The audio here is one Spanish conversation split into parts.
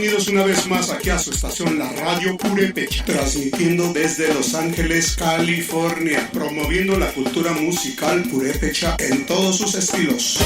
bienvenidos una vez más aquí a su estación, la Radio Purépecha, transmitiendo desde Los Ángeles, California, promoviendo la cultura musical purépecha en todos sus estilos.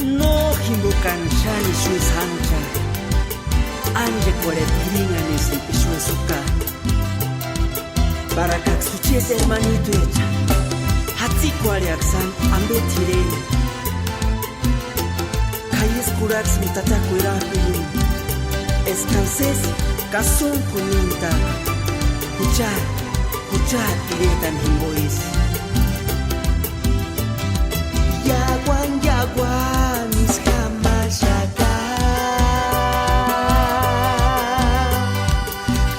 No himbukan shani shui sancha anje cuaretringanis y pishuesuka. Barakak suchies hermanito echa. Hatzi cuariaksan ambe tirene. Calles curax mitata cuirapilin. Escalces casun kuninta. Huchar iretan himbois. Yaguan mis jamás yaga.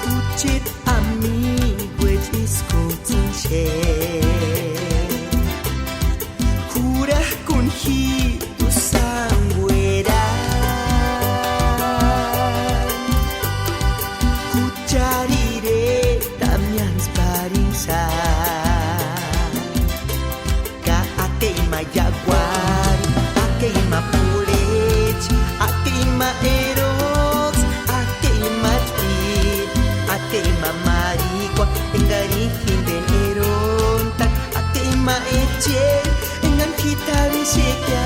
Kuchit ami which is kotinche. Kura kunhi tu sangwera. Kucharire tamian sparisa. Ka ate jaguar, akeima pulech, akeima erox, akeima chpir, akeima marigua, engari hinden erontak, akeima eche, engan kitare shekya.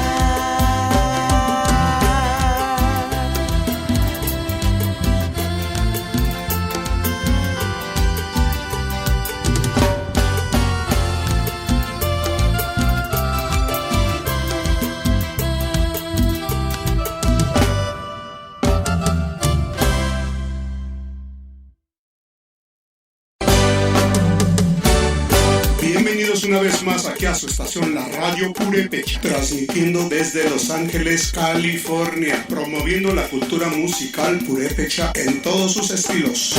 Bienvenidos una vez más aquí a su estación La Radio Purépecha, transmitiendo desde Los Ángeles, California, promoviendo la cultura musical purépecha en todos sus estilos.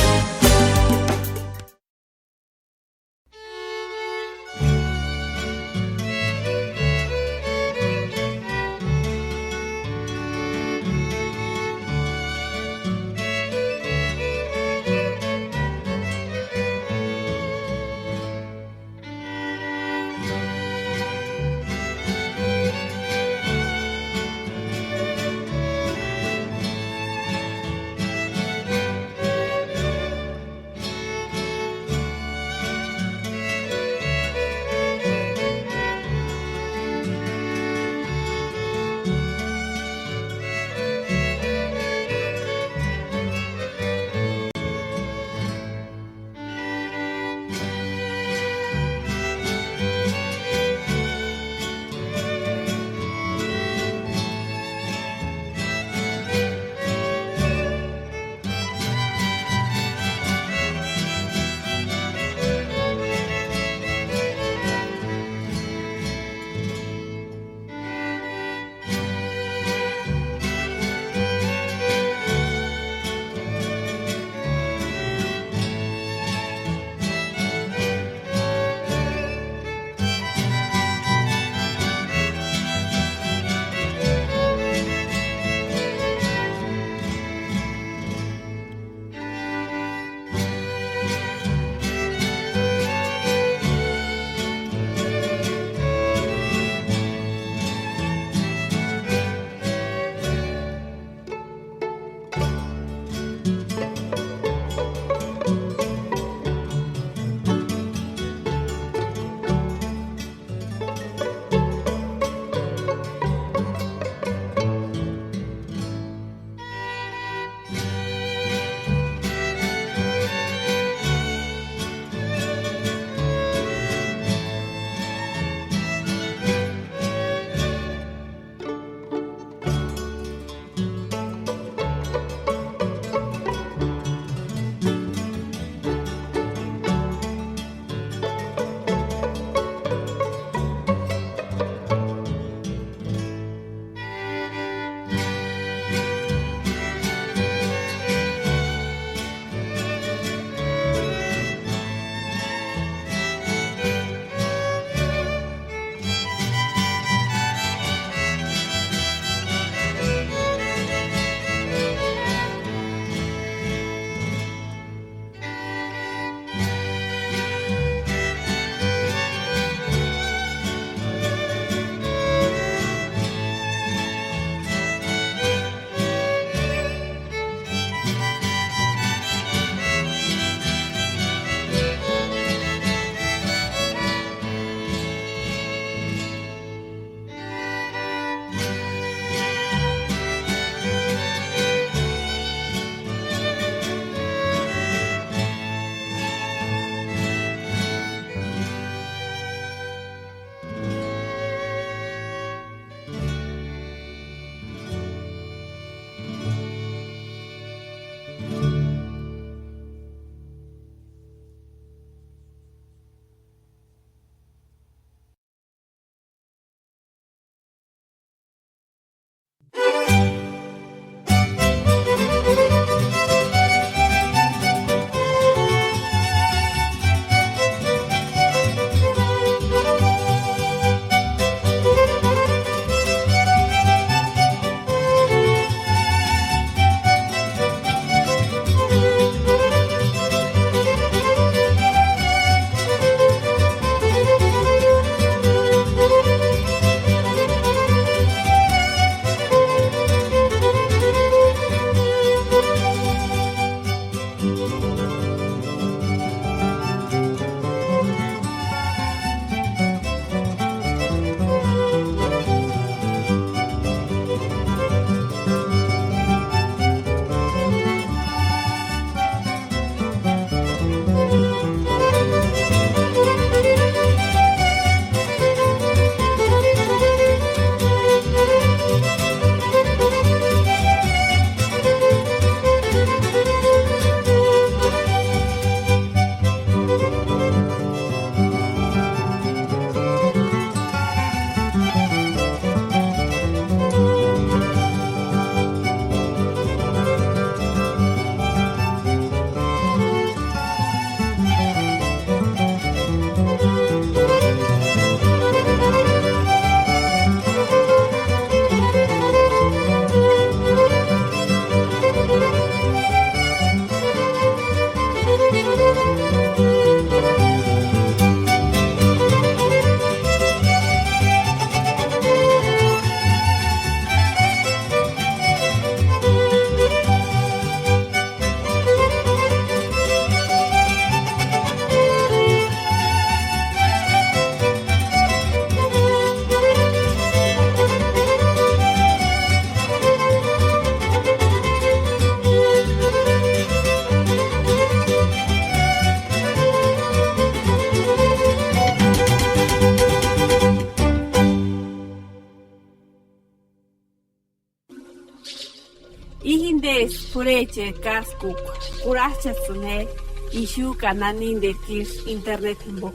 Indes pureche kaskuk kurachasune ishu kananin de kirs internet himbo.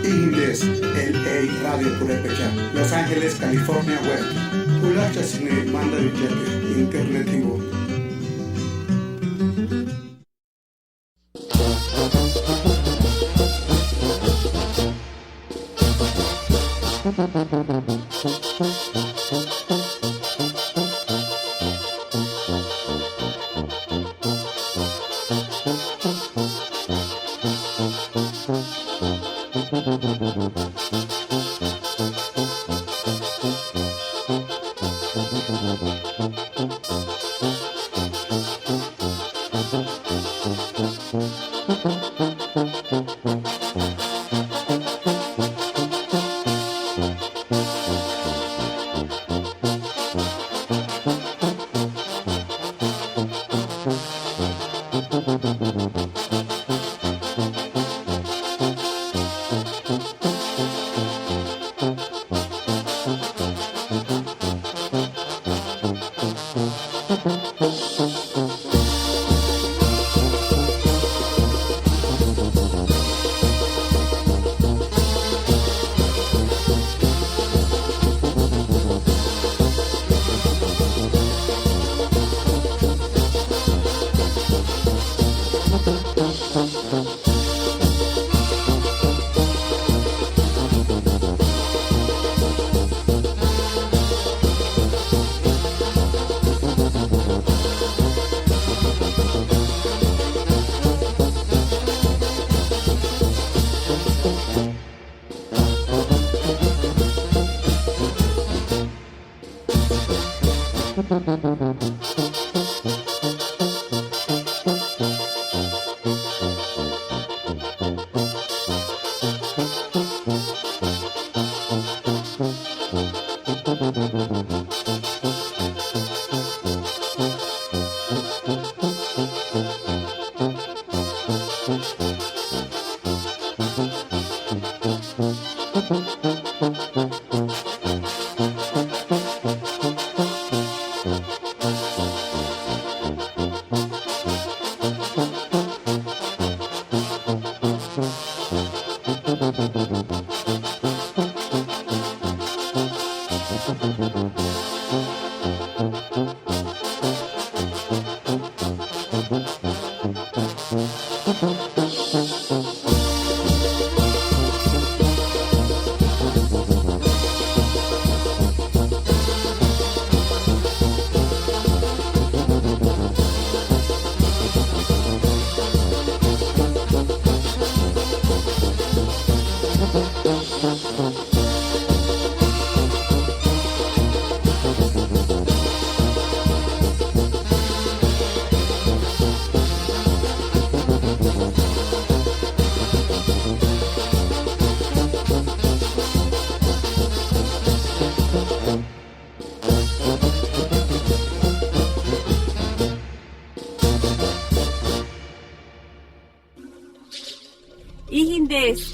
Indes, LA Radio Purepecha, Los Ángeles, California Web. Kulacha Sine Manda Vijete, Internet Himbo.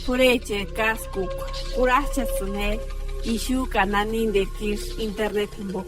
Pureche kaskuk kurachasune ishu kananin de kirs internet bo.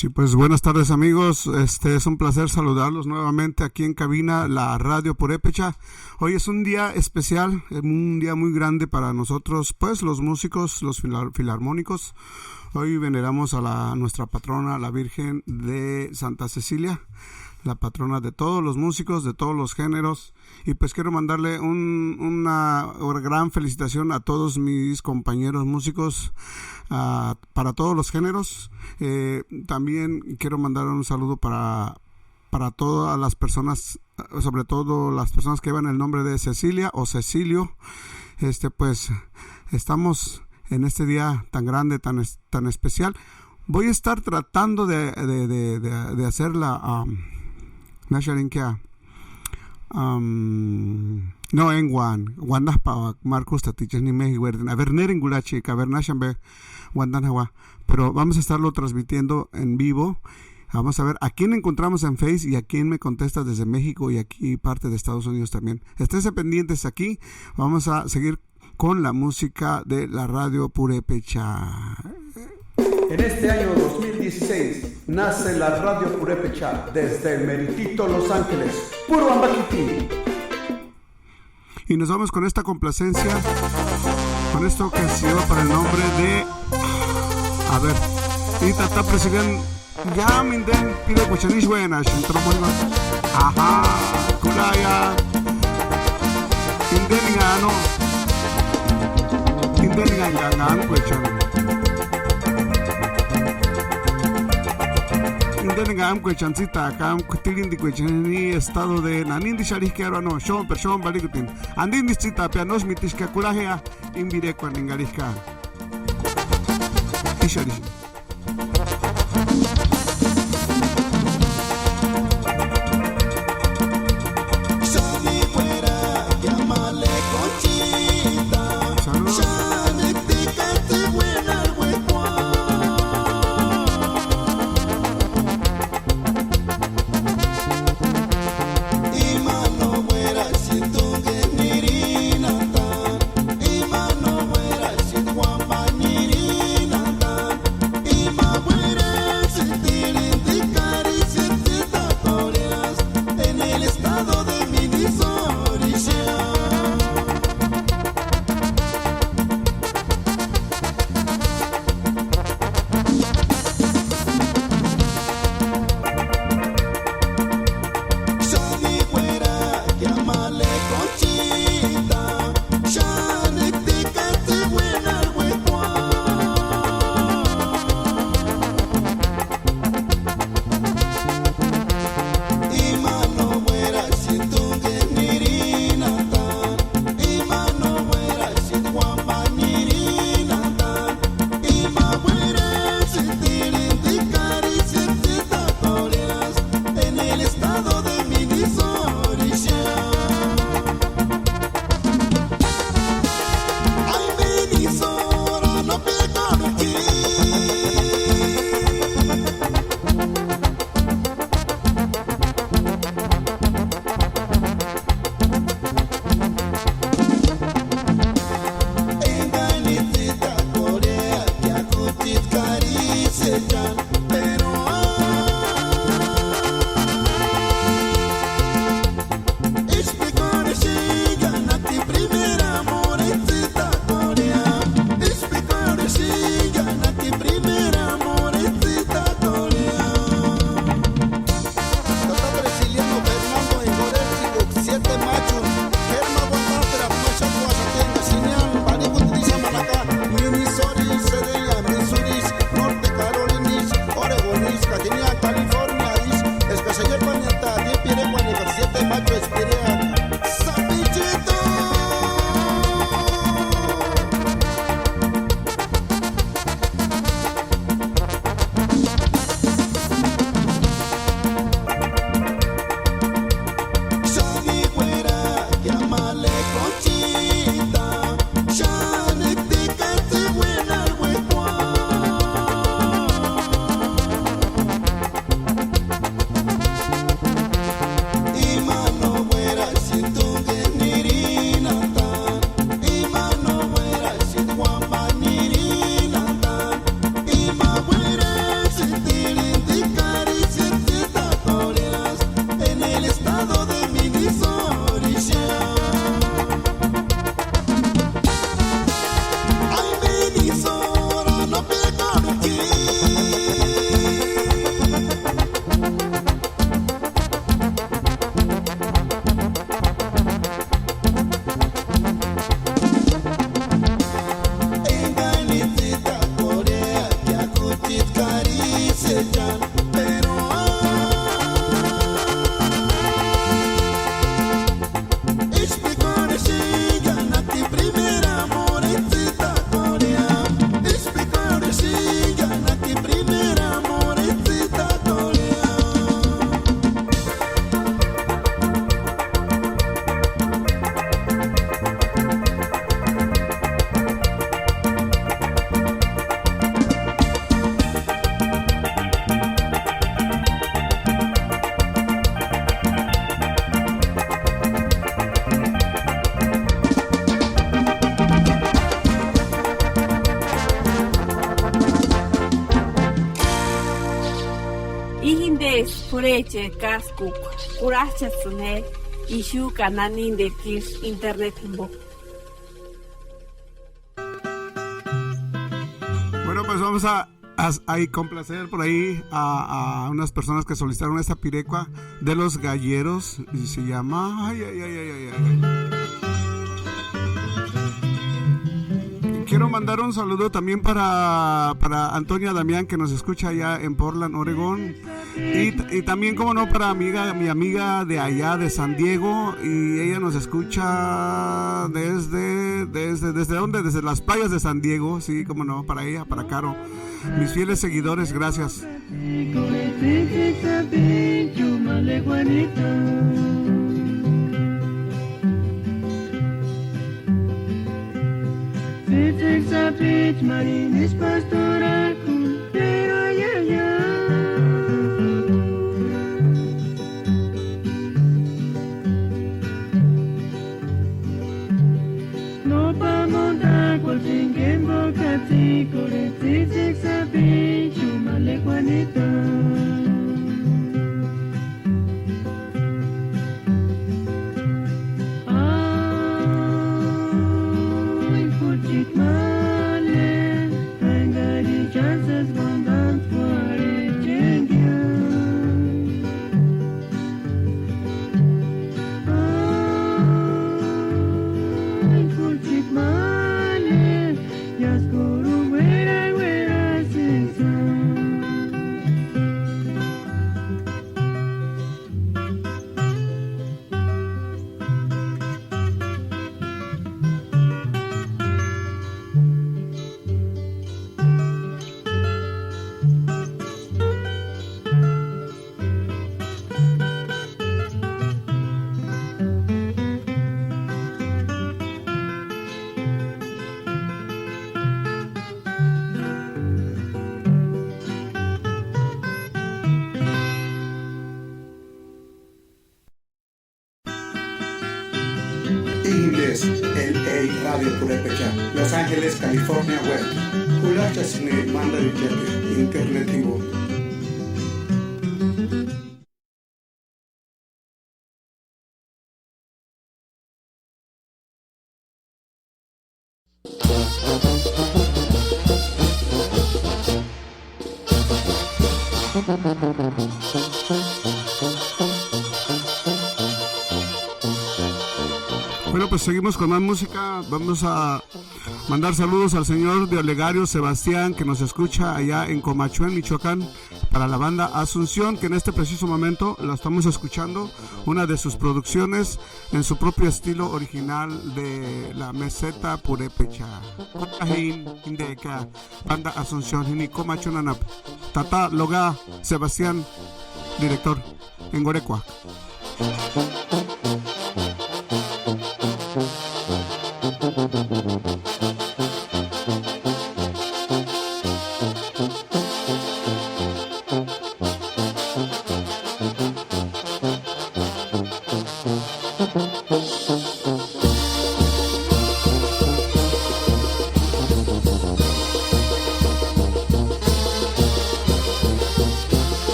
Sí, pues buenas tardes amigos, es un placer saludarlos nuevamente aquí en cabina, la Radio Purépecha. Hoy es un día especial, un día muy grande para nosotros, pues los músicos, los filarmónicos. Hoy veneramos a nuestra patrona, la Virgen de Santa Cecilia, la patrona de todos los músicos, de todos los géneros. Y pues quiero mandarle una gran felicitación a todos mis compañeros músicos, para todos los géneros. También quiero mandar un saludo para todas las personas, sobre todo las personas que llevan el nombre de Cecilia o Cecilio. Pues estamos en este día tan grande, tan especial. voy a estar tratando de hacer la no en Juan pa Marcos Tatiches ni México a ver Nerengulachi a ver Nashambe Juan, pero vamos a estarlo transmitiendo en vivo. Vamos a ver a quién encontramos en Face y a quién me contesta desde México y aquí parte de Estados Unidos también. Esténse pendientes aquí. Vamos a seguir con la música de la radio Purépecha. En este año 2016 nace la radio Purépecha desde el meritito Los Ángeles, puro Ambaquiti. Y nos vamos con esta complacencia, con esto que se lleva para el nombre de... A ver, y Tata Presidente... Ya minden pide cuchanish buenas, entró muy mal. Ajá, culaya. Indengano. Indengangan cuechan. Indengan cuechancita acá, tilin di cuechani estado de nanin di sharis que ahora no, shon person baligutin. Andin di cita pianos mitishka culaya imbire con ingariska. Isharis. Pureche Kaskuk, Kurachasune, Ishu Kananin de Kish Internet Himbo. Bueno, pues vamos a complacer por ahí a unas personas que solicitaron esta pirecua de los galleros y se llama Quiero mandar un saludo también para Antonia Damián, que nos escucha allá en Portland, Oregón, y también, como no, para mi amiga de allá de San Diego, y ella nos escucha desde ¿dónde? Desde las playas de San Diego, sí, como no, para ella, para Caro, mis fieles seguidores, gracias. Marines pastoral pero ya no pa montar cual fin que embocati corete sabe chumale Juanita. Indes, LA Radio Purepecha, Los Ángeles, California Web, Kulacha Cine, Manda de Jefe, Internetivo. Bueno, pues seguimos con más música. Vamos a mandar saludos al señor de Olegario Sebastián, que nos escucha allá en Comachuén, Michoacán, para la banda Asunción, que en este preciso momento la estamos escuchando, una de sus producciones en su propio estilo original de la meseta purépecha. Banda Asunción, Comachuén, Tata Loga Sebastián, director en Gorecua.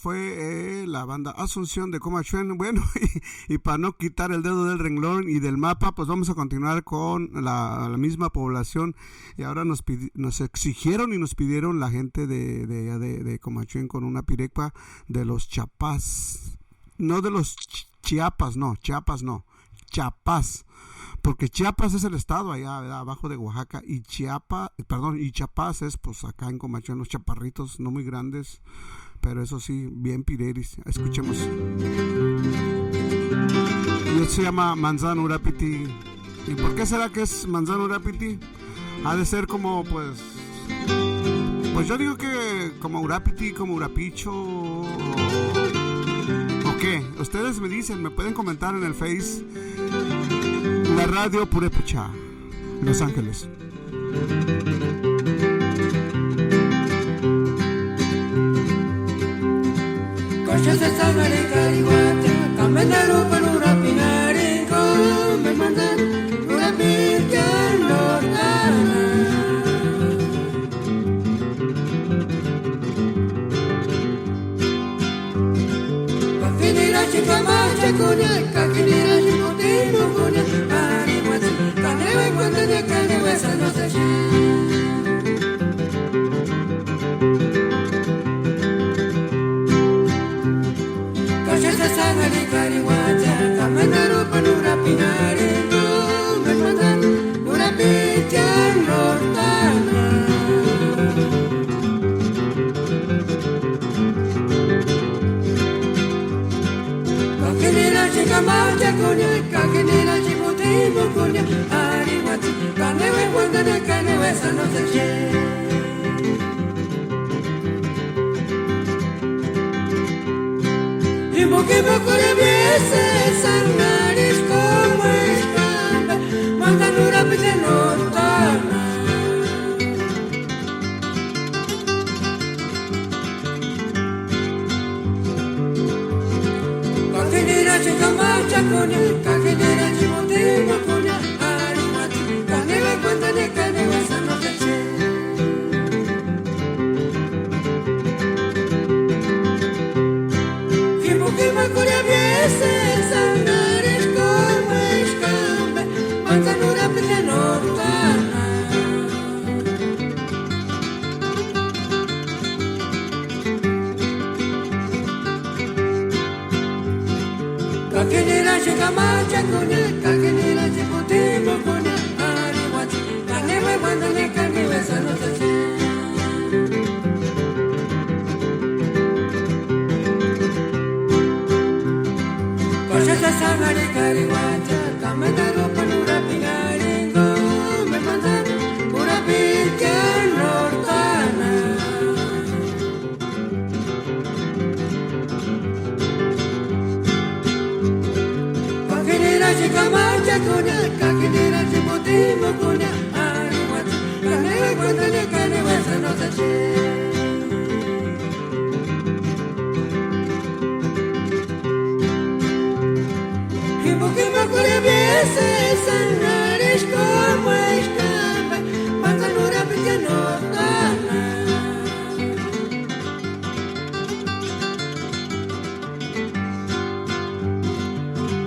fue la banda Asunción de Comachuén. Bueno, y para no quitar el dedo del renglón y del mapa, pues vamos a continuar con la misma población. Y ahora nos exigieron y nos pidieron la gente de Comachuén con una pirecua de los Chapás. No de los Chiapas, no. Chiapas. Porque Chiapas es el estado allá, ¿verdad? Abajo de Oaxaca, y Chiapas es pues acá en Comachuén, los chaparritos, no muy grandes, pero eso sí, bien pireris. Escuchemos. Y se llama Manzano Urapiti. ¿Y por qué será que es Manzano Urapiti? Ha de ser como, pues yo digo que como Urapiti, como Urapicho, ¿o qué? Ustedes me dicen, me pueden comentar en el Face. La radio Purépecha, Los Ángeles. Coches de sangre cariguate, caminero por una pinaringo, me mandan una pirca nortana. Cafinira chica marcha cuña, cafinira chipotino cuña, arihuate, caneve cuando de caneve esa no se Sangre carihuacha, caminero por una pinaringo, me mandan una picha nortana. Caquinera chica marcha coña, caquinera chiputimo coña, arihuachi, caneve cuando de caneve esa no se che. Que me ocurre viese sangaris como escamba, mandan una pizza nortana. Caquinera chica marcha coña, caquinera chimotima coña, arihuati, caneve cuando de caneve esa no se che. Que me ocurre viese sangaris como escamba, mandan una pizza nortana. Caquinera chica marcha coña, caquinera chiputimo coña, arihuati, caneve cuando de caneve esa no se che. Sangre carihuacha, caminero por una pinaringo, me mandan una pirca nortana. Caquinera chica marcha coña, caquinera chiputimo coña, arihuacha, caneve cuando de caneve esa no se che. Que me ocurre viese sangaris como escamba, mandan una pizza nortana.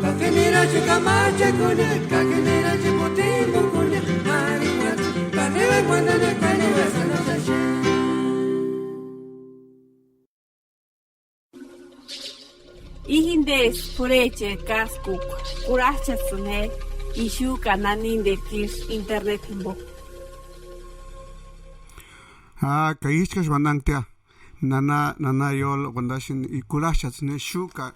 Caquinera chica marcha coña, caquinera chiputimo coña, arihuati, caneve cuando de caneve esa no se che. Ihindes pureche kaskuk kurachatsune ishu kananin de kirs internet himbo. Kaishkas banangtia nana yol wandashin ikulachatsune shuka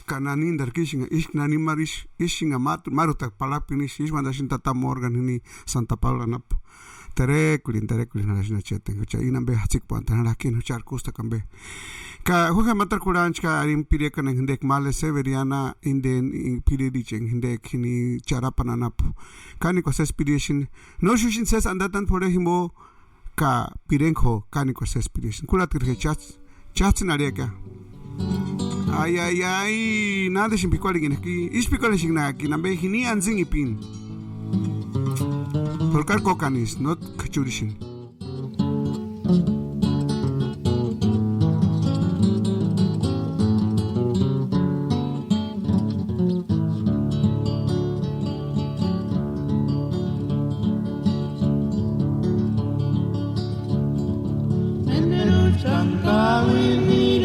kananin der kishinga ishnani marish ishinga marutak palapinish ish wandashin tata Morgan ni Santa Paula nap. Terekulin narashna cheteng cha inambe hatsik pantan rakin huchar kusta kambe. Ka huja matar kuranchka arim pire kan hindek male severiana inden pire dicheng hindek hini charapana nap. Kani ko aspiration no shushin ses andatan pore himo ka pirenko kani ko aspiration kulat kirhe chats nareka. Ay nada shin pikwali gineki ispikole shigna kinambe hini anzing ipin. Tolkar kokanis not kachurishin.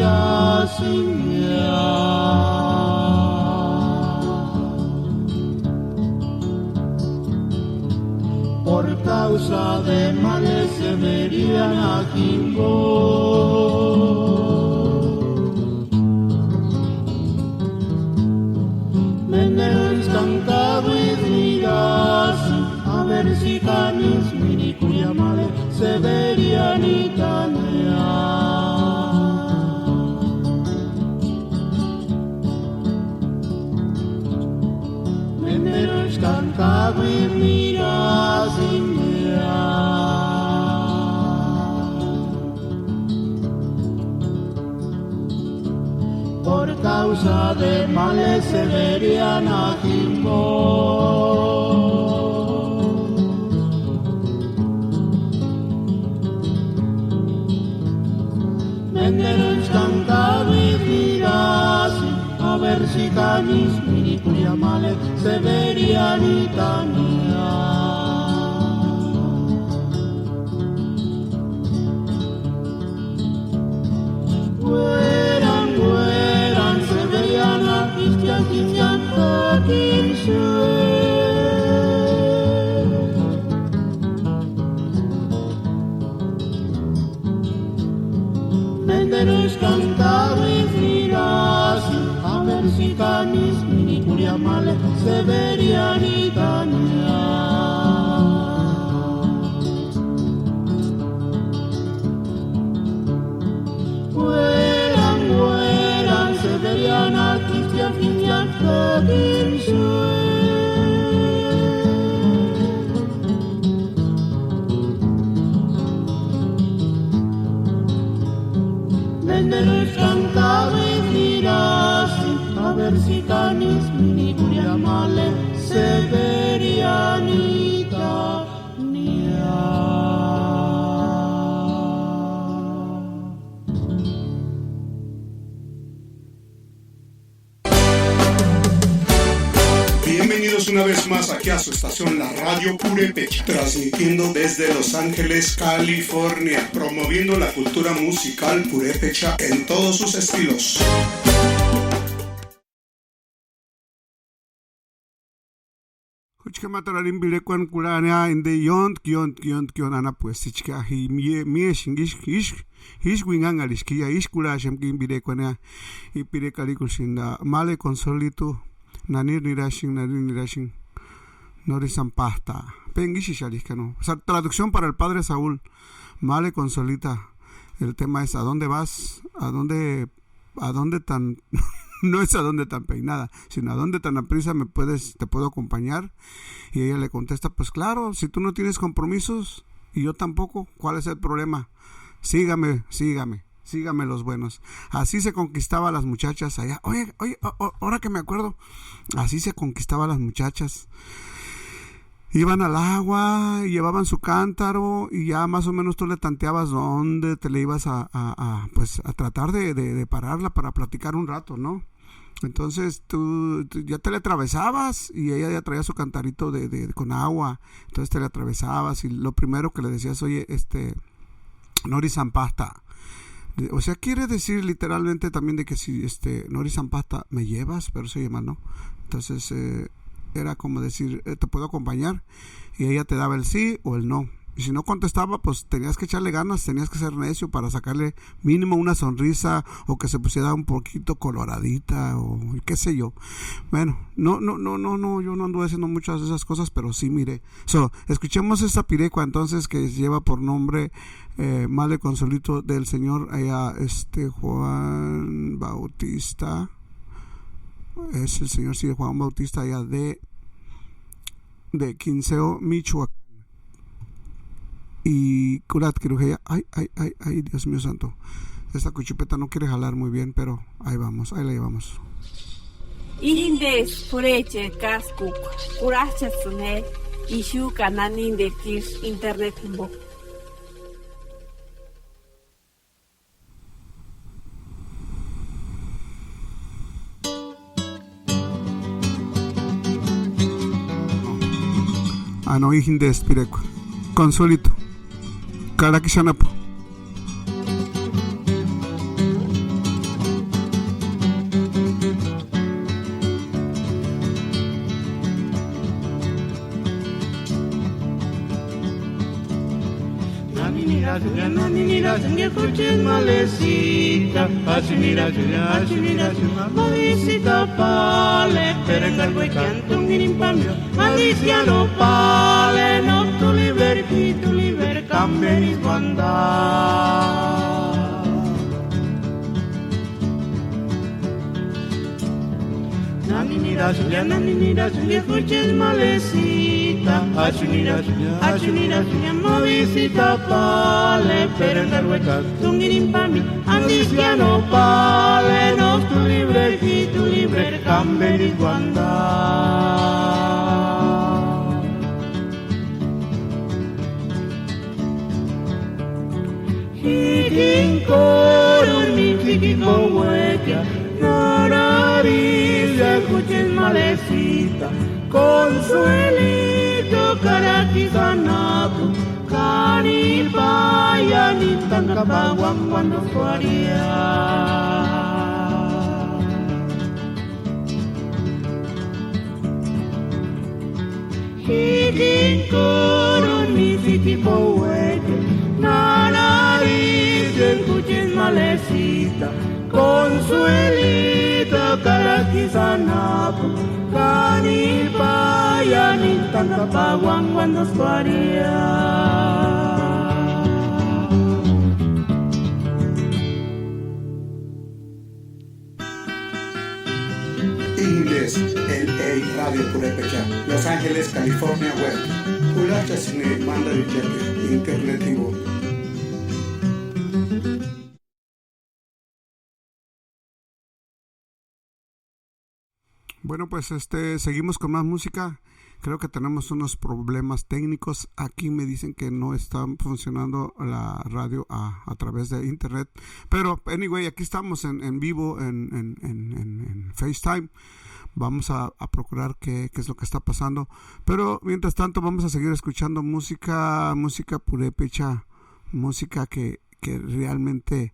vida sin ya. Por causa de males se verían aquí Menderes cantado y dirás, a ver si canis mini cuya male se verían y Menderes cantado y miras y por causa de males se verían aquí Menderes cantado y dirás, a ver si canis mini cuya male se verían y Menderes cantado y dirás, a ver si canis mini cuya male se verían y Vuelan, se verían a Cristian, Menderes cantado y dirás, a ver si canis mini cuya male se verían y Bienvenidos una vez más aquí a su estación La Radio Purépecha, transmitiendo desde Los Ángeles, California, promoviendo la cultura musical purépecha en todos sus estilos. Huchka matararin bilekuan kulania inde yont ana pues ichka hi mie shingish hish wingan alishkia ish kula shamkin bilekuania y pirekali kulshinda male consolito Nanir nirashin Nori Sampasta Pengishi Shalishkano. O sea, traducción para el padre Saúl. Male consolita. El tema es ¿a dónde vas? ¿A dónde tan no es a dónde tan peinada, sino a dónde tan aprisa te puedo acompañar? Y ella le contesta, pues claro, si tú no tienes compromisos y yo tampoco, ¿cuál es el problema? Sígame los buenos. Así se conquistaba a las muchachas allá. Oye, ahora que me acuerdo, así se conquistaba a las muchachas. Iban al agua, llevaban su cántaro y ya más o menos tú le tanteabas dónde te le ibas a tratar de pararla para platicar un rato, ¿no? Entonces tú ya te le atravesabas y ella ya traía su cantarito con agua. Entonces te le atravesabas y lo primero que le decías, oye, Nori Sampasta. O sea, quiere decir literalmente también de que si Nori Sampasta me llevas, pero se llama, ¿no? Entonces era como decir, te puedo acompañar, y ella te daba el sí o el no. Y si no contestaba, pues tenías que echarle ganas, tenías que ser necio para sacarle mínimo una sonrisa o que se pusiera un poquito coloradita o qué sé yo. Bueno, no, yo no anduve haciendo muchas de esas cosas, pero sí miré. Escuchemos esta pirecua entonces que lleva por nombre Male Consolito del señor allá, Juan Bautista. Es el señor, sí, Juan Bautista allá de Quinceo, Michoacán. Y Curat Kirujea, ay, Dios mío santo. Esta cuchupeta no quiere jalar muy bien, pero ahí vamos, ahí la llevamos. Indes Pureche Kaskuk, Kurachasune, Ishu Kananin de Kish Internet Humbo. No, Indes Pireco. Consolito. Karakishanapo. Julia, Julia, Nanina, Julia, Cuchis, Malecita, Julia, Julia, Julia, Julia, Malicita, Pale, Perengal, Cantum, Nimpamio, Alicia, no Pale, no tu liber, Camberis, Banda. Naninira, Julia, Cuchis, Malecita, Julia, Julia, Malicita, Pale, Perengal, Cantum, Nimpamio, Alicia, no Pale, no tu liber, Camberis, Banda. Hikinkoron mi hikinkohuekia, Nararilla, Cuchis, Malecita, Consuelito, Caraquizanapo, Canipaya, Nitancapaguan, cuando fuaría. Hikinkoron mi hikinkohuekia, Nararilla, Cuchis, Malecita, Consuelito, Caraquizanapo, Canipaya, Nitancapaguan, cuando fuaría. Inglés, LA Radio Purépecha, Los Ángeles, California Web. Ulacha Sine, Manda de Cheque, Internet y Web. Bueno, pues seguimos con más música. Creo que tenemos unos problemas técnicos. Aquí me dicen que no está funcionando la radio a través de internet. Pero, anyway, aquí estamos en vivo, en FaceTime. Vamos a procurar qué es lo que está pasando. Pero, mientras tanto, vamos a seguir escuchando música purépecha. Música que realmente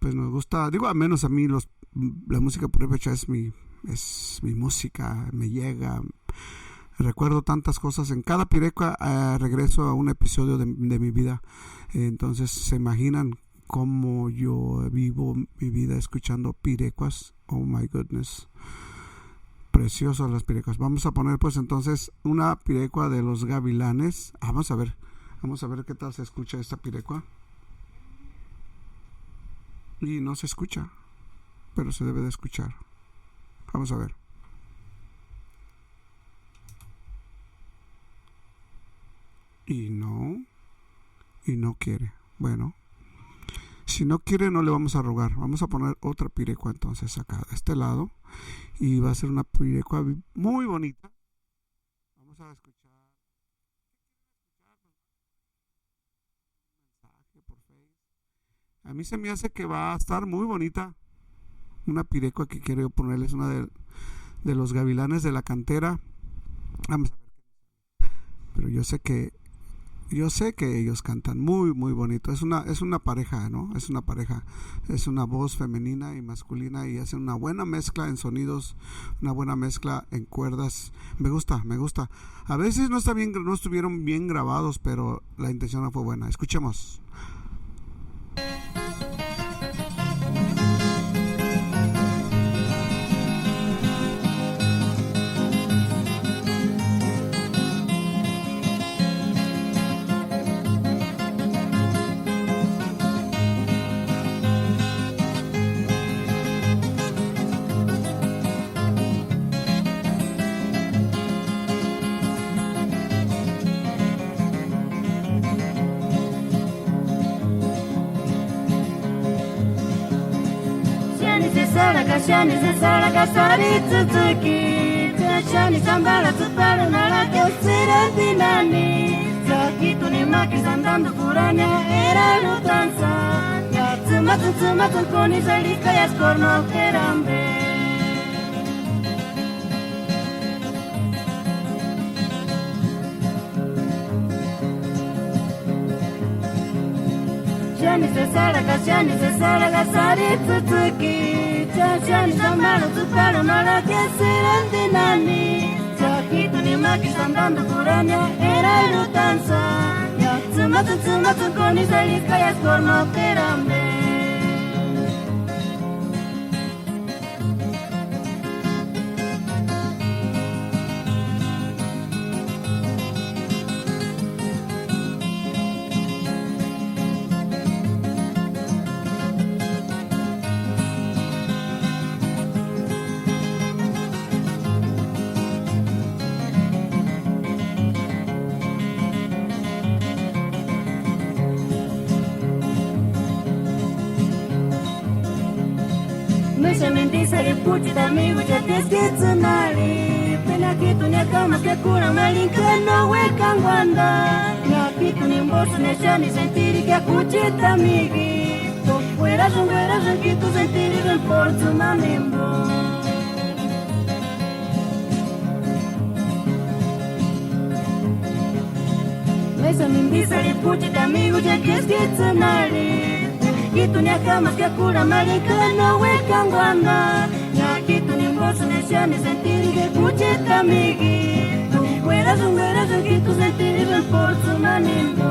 pues nos gusta. Digo, al menos a mí la música purépecha es mi música, me llega. Recuerdo tantas cosas. En cada pirecua regreso a un episodio de mi vida. Entonces se imaginan cómo yo vivo mi vida escuchando pirecuas. Oh my goodness, preciosas las pirecuas. Vamos a poner pues entonces una pirecua de los Gavilanes. Vamos a ver qué tal se escucha esta pirecua. Y no se escucha, pero se debe de escuchar. Vamos a ver. Y no quiere. Bueno, si no quiere no le vamos a rogar. Vamos a poner otra pirecua entonces acá de este lado. Y va a ser una pirecua muy bonita. Vamos a escuchar. A mí se me hace que va a estar muy bonita. Una pirecua que quiero ponerles, una de los Gavilanes de la Cantera. Vamos a ver. Pero yo sé que ellos cantan muy muy bonito. Es una pareja, ¿no? Es una pareja. Es una voz femenina y masculina y hacen una buena mezcla en sonidos, una buena mezcla en cuerdas. Me gusta. A veces no estuvieron bien grabados, pero la intención no fue buena. Escuchemos. Shani se sara kasari tsuki Shani sambara tsuparu nara kesira dinani Sakitu ni makis andando purania era lutanza Tsumatu koni salika ya skorno kerambe Shani se sara kasari tsuki Shani sambara tsuparu nara kesira dinani Sakitu ni makis andando purania era lutanza matsu koni salis kayas porno terambe. Sari puti amigo já desquece nali pena que tu ne kama que cura malinka no é kangwanda na que tu ne moço ne chani sentiri que acuti amigi tu fuera que tu sentiri del porto mamembo. Mesa mindi sari puti amigo já desquece nali que tu ne kama que cura malinka no é kangwanda na que tu ne moço ne chani sentiri que acuti amigi tu fuera que tu sentiri del porto mamembo.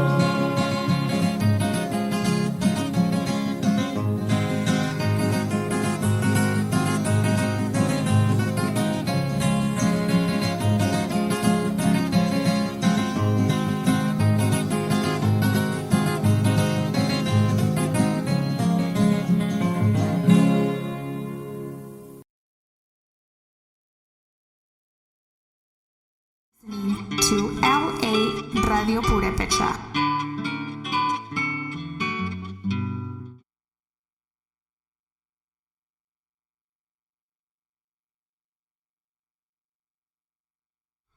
To LA Radio Purepecha.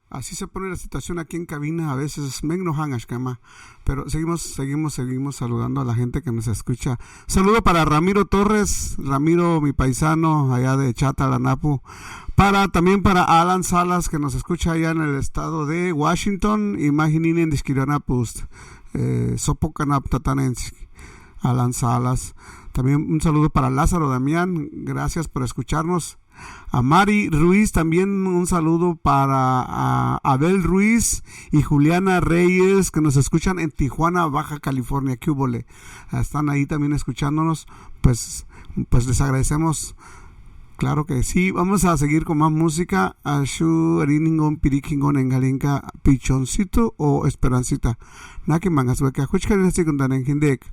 Así se pone la situación aquí en cabina, a veces pero seguimos saludando a la gente que nos escucha. Saludo para Ramiro Torres, Ramiro, mi paisano, allá de Chatalanapu. También para Alan Salas, que nos escucha allá en el estado de Washington, y Majinin en Disquiranapust, Sopocanap Tatanensk, Alan Salas. También un saludo para Lázaro Damián, gracias por escucharnos. A Mari Ruiz, también un saludo para Abel Ruiz y Juliana Reyes, que nos escuchan en Tijuana, Baja California. ¿Qué hubole? Están ahí también escuchándonos, pues les agradecemos. Claro que sí. Vamos a seguir con más música. Ashu Ariningon Pirikingon en Galinka Pichoncito o Esperancita. Naki mangas hueca. Huchkan en este contan en Hindek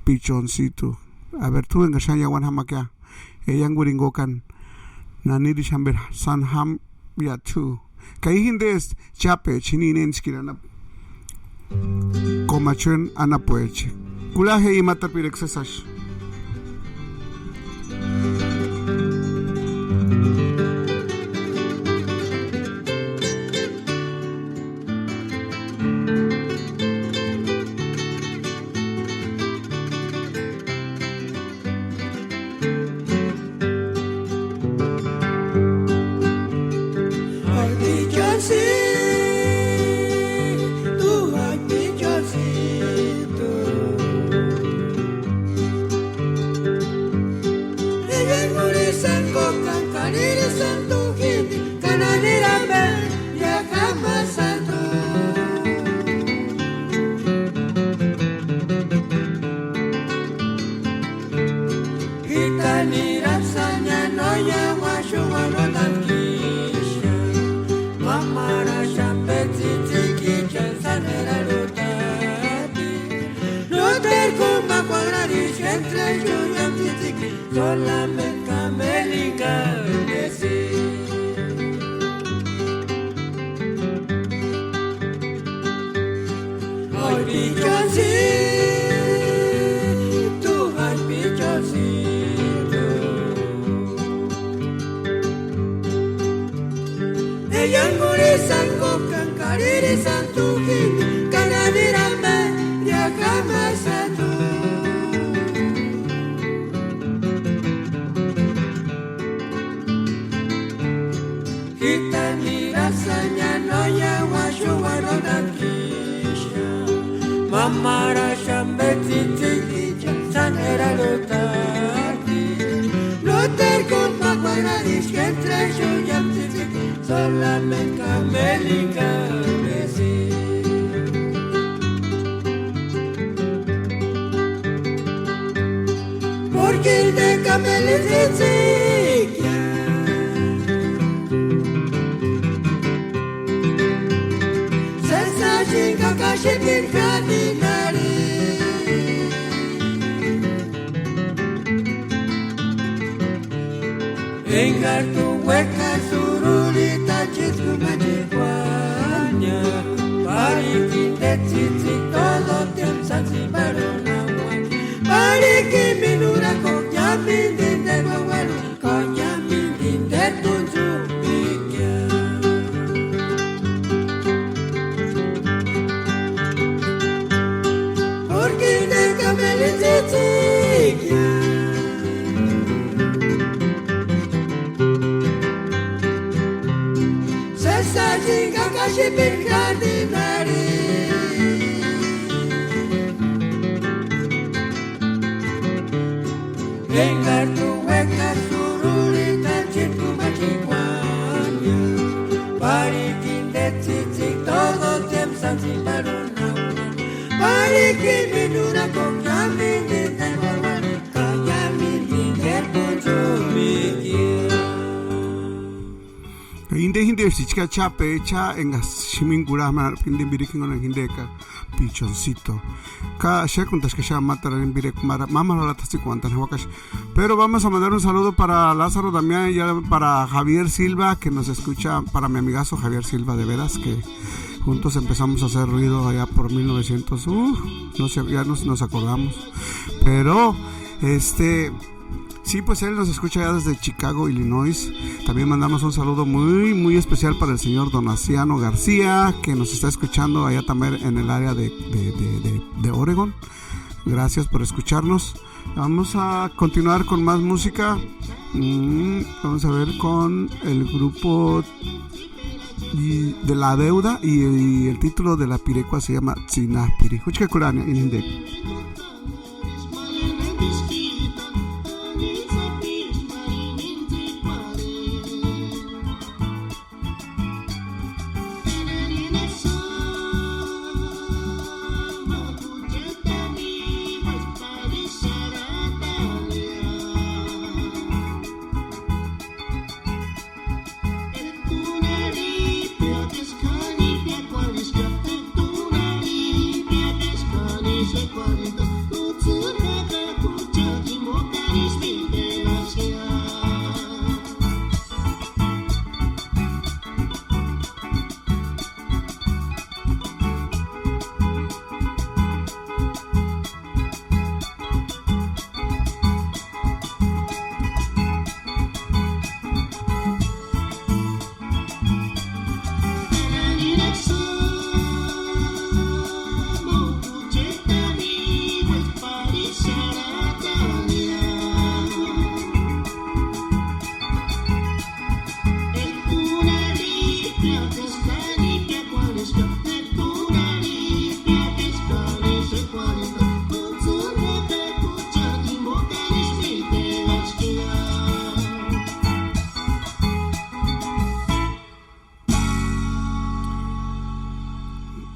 Pichoncito. A ver tú en Gashanya Wan Hamakia. Eyang Guringokan Naniri Shamber Sanham Yatu. Kai Hindes Chape Chininen Skirana Comachuen Anapueche. Kulaje y Matapirexesash. kamelizizikya sensajinga kashipinkaninari Engar tu hueca surulita chisku majikwanya Parikin de chichi todo tiam sansi barunawan Parikin minura konyamin din de wawaru Konyamin din de tunju pikya Urkin de kamelin chichikya Sajinga kashipinkaninari Engar tu hueca surulita chitku majikwanya Parikin de chichik todo tiam sansi barunawan Parikin minura konyamin din de wawan Konyamin din de tunju mikir Hindi chica chape cha en shimingura mar hindi birikin on hindeka pichoncito ka shekuntas que se mata en birek mama la tasi cuantas wakash. Pero vamos a mandar un saludo para Lázaro Damián y para Javier Silva que nos escucha, para mi amigazo Javier Silva, de veras que juntos empezamos a hacer ruido allá por 1900, no sé, ya nos acordamos, pero sí, pues él nos escucha ya desde Chicago, Illinois. También mandamos un saludo muy, muy especial para el señor Donaciano García, que nos está escuchando allá también en el área de Oregon. Gracias por escucharnos. Vamos a continuar con más música. Vamos a ver con el grupo de La Deuda y el título de la pirecua se llama Tsinapiri. Huchka Kurania in Hindek.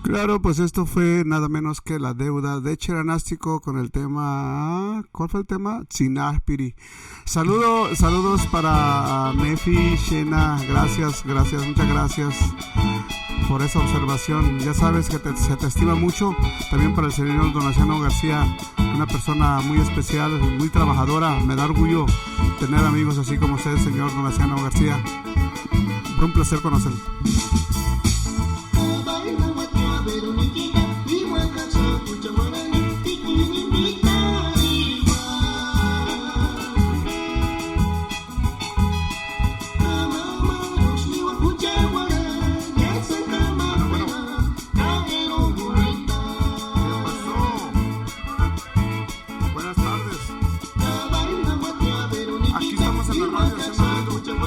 Claro, pues esto fue nada menos que La Deuda de Cheranástico con el tema, ¿cuál fue el tema? Tsinapiri. Saludos para Mefi, Shena, gracias, muchas gracias por esa observación. Ya sabes que se te estima mucho. También para el señor Donaciano García, una persona muy especial, muy trabajadora. Me da orgullo tener amigos así como usted, señor Donaciano García. Fue un placer conocerlo. Aquí estamos en la radio haciendo esto.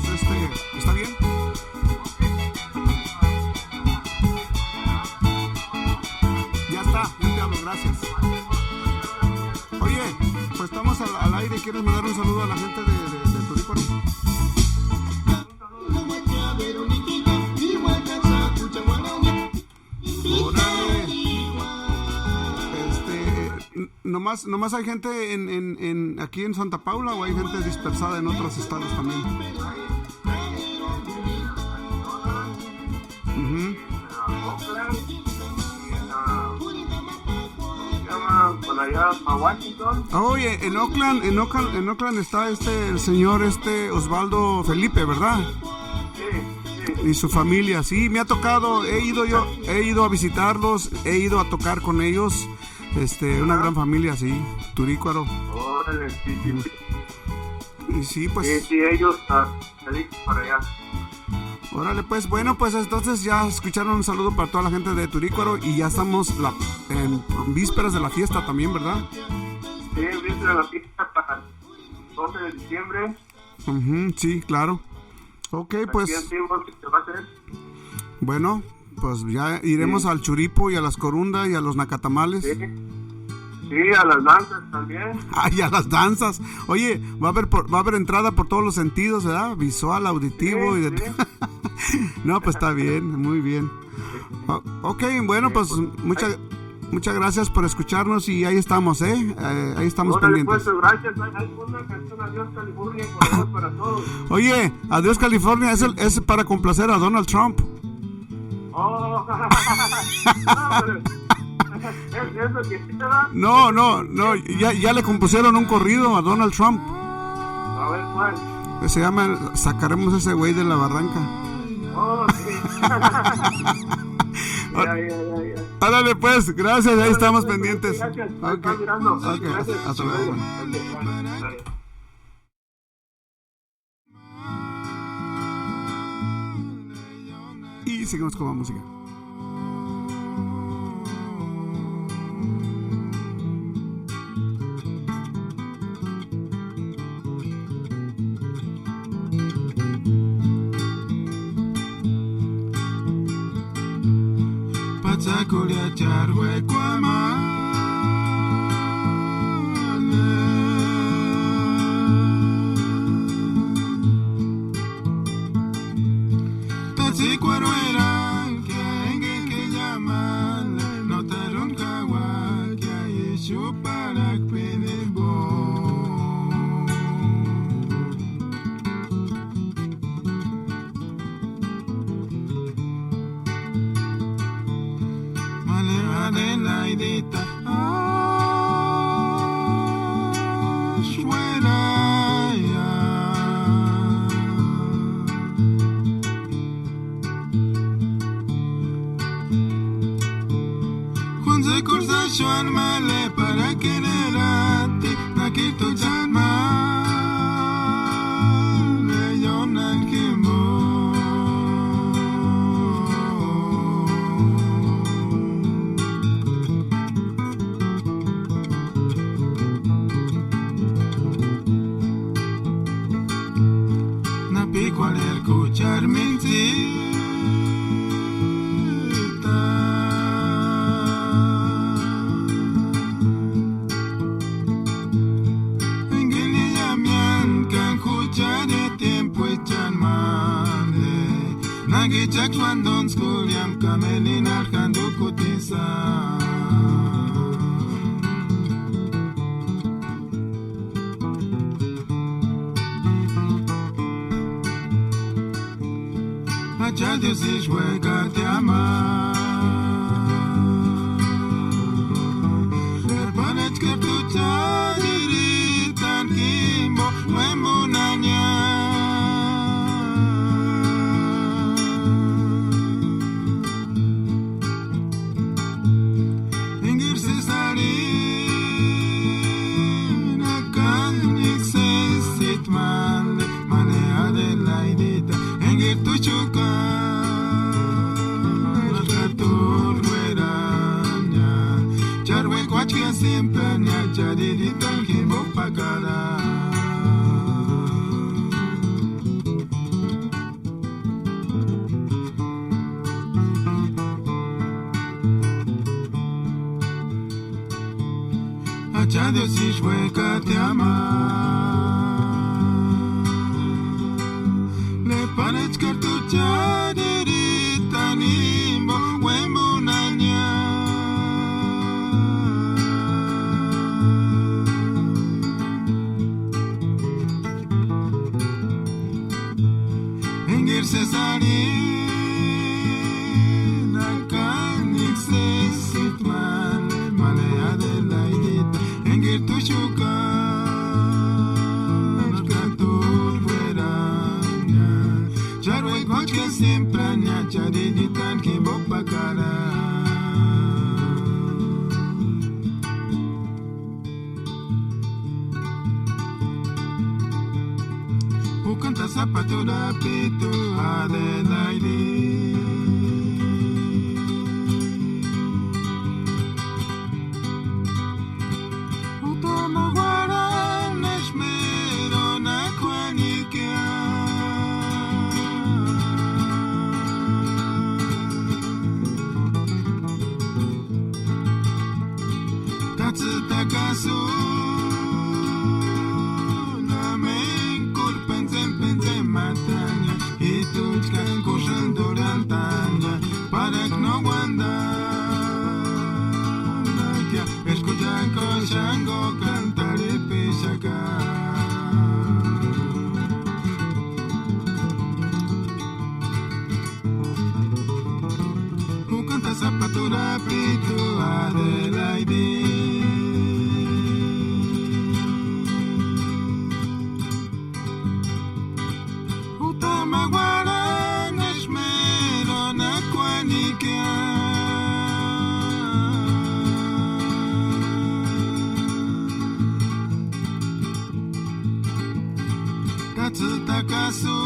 minutos, ¿está bien? Ya te hablo, gracias. Oye, pues estamos al aire. ¿Quieres mandar un saludo a la gente de Turícuaro? Nomás hay gente aquí en Santa Paula, o hay gente dispersada en otros estados también. Oye, en Oakland está el señor Osvaldo Felipe, ¿verdad? Sí. Y su familia, sí, me ha tocado, he ido a visitarlos, he ido a tocar con ellos. Una gran familia, sí, Turícuaro. Órale, sí. Y sí, pues. Sí, ellos salí para allá. Órale, pues, bueno, pues entonces ya escucharon un saludo para toda la gente de Turícuaro y ya estamos en vísperas de la fiesta también, ¿verdad? Sí, vísperas de la fiesta para el 12 de diciembre. Sí, claro. Ok, pues. ¿Qué va a hacer? Bueno, pues ya iremos al Churipo y a las Corundas y a los Nacatamales. Sí, a las danzas también. Ay, a las danzas. Oye, va a haber entrada por todos los sentidos, ¿verdad? Visual, auditivo y de... No, pues está bien, muy bien. Ok, bueno, pues muchas gracias por escucharnos y ahí estamos, ahí estamos pendientes. Pues, gracias. Hay una canción, Adiós California, por favor, para todos. Oye, Adiós California es para complacer a Donald Trump. Oh, No, ya le compusieron un corrido a Donald Trump. A ver, ¿cuál? Se llama Sacaremos ese güey de la barranca. Oh, sí. Ya. Árale, pues, gracias, ahí estamos pendientes. Gracias, Okay. Gracias. Hasta luego. Y seguimos con la música. Kulia charwe kwa Tati kwarwera kenge ke jaman no tarun kawa kya yeshu parak penebo Adelaidita Ashwaraya Kwanza kurza shwan male para quererate Nakito janma Leyonan kimbo Cual escuchar mentita en que ni llaman que escuchar de tiempo echan male nagi chak mandon skuliam kamelin arkandu kutisa Ya Dios y juega te ama Repanet que tu chadiritan kimbo Wembunanya Ingirsi sarin Akan exist male Male Adelaidita Engir tu chuka radio si hueca te ama. Le parece cartucha derita nimbo wembo nanya. Engir Cesari nakanik sesitman male adelaidita. Engir tushuka narkatur veranya. Jarwe kochke simpranya chadiditan ki bopakara. Canta zapato da pito Adelaide. Utama guaran esmero na kwanikia. Katsuta kasu matanya itu kan kushan doran tanya para no wanda nakia escuchan koshango cantar pesaka canta zapatura pito Adelaide. Maguaran esmero na kwanikia. Katsuta kasu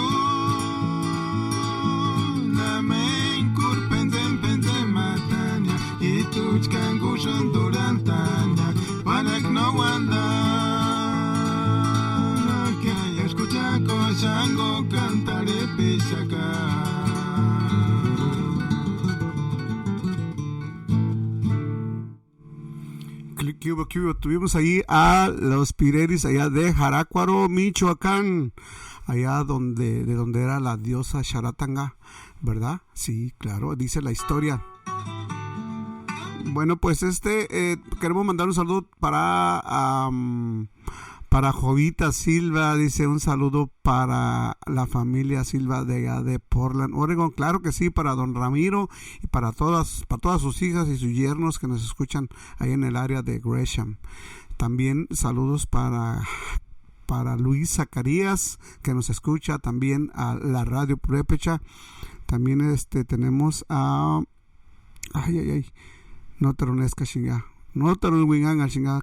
na menkur penzen matanya ituchkan gushan durantanya panak no wanda. Shango cantaré pesaka. Tuvimos ahí a los Pireris allá de Jarácuaro, Michoacán, allá de donde era la diosa Sharatanga, ¿verdad? Sí, claro, dice la historia. Bueno, pues queremos mandar un saludo para Jovita Silva, dice un saludo para la familia Silva de allá de Portland, Oregon. Claro que sí, para don Ramiro y para todas sus hijas y sus yernos que nos escuchan ahí en el área de Gresham. También saludos para Luis Zacarías, que nos escucha también a la radio Purépecha. También tenemos a no te ronesca chinga. No te lo wingan al chingada,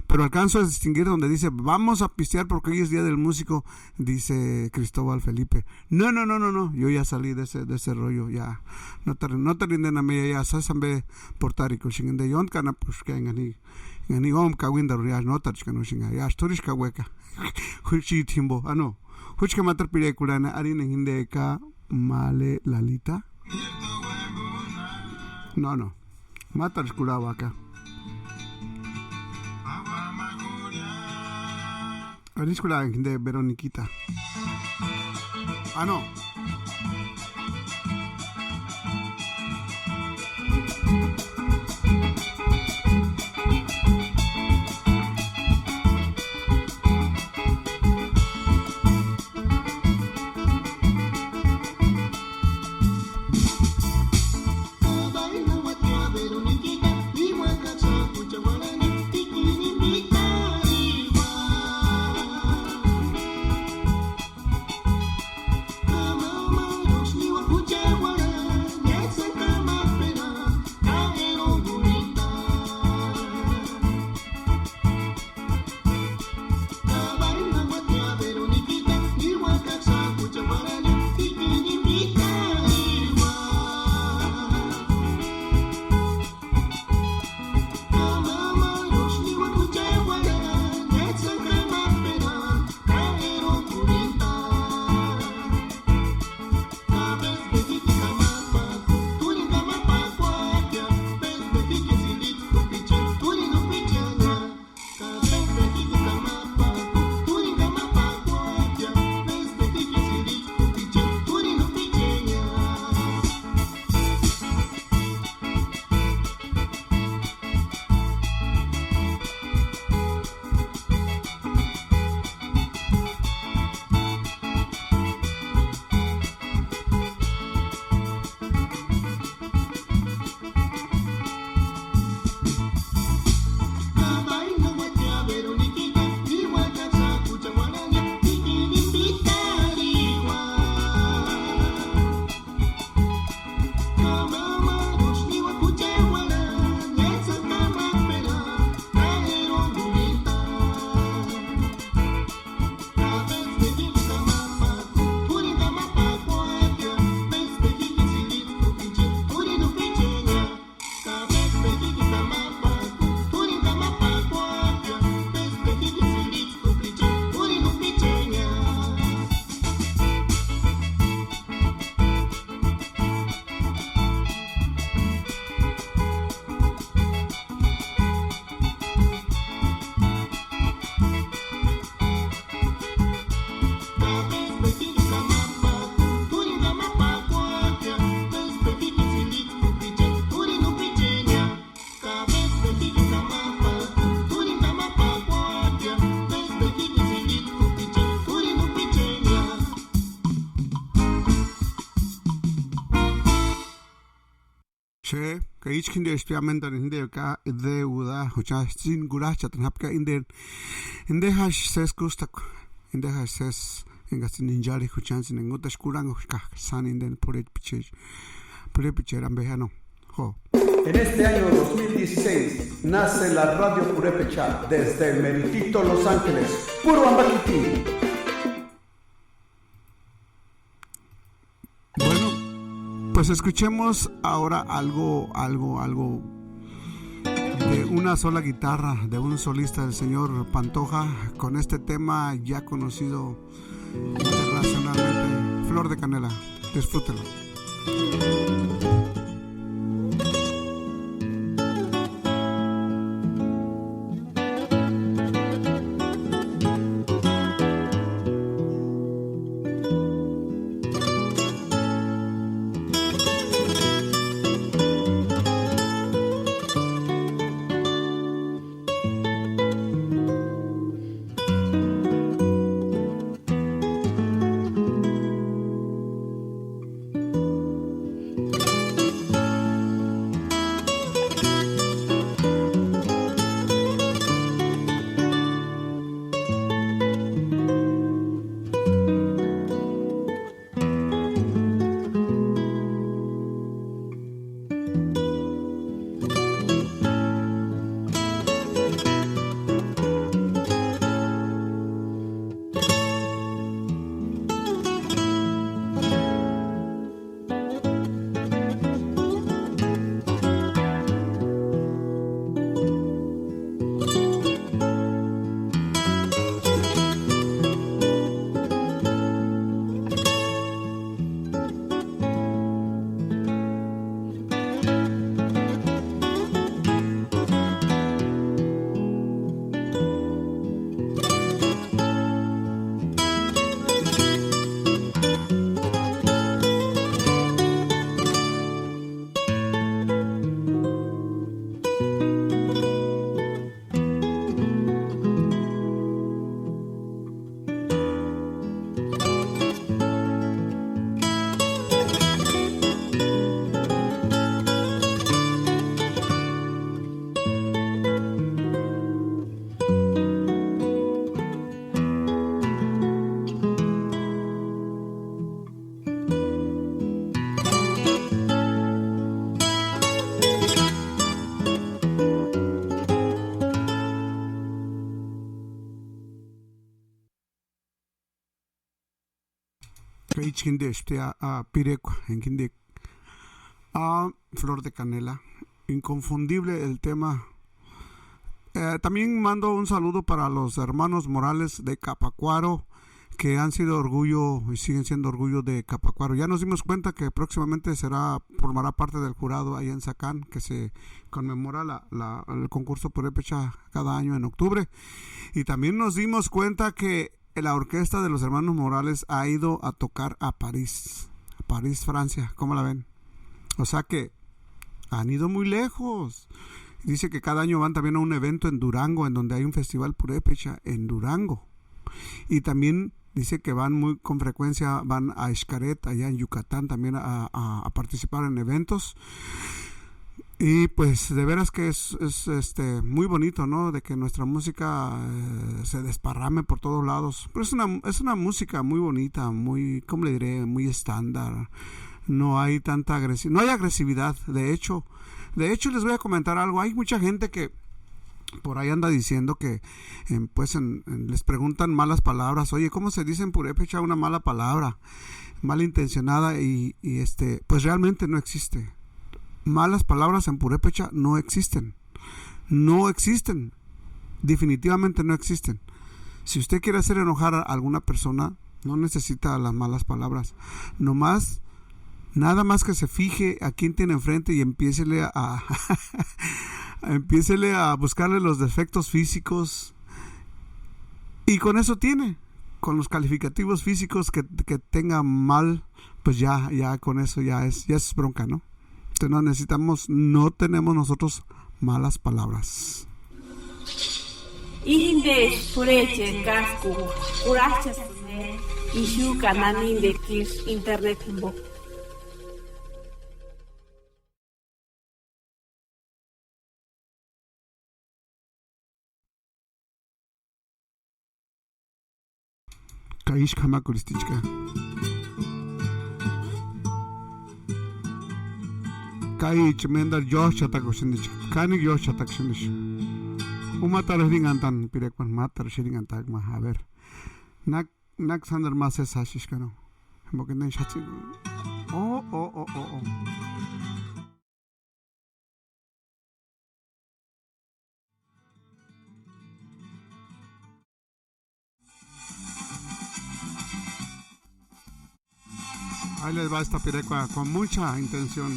pero alcanzo a distinguir donde dice vamos a pistear porque hoy es día del músico, dice Cristóbal Felipe. No, yo ya salí de ese rollo, ya. No te rinden a mí, ya sasambe portarico, chinguen de yon kana pues que ngani om kawinda ya no tarchka no chinga, ya storishka hueca. Huchi timbo, no. Huchka matar pide kulana arina hindeka male lalita. No. Matar kuraba acá. Ariscula de Veroniquita. No. Come Che, que ich kinde espiamente in der ka de uda, hucha sin guracha tan hapka in der hash ses gusta in der hash ses en gastin injari huchan sin en otas kurang ka san in den puret picher ambejano. Jo. En este año 2016 nace la Radio Purépecha desde el meritito Los Ángeles, puro Ambaquiti. Bueno, pues escuchemos ahora algo de una sola guitarra, de un solista, el señor Pantoja, con este tema ya conocido internacionalmente, Flor de Canela. Disfrútelo. Flor de Canela, inconfundible el tema. También mando un saludo para los hermanos Morales de Capacuaro, que han sido orgullo y siguen siendo orgullo de Capacuaro. Ya nos dimos cuenta que próximamente formará parte del jurado ahí en Zacán, que se conmemora el concurso Purépecha cada año en octubre. Y también nos dimos cuenta que la orquesta de los hermanos Morales ha ido a tocar a París, Francia. ¿Cómo la ven? O sea que han ido muy lejos. Dice que cada año van también a un evento en Durango, en donde hay un festival Purépecha en Durango. Y también dice que con frecuencia van a Xcaret, allá en Yucatán, también a participar en eventos. Y pues de veras que es muy bonito, ¿no? De que nuestra música se desparrame por todos lados. Pero es una música muy bonita, muy, ¿cómo le diré? Muy estándar. No hay tanta agresividad, no hay agresividad. De hecho les voy a comentar algo. Hay mucha gente que por ahí anda diciendo que les preguntan malas palabras. Oye, ¿cómo se dice en Purépecha una mala palabra? Malintencionada y pues realmente no existe. Malas palabras en Purépecha no existen. No existen. Definitivamente no existen. Si usted quiere hacer enojar a alguna persona, no necesita las malas palabras. Nada más que se fije a quién tiene enfrente y empiécele a buscarle los defectos físicos. Y con eso con los calificativos físicos que tenga mal, pues ya con eso ya es bronca, ¿no? Entonces no tenemos nosotros malas palabras. Indes pureche casco, urachas y shuka nanin de kish internet. Kaish kama kuristichka. Kai chmendar Josh chatak usindich. Kanik Josh chatak usindich. Umatar ringantan pirekwan matar shiringantak ma. A ver. Nak sandar más es hashish kano. Porque no shatsi. Oh. Ahí les va esta pirecua con mucha intención.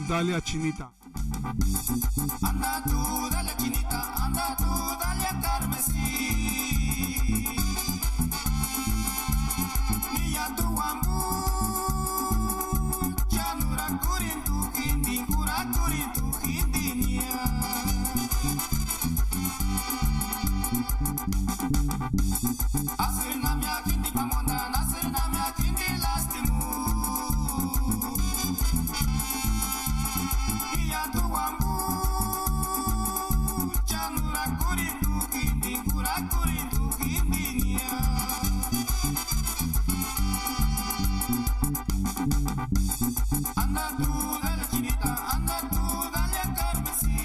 Dale a Chinita. Anda tú, dale a Chinita, anda tú, dale a Carmesí. Niya tu ambu, chanura kurin tu hindi, kura kurin tu hindi niya. Asir namya hindi pamondan, asir namya hindi lastimu. Niya tu ambu, chanura kurin tu hindi, kura kurin tu hindi niya. Anda tú, dale Chinita, anda tú, dale a Carmesí.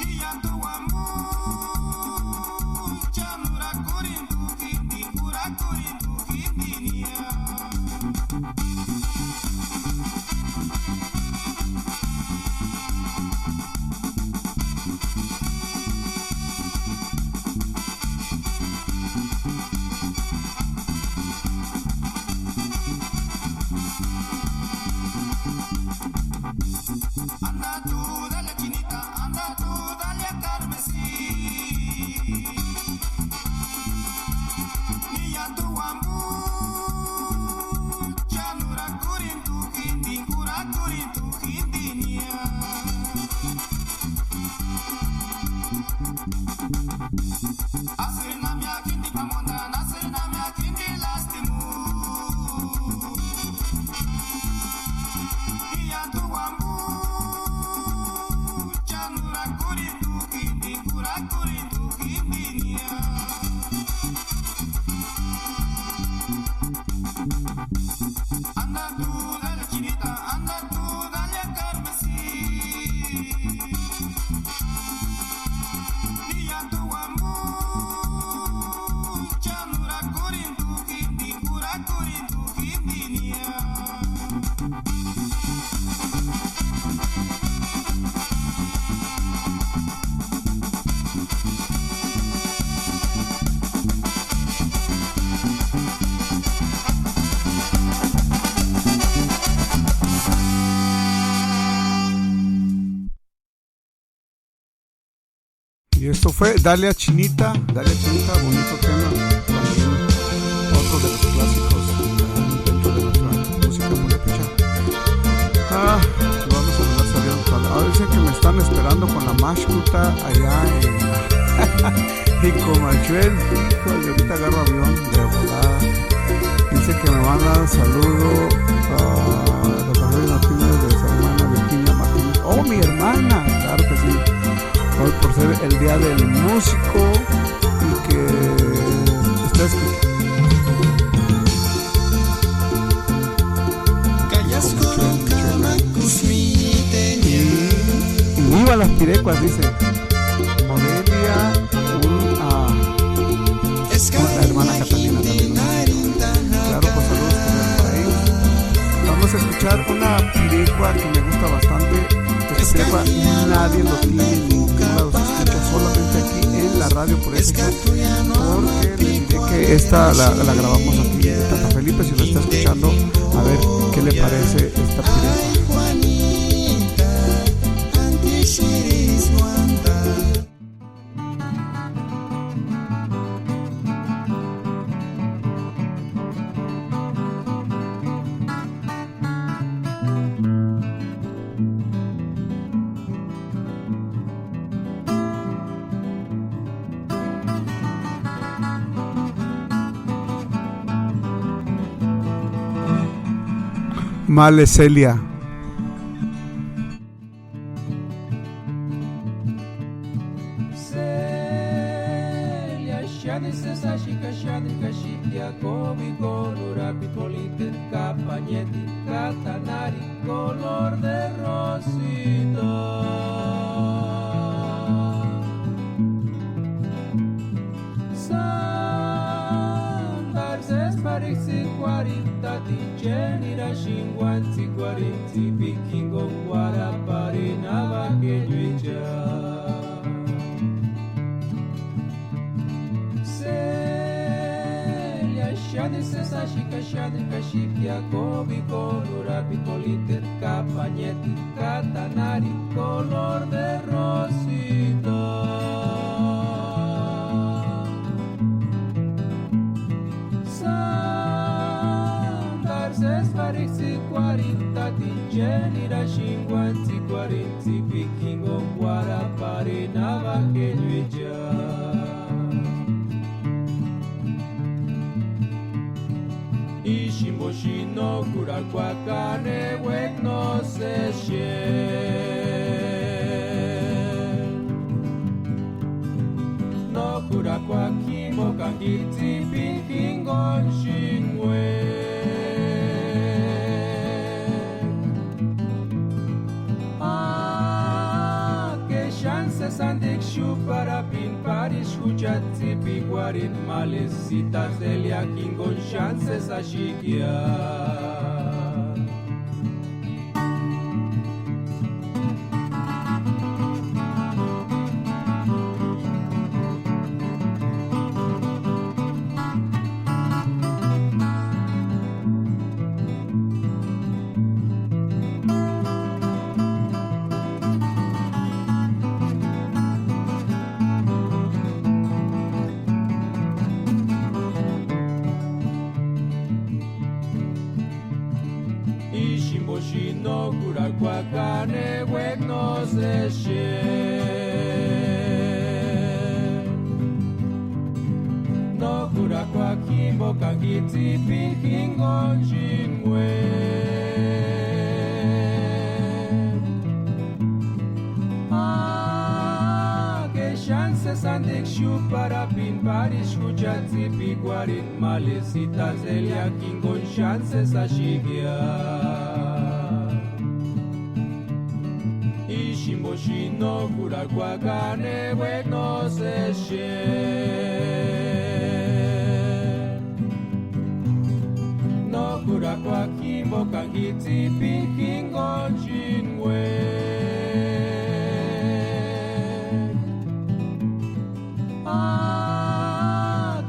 Niya tu ambu, chanura kurin tu hindi, kura kurin tu hindi niya. Anda tú, dale Chinita, anda tú, dale a Carmesí. Niya tu ambu, chanura kurin tu hindi, kura kurin tu hindi niya. Asir namya hindi pamondan, asir namya hindi lastimu. Niya tu ambu, chanura kurin tu hindi, kura kurin tu hindi niya. Anda tú, dale Chinita, anda tú, dale a Carmesí. Niya tu ambu, chanura kurin tu hindi, kura kurin tu hindi niya. Y esto fue Dale a Chinita, bonito tema, también otro de los clásicos dentro de nuestra música purépecha. Lo vamos a mandar saliendo. Ahora dicen que me están esperando con la mashkuta allá en Comachuel. Híjole, ahorita agarro avión de volada. Dice que me mandan saludo a los amigos Martínez de su hermana Virginia Martínez. Oh, mi hermana, claro que sí. Hoy por ser el día del músico y que está escuchando. Y viva las pirecuas, dice Morelia, la hermana Catalina también. Claro, pues saludos para ellos. Vamos a escuchar una pirecua que me gusta bastante. Esta pirecua nadie lo tiene en ningún lado, se escucha solamente aquí en la radio purépecha, porque les diré que esta la grabamos aquí en Tata Felipe. Si lo está escuchando, a ver qué le parece esta pirecua. Male Celia. Color de rosita. Sandarses pariksi 40 ticenira 50 40 vikingo guarapari navakejuicha. Shadri kashiki Jacobi colora picoliter capañeti catanari color de rosita. Sandarses pariksi 40 ticenira 50 40 vikingo guarapari navakejuicha. Ishimboshino kurakwakane wek no se shen. No kurakwakimo kangiti pinkingon shinwe. Que chances andik shu para pin paris hujatzi piguarin malesitas delia kingon chances ashikia. Ishimboshino kurakwakane wek no se shen. No kurakwakimo kangiti pinkingon shinwe. Que chances andik shu para pin paris hujatzi piguarin malesitas delia kingon chances ashikia. Ishimboshino kurakwakane wek no se shen. No kurakwakimo kangiti pinkingon shinwe.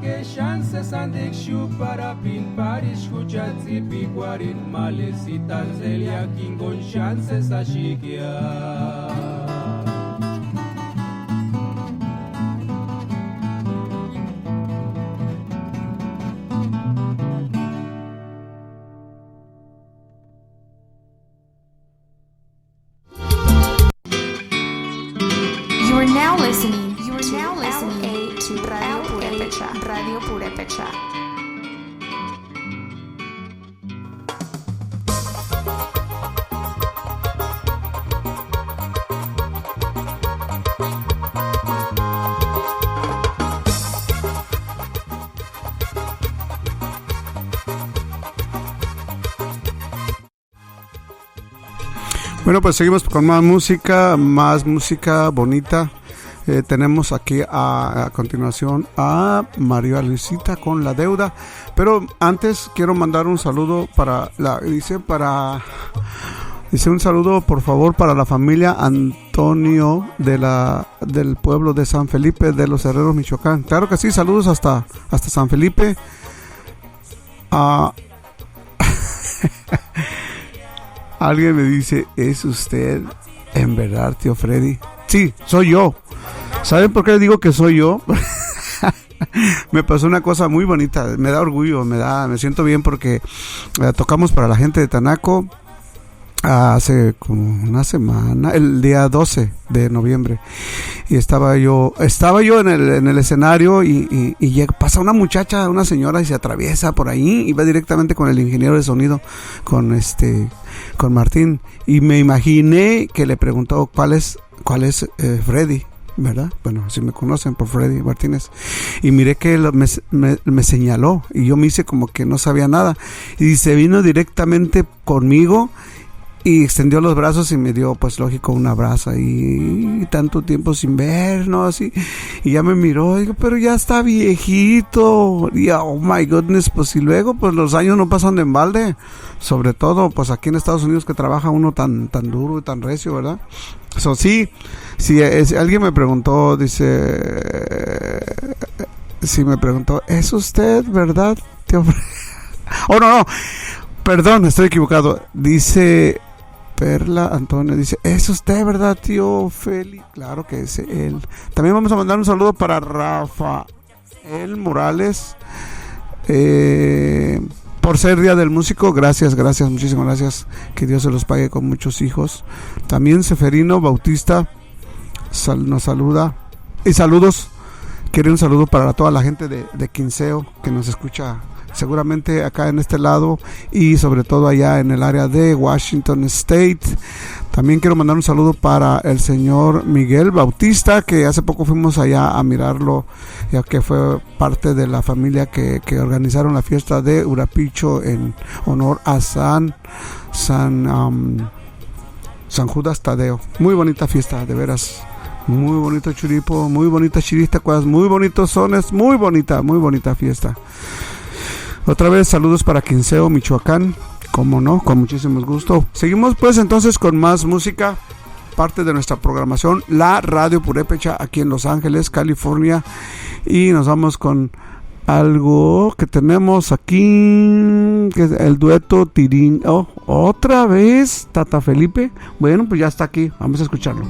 Que chances andik shu para pin paris hujatzi piguarin malesitas delia kingon chances ashikia. You are now listening to Radio Purepecha. Radio Purepecha. Bueno, pues seguimos con más música bonita. Tenemos aquí a continuación a María Luisita con La Deuda, pero antes quiero mandar un saludo dice un saludo por favor para la familia Antonio del pueblo de San Felipe de los Herreros, Michoacán. Claro que sí, saludos hasta San Felipe. Alguien me dice, ¿es usted en verdad, tío Freddy? Sí, soy yo. ¿Saben por qué digo que soy yo? Me pasó una cosa muy bonita, me da orgullo, me siento bien porque tocamos para la gente de Tanaco. hace como una semana, el día 12 de noviembre, y estaba yo en el escenario y pasa una muchacha, una señora, y se atraviesa por ahí y va directamente con el ingeniero de sonido, con Martín, y me imaginé que le preguntó cuál es Freddy, ¿verdad? Bueno, así me conocen por Freddy Martínez, y miré que me señaló, y yo me hice como que no sabía nada, y se vino directamente conmigo y extendió los brazos y me dio, pues lógico, un abrazo, y tanto tiempo sin vernos, y ya me miró, digo, pero ya está viejito, y oh my goodness, pues y luego pues los años no pasan de en balde, sobre todo pues aquí en Estados Unidos, que trabaja uno tan duro y tan recio, ¿verdad? Sí, alguien me preguntó, me preguntó, ¿es usted, verdad, tío? Oh, no, perdón, estoy equivocado, dice Perla Antonio, dice, ¿es usted, verdad, tío Feli? Claro que es él. También vamos a mandar un saludo para Rafael Morales, por ser Día del Músico. Gracias, muchísimas gracias, que Dios se los pague con muchos hijos. También Seferino Bautista nos saluda, y saludos, quiere un saludo para toda la gente de Quinceo, que nos escucha seguramente acá en este lado, y sobre todo allá en el área de Washington State. También quiero mandar un saludo para el señor Miguel Bautista, que hace poco fuimos allá a mirarlo, ya que fue parte de la familia que organizaron la fiesta de Urapicho en honor a San Judas Tadeo. Muy bonita fiesta, de veras. Muy bonito churipo, muy bonita chirista, muy bonitos sones, muy bonita fiesta. Otra vez saludos para Quinceo, Michoacán, como no, con muchísimo gusto. Seguimos pues entonces con más música, parte de nuestra programación, la Radio Purépecha, aquí en Los Ángeles, California, y nos vamos con algo que tenemos aquí, que es el dueto Tirín. Oh, otra vez Tata Felipe. Bueno, pues ya está aquí, vamos a escucharlo.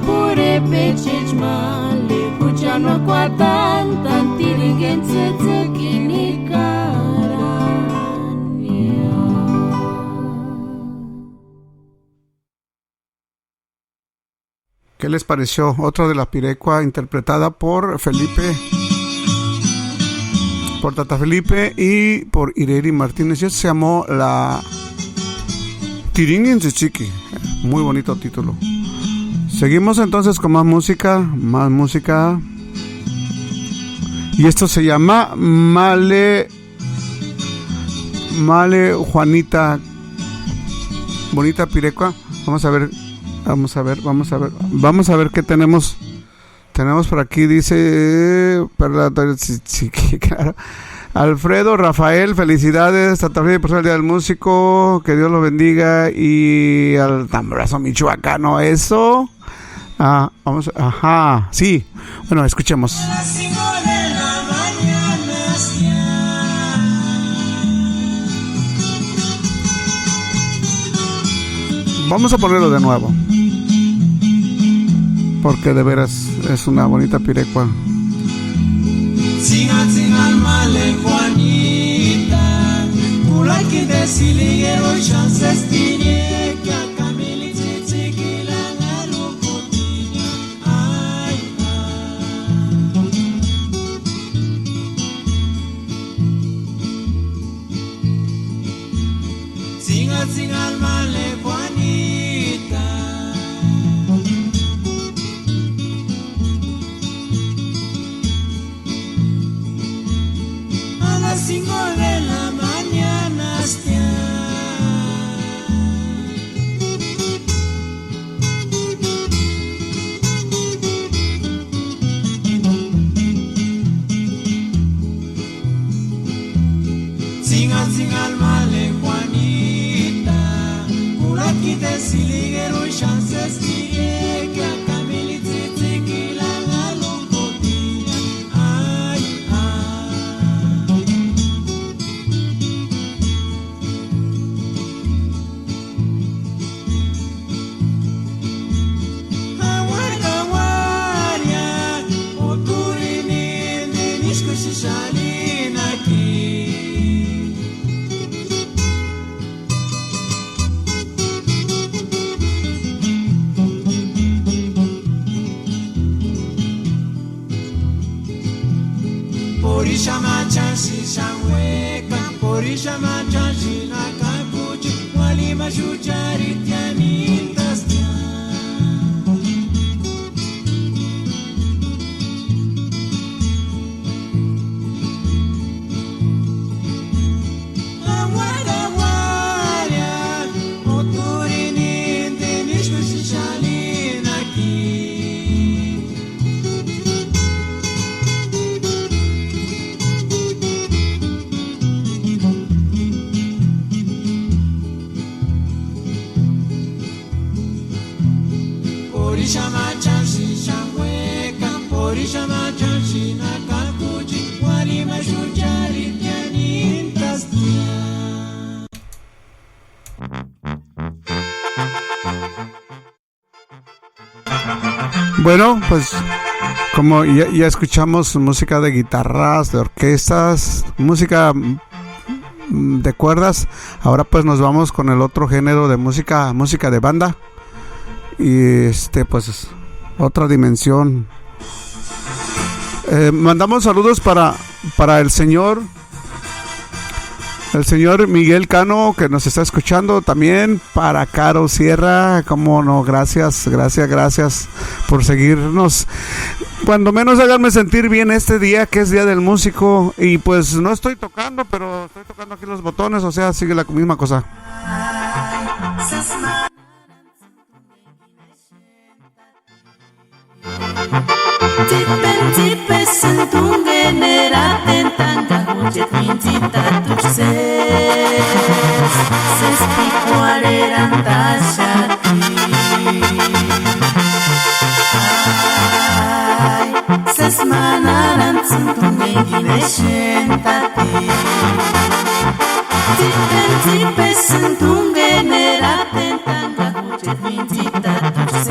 pure pechech male kuchano kwa tan tiringen tsetsekini karania. ¿Qué les pareció? Otra de la pirecua interpretada por Tata Felipe y por Ireri Martínez. Y se llamó la Tiringen Chiqui. Muy bonito título. Seguimos entonces con más música. Y esto se llama Male Juanita. Bonita pirecua. Vamos a ver qué tenemos. Tenemos por aquí, dice, sí, claro. Alfredo Rafael, felicidades, Tata Felipe por el Día del Músico, que Dios lo bendiga, y al tamborazo michoacano, eso. Sí, bueno, escuchemos. Vamos a ponerlo de nuevo, porque de veras es una bonita pirecua. Singa male Juanita, ulaki desiliguero chances tiene que a Camille chiquila ngalo potiña. Ay, Singa male Juanita. A las 5 de la mañana Singa male Juanita, ulaki desiliguero chances tiene que a Camille chiquila ngalo potiña. Ay, Aguarya, oturini de nisco shalina aquí. Porisha machashi shangweka, porisha machashi nakakuchi, walima shujari tianitas Aguarya, oturini de nisco shalina aquí. Porisha machashi shangweka, porisha machashi nakakuchi, walima shujari tianitas. Bueno, pues como ya escuchamos música de guitarras, de orquestas, música de cuerdas, ahora pues nos vamos con el otro género de música de banda. Y pues otra dimensión. Mandamos saludos para el señor Miguel Cano, que nos está escuchando, también para Caro Sierra, como no, gracias por seguirnos. Cuando menos háganme sentir bien este día, que es Día del Músico, y pues no estoy tocando, pero estoy tocando aquí los botones, o sea, sigue la misma cosa. Tipe sentung genera tentang hujet vincita tus ses picuareran tasati. Ay, ses manaran sentung gine sentati. Tipe sentung genera tentang hujet vincita tus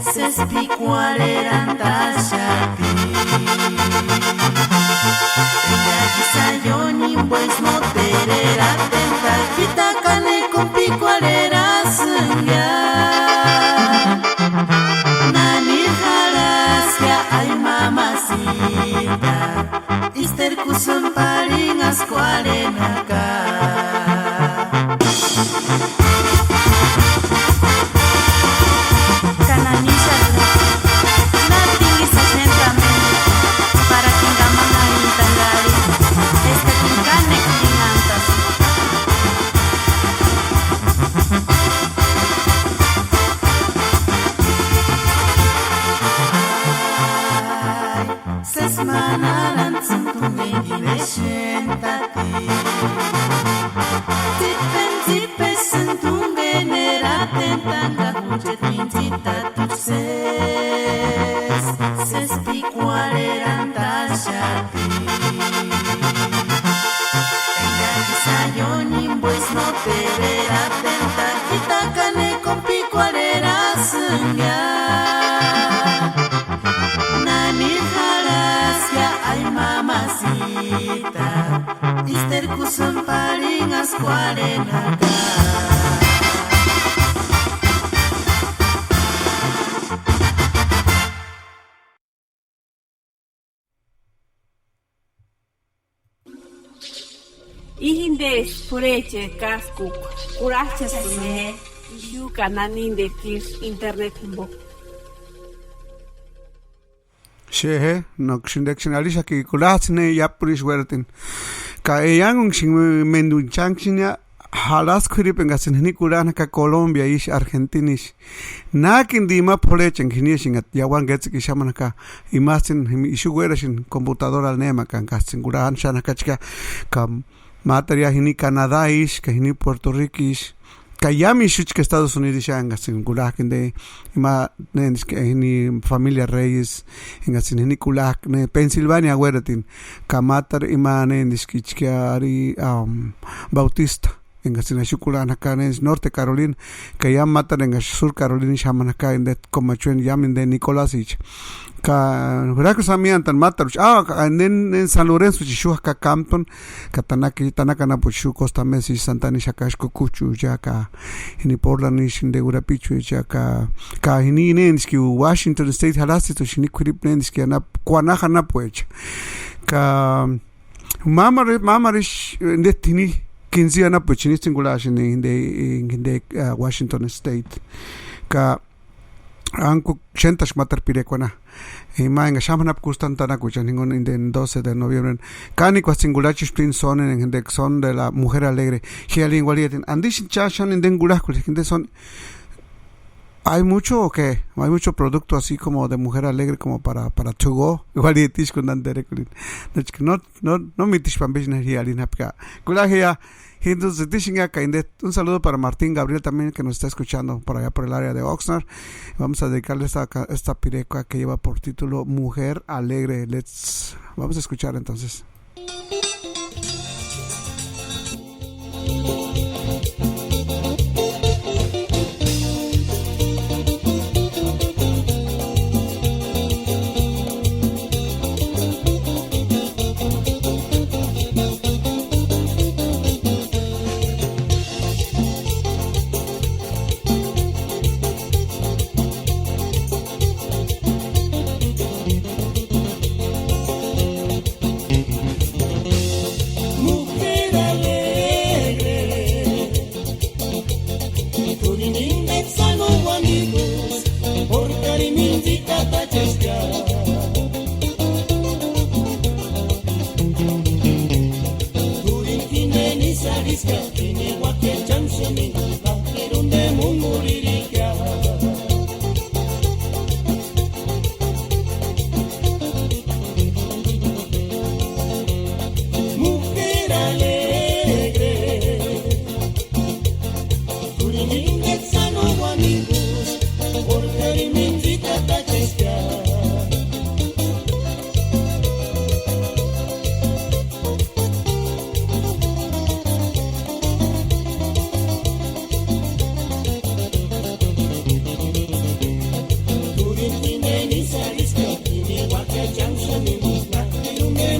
Sespi cuarenta shati. Sayoni pues no terera tenta kita kane kompi cuarera sengya. Nani halasya ay mamacita. Ister kusum paringas cuarenaka. Cananisha natinggi sa sentramento para kingamang ahintangari. Este kinkane kinantas. Ses manalan sentumen gideshentati. Tipe sentumen eraten tanga hujet mincita tuxes. Ses picuareran tashati. Sayoni pues no te verá tenta kita kane kompi cuarera sengya. Nani halasya ay mamacita. Ister kusum paringas cuarenaka. Ihindes pureche kaskuk kurachasune ishu kananin de kirs internet bo. Shehe noksindexinarisha ki kurachne yapurish wertin. Ka eyang sing mendun changsinya halas kuripengasin ni kurana ka Colombia ish Argentinis. Nakin dima purechen kinishingat yawan getsik ishamanaka imasin ishu werashin computadora nema kan kasin kuran shanakachka kam Materia hini Canadá ish, que hini Puerto Rico ish, que yami shuch que Estados Unidos ya engasin kulak de ima nens que hini familia Reyes engasin hini kulak ne Pennsylvania weratin, que matar ima nens que ari Bautista engasin ashukulan acá nens Norte Carolina, que ya matar en Sur Carolina shaman acá en det como chuen yamin de Nicolás ich. Ka Veracruzamian tan mataruch en San Lorenzo chishu ka Campton katanaki tanaka na puchu Costa Mesa Santana shakashko kuchu ya ka hini Portland ish de Urapichu ya ka hini nenski Washington State halasti to shini kurip nenski na kwanaha na puech ka mamarish ndetini 15 na puchini singulash in de Washington State ka Anku shentas matar pirekwana. Ma en shamanap kustan tanakuchan en el 12 de noviembre. Cani kwa singulachis prin son en el son de la mujer alegre. Hialin waliatin. Andishin chashan en dengulakulis. Son hay mucho que hay mucho producto así como de mujer alegre como para to go. Waliatish con anderekulin. No mitish pambishna hialin hapka. Kulahia un saludo para Martín Gabriel también que nos está escuchando por allá por el área de Oxnard. Vamos a dedicarle esta pirecua que lleva por título Mujer Alegre. Vamos a escuchar entonces.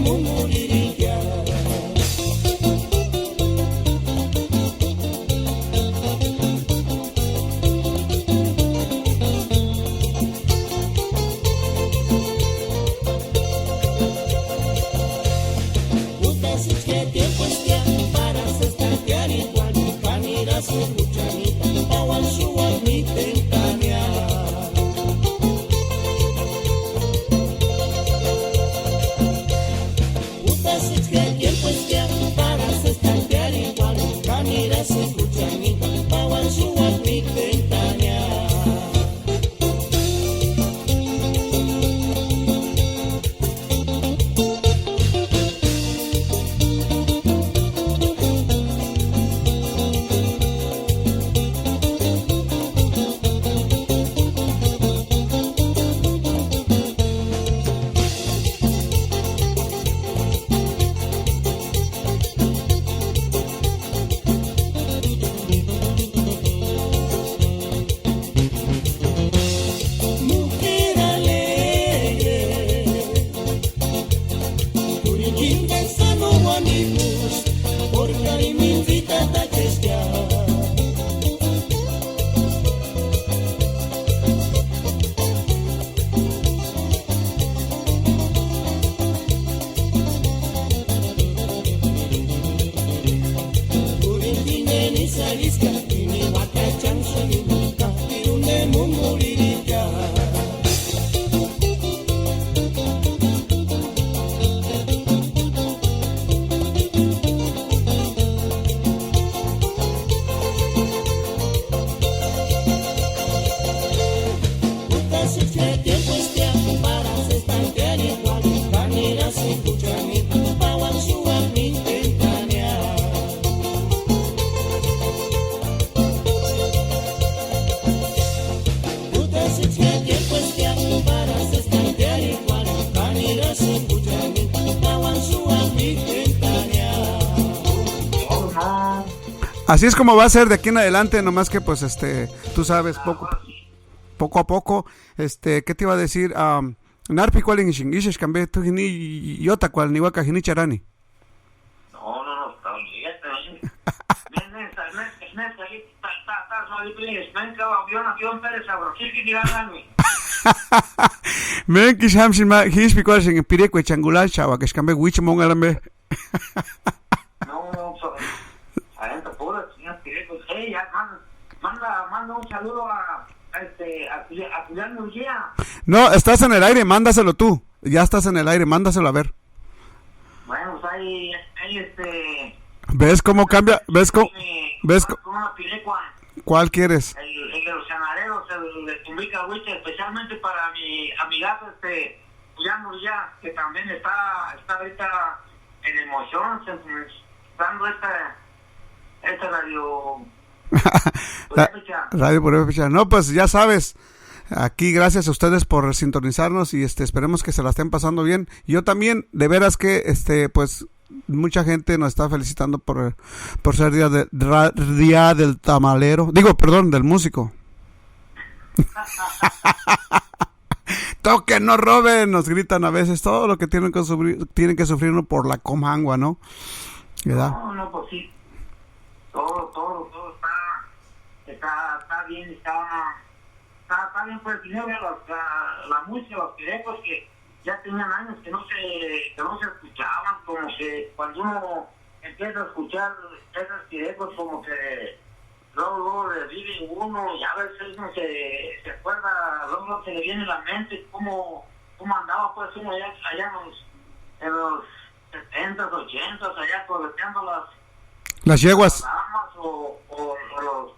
mumuriría. Ustedes que tiempo es ya para estar igual, canirás y luchanita, awan suwan mi tentania. Ustedes que tiempo es ya para estar igual, canirás y luchanita, awan suwan mi tentania. Mujer alegre, Turiquín pensando amigos, porque ahí me invita a testear. Turiquín en Isarisca, y ni Huacachán, soy nunca, y un demo moriría. Ustedes que tiempo es ya para estar igual, canirás y cuchanita, awan suwan mi tentania. Ustedes que tiempo es ya para estar igual, canirás y cuchanita, awan suwan mi tentania. Así es como va a ser de aquí en adelante, nomás que pues tú sabes, poco a poco, ¿qué te iba a decir? Narpi cual en Shingishes cambié tu ni yota cual ni waka ni charani. No, está bien. Men que shamshin ma hish pi cual en pireco changular chava que cambié wich mongalambe. No, adentro puro, señor Pireco. Ya manda un saludo a Julián Murguía. No, estás en el aire, mándaselo tú. Ya estás en el aire, mándaselo a ver. Bueno, pues ahí ¿Ves cómo cambia? ¿Ves cómo? como una Pirecua. ¿Cuál quieres? El de los ganaderos, el de Tumbica Huiche, especialmente para mi amigazo Julián Murguía, que también está ahorita en emoción, dando esta radio. Radio Purépecha. No, pues ya sabes, aquí gracias a ustedes por sintonizarnos y esperemos que se la estén pasando bien. Yo también, de veras que pues mucha gente nos está felicitando por ser día del tamalero, del músico. Toquen, no roben, nos gritan a veces todo lo que tienen que sufrir uno por la comangua, ¿no? ¿Verdad? No, pues sí. Todo está bien, está bien, pues primero la música, los pirecos que ya tenían años que no se escuchaban, como que cuando uno empieza a escuchar esos pirecos como que luego revive uno y a veces uno se acuerda, luego se le viene a la mente cómo andaba pues uno allá en los 70s, 80s, allá correteando las yeguas. Las damas o los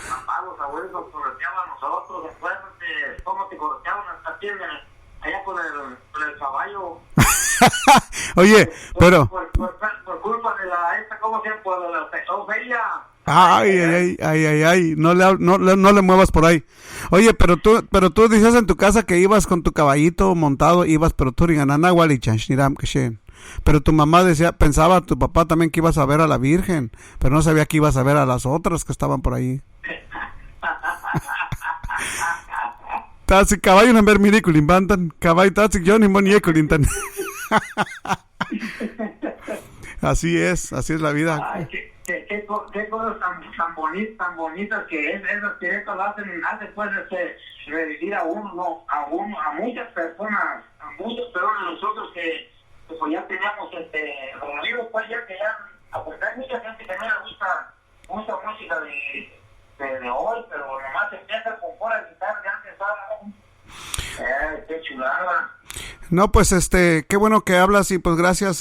papás, los abuelos nos correteaban a nosotros. Acuérdate cómo te correteaban hasta aquí allá con el caballo. Oye, pero por culpa de ¿cómo se llama? Por la Ofelia. Ay, no le muevas por ahí. Oye, pero tú dices en tu casa que ibas con tu caballito montado, pero tú ringananagual y chanshniram kashen. Pero tu mamá pensaba, tu papá también que ibas a ver a la Virgen, pero no sabía que ibas a ver a las otras que estaban por ahí. Tasik caballo no ver miriculin bantan, caballo tasik yo ni monieculintan. Así es la vida. Ay, qué cosas tan bonitas que esas directas lo hacen pues revivir a uno, ¿no? A muchas personas nosotros que pues ya teníamos reunidos, pues ya que ya, pues hay mucha gente que no le gusta mucha música de hoy, pero nomás empieza con pura guitarra de antes, qué chulada. No, pues qué bueno que hablas y pues gracias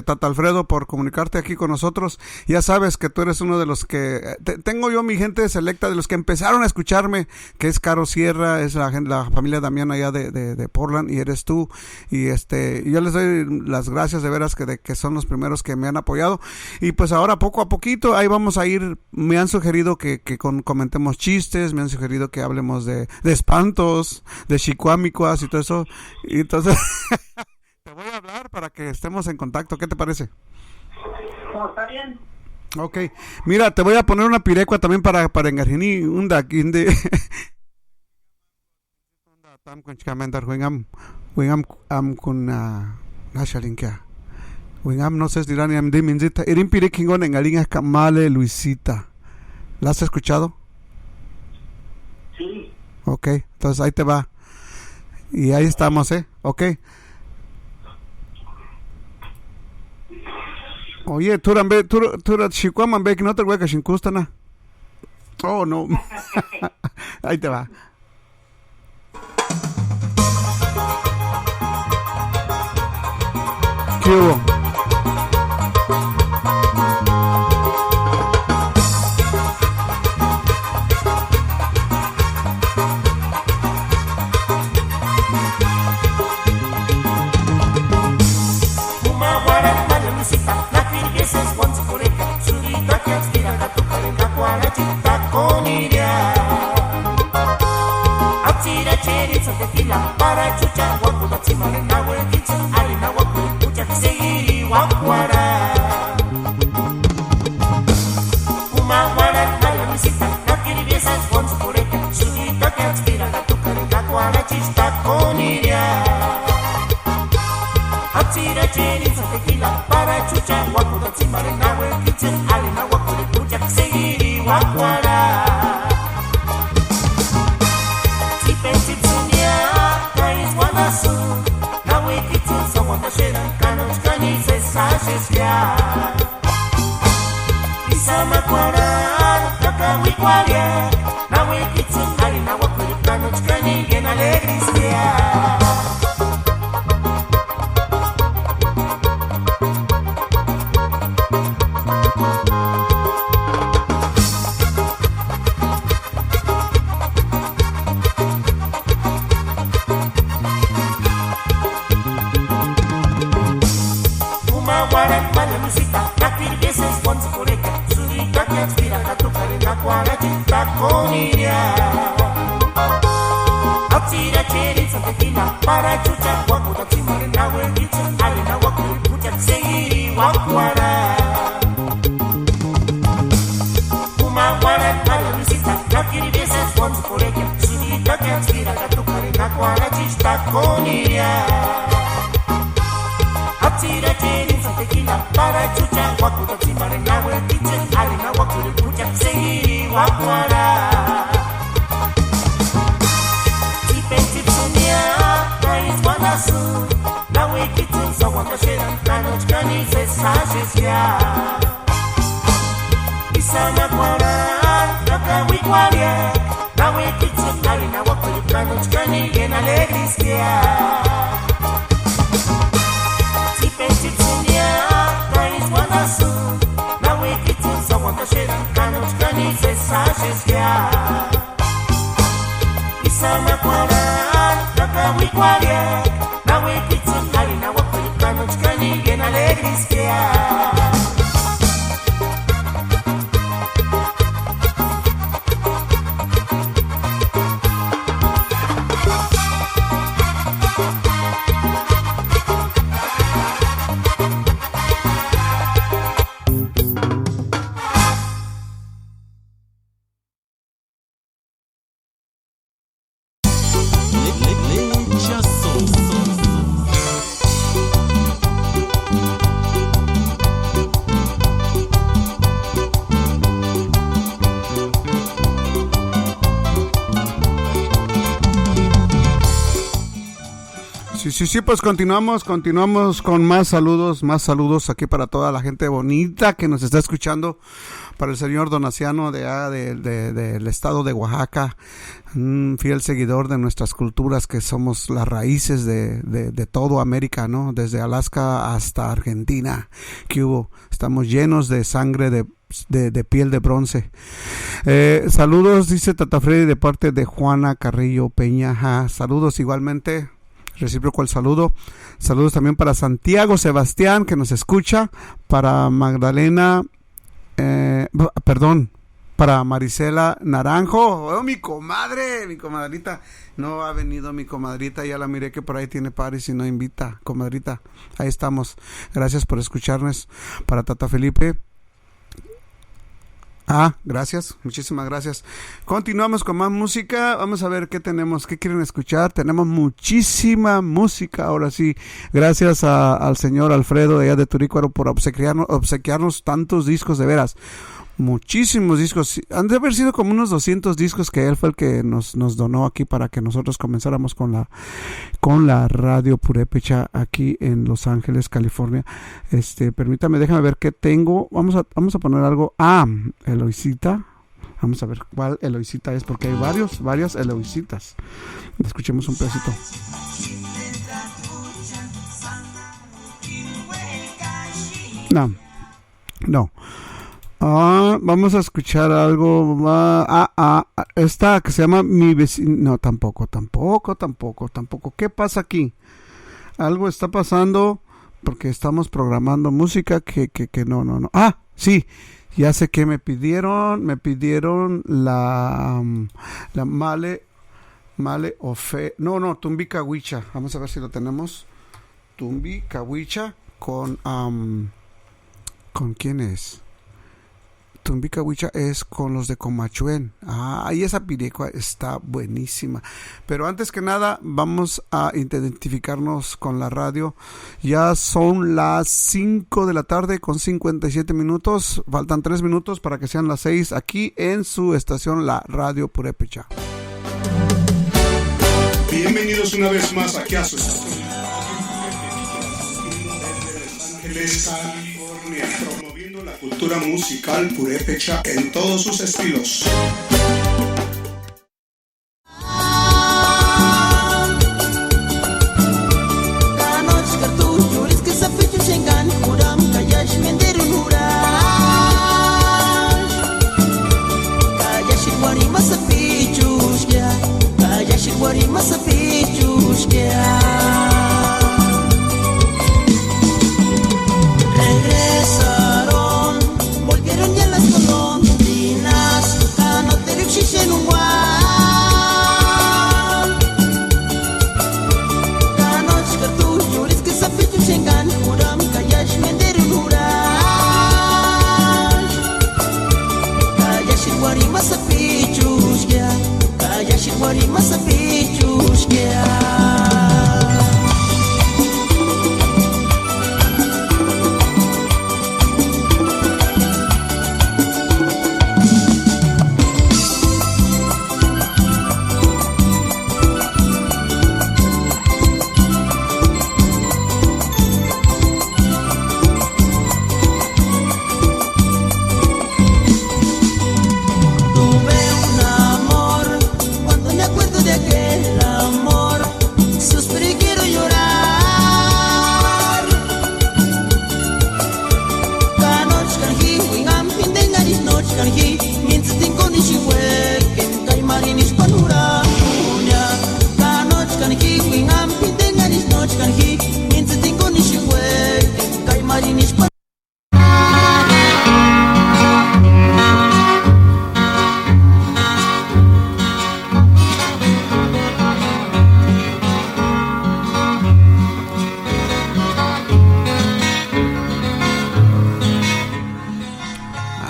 Tata Alfredo por comunicarte aquí con nosotros. Ya sabes que tú eres uno de los que tengo yo mi gente selecta de los que empezaron a escucharme, que es Caro Sierra, es la familia Damián allá de Portland y eres tú y yo les doy las gracias de veras que son los primeros que me han apoyado y pues ahora poco a poquito ahí vamos a ir. Me han sugerido que comentemos chistes, me han sugerido que hablemos de espantos, de chicuamicuas y todo eso y entonces te voy a hablar para que estemos en contacto. ¿Qué te parece? ¿Cómo está bien? Ok. Mira, te voy a poner una pirecua también para engarjini un daquinde. Tam con chicamendar wingam con nashalinkia. Wingam no sé si dirán am de minzita. Erin pirekingon en galinga Kamale Luisita. ¿La has escuchado? Sí. Ok, entonces ahí te va. Y ahí estamos, ok. Oye, tú Chicuamambe, que no te huecas sin custana. Oh, no. Ahí te va. ¿Qué hubo? Para chucha waku da chimare na we kitchen ali na waku pucha kisegiri wakwara uma wara na misita na kiriesa sponsor por eke sugita que aspira la tu carga kwara chista coniria atira cheri sa tequila para chucha waku da chimare na we kitchen ali na waku pucha kisegiri wakwara Isama kwara kaka wikwalia na wikitsu ali na wakulukano chikani gena alegria para chucha waku da chimare na we kitchen ali na waku pucha kisegiri wakwara uma wara na visita na kiribesa sponsor por eke sudita que aspira ka tokare na kwara chista coniria atira cheni sa tequila para chucha waku da chimare na we kitchen ali na waku pucha kisegiri wakwara na wikitun sa wanda sheran kanoch kani se sasesya isama kwara naka wikwalia na wikitun ali na wakulu kanoch kani gen alegriskia si pensitsunia kais wanda su na wikitun sa wanda sheran kanoch kani se sasesya isama kwara naka wikwalia en alegrisquea Sí, pues continuamos con más saludos aquí para toda la gente bonita que nos está escuchando, para el señor Donaciano del estado de Oaxaca, un fiel seguidor de nuestras culturas, que somos las raíces de todo América, ¿no? Desde Alaska hasta Argentina, que hubo, estamos llenos de sangre de piel de bronce. Saludos, dice Tata Freddy, de parte de Juana Carrillo Peña. Ajá, saludos igualmente. Recíproco el saludo. Saludos también para Santiago Sebastián, que nos escucha, para Magdalena, para Marisela Naranjo. Oh, mi comadrita. No ha venido mi comadrita, ya la miré que por ahí tiene paris y no invita. Comadrita, ahí estamos. Gracias por escucharnos. Para Tata Felipe. Gracias, muchísimas gracias. Continuamos con más música. Vamos a ver qué tenemos, qué quieren escuchar. Tenemos muchísima música ahora sí. Gracias al señor Alfredo de allá de Turícuaro por obsequiarnos tantos discos, de veras. Muchísimos discos, han de haber sido como unos 200 discos que él fue el que nos donó aquí para que nosotros comenzáramos con la radio Purépecha aquí en Los Ángeles, California. Permítame, déjame ver qué tengo. Vamos a poner algo. Eloisita. Vamos a ver cuál Eloisita es, porque hay varias Eloisitas. Escuchemos un pedacito. No. Vamos a escuchar algo. Esta que se llama Mi Vecino. No, tampoco. ¿Qué pasa aquí? Algo está pasando porque estamos programando música que no. Sí, ya sé que me pidieron la Male Ofe. No, Tumbi Cahuicha. Vamos a ver si lo tenemos. Tumbi Cahuicha ¿con quién es? Tumbi Cahuicha es con los de Comachuén. Y esa pirecua está buenísima. Pero antes que nada, vamos a identificarnos con la radio. Ya son las 5 de la tarde con 57 minutos. Faltan 3 minutos para que sean las 6 aquí en su estación, la Radio Purépecha. Bienvenidos una vez más aquí a su estación, desde Los Ángeles, California, promoviendo la cultura musical purépecha en todos sus estilos. Regresaron, volvieron ya las golondrinas, en un guay. Canoch cartu, yuris que sapichu shengan, uram kayash menderu nuray. Kayash wari masapichus ya, kayash wari masapichus ya.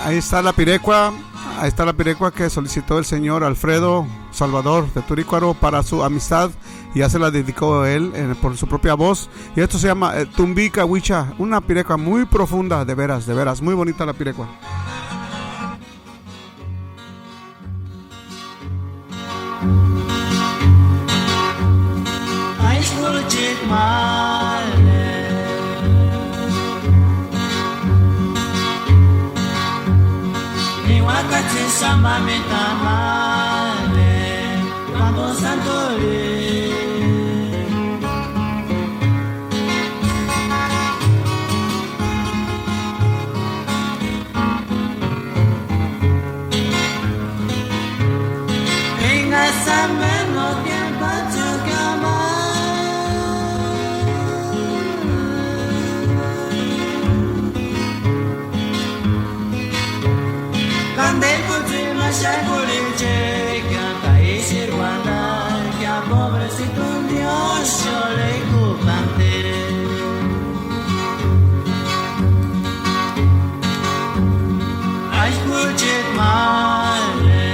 Ahí está la pirecua que solicitó el señor Alfredo Salvador de Turícuaro para su amistad, y ya se la dedicó a él por su propia voz, y esto se llama Tumbi Cahuicha, una pirecua muy profunda, de veras, muy bonita la pirecua. I still check my samba metamale, Campo Santore. Sameno tiempo chukama Kande puti mashakuli cheka Kaishi Rwanda Kya pobrecito Dios yo le cupante I put it male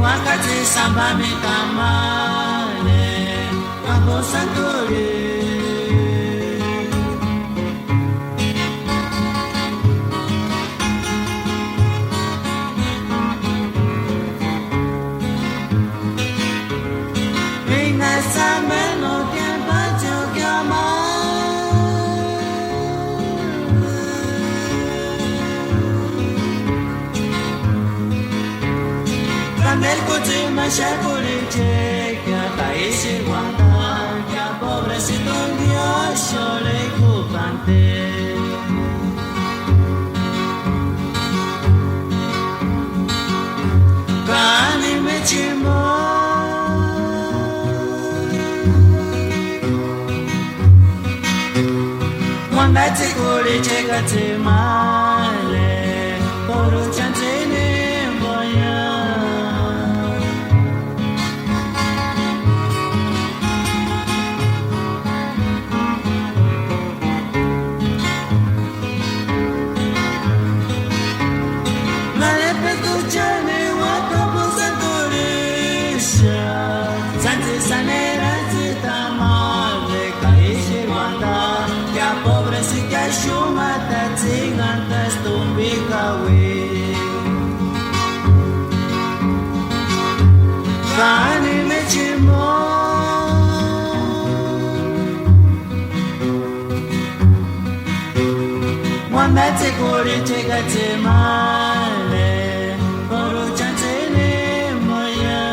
Wakati samba metamale, Campo Santore. Venga samba no tiempo chukama. Nel coche mashakuli cheka Kaishi Rwanda Kya pobrecito Dios yo le cupante Kani mechimo Wanda tikuli cheka temale Toru chantene mboya Shumata tinganta stumbika we Kani mechimo Wanda tekuri cheka temale Koru chantene moya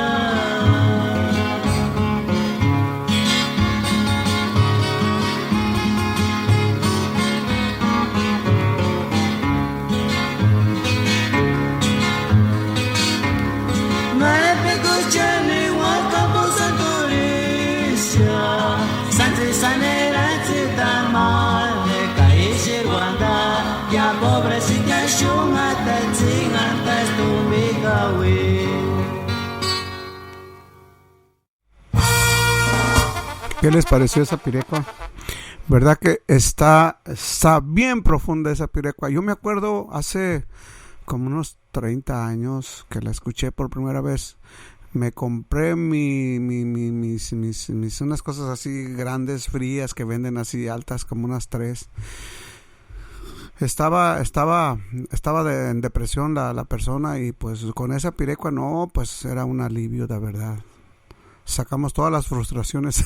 ¿Qué les pareció esa pirecua? ¿Verdad que está bien profunda esa pirecua? Yo me acuerdo hace como unos 30 años que la escuché por primera vez. Me compré mis unas cosas así grandes, frías, que venden así altas, como unas 3. Estaba en depresión la persona, y pues con esa pirecua no, pues era un alivio de verdad. Sacamos todas las frustraciones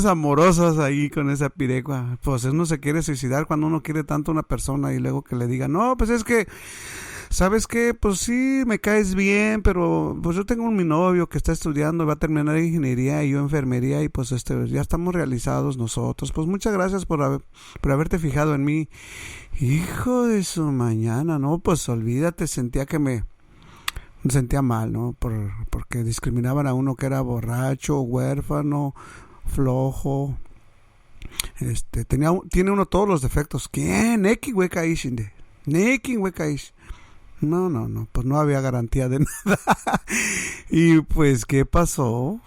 amorosas ahí con esa pirecua. Pues uno se quiere suicidar cuando uno quiere tanto a una persona y luego que le diga, no, pues es que, ¿sabes qué? Pues sí, me caes bien, pero pues yo tengo mi novio que está estudiando y va a terminar ingeniería y yo enfermería, y pues ya estamos realizados nosotros. Pues muchas gracias por haberte fijado en mí. Hijo de su mañana, no, pues olvídate, sentía mal, ¿no? Porque discriminaban a uno que era borracho, huérfano, flojo. Tiene uno todos los defectos. ¿Quién? Neki huecaish, inde. Neki huecaish. No, pues no había garantía de nada. Y pues, ¿qué pasó?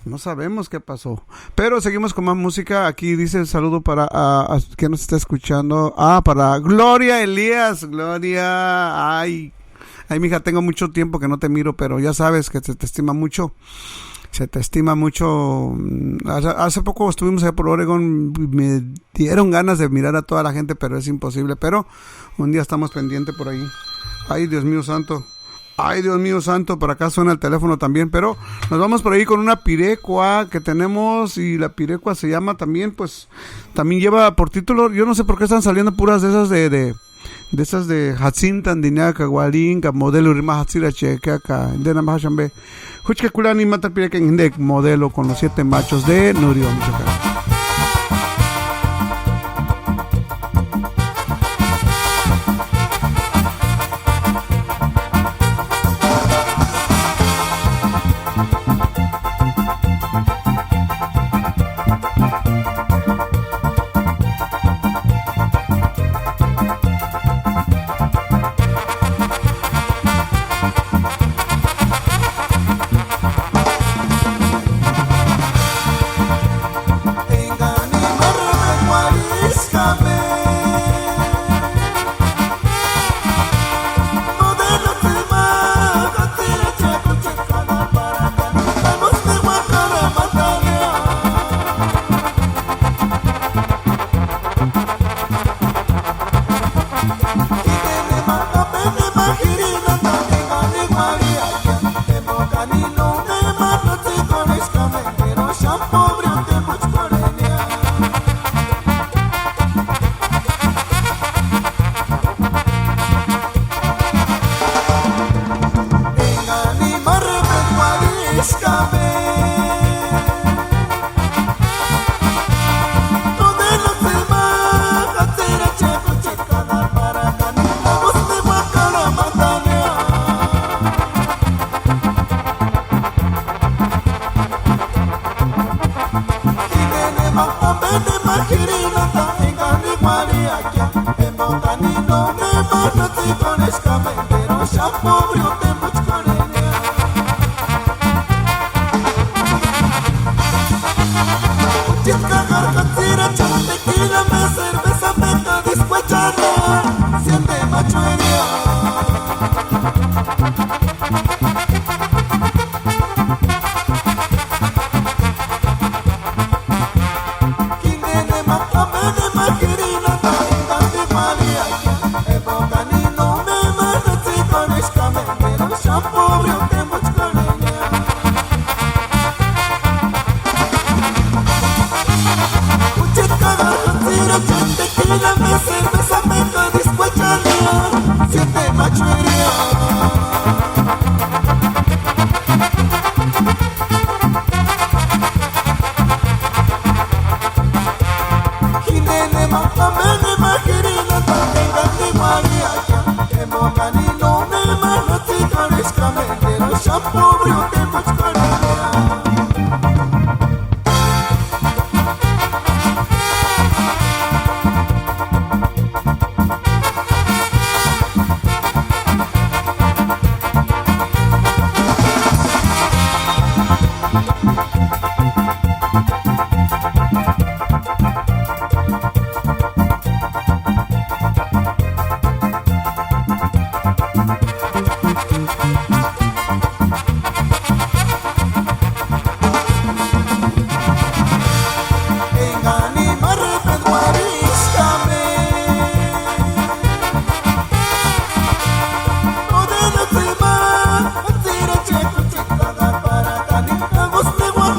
No sabemos qué pasó. Pero seguimos con más música. Aquí dice el saludo para ¿quién nos está escuchando? Para Gloria Elías. Gloria, ay, mija, tengo mucho tiempo que no te miro, pero ya sabes que se te estima mucho. Hace poco estuvimos allá por Oregon, me dieron ganas de mirar a toda la gente, pero es imposible. Pero un día estamos pendientes por ahí. Ay, Dios mío santo. Ay, Dios mío santo, por acá suena el teléfono también, pero nos vamos por ahí con una pirecua que tenemos y la pirecua se llama también, pues, también lleva por título, yo no sé por qué están saliendo puras de esas de esas de Hatsintan, Dinaca, Gualinga, modelo Rima Hatsira Checaca, Dena Mahashambe, Huchka Kulani Mata Pireca en Hindek, modelo con los 7 machos de Nurio, Michoacán. Vamos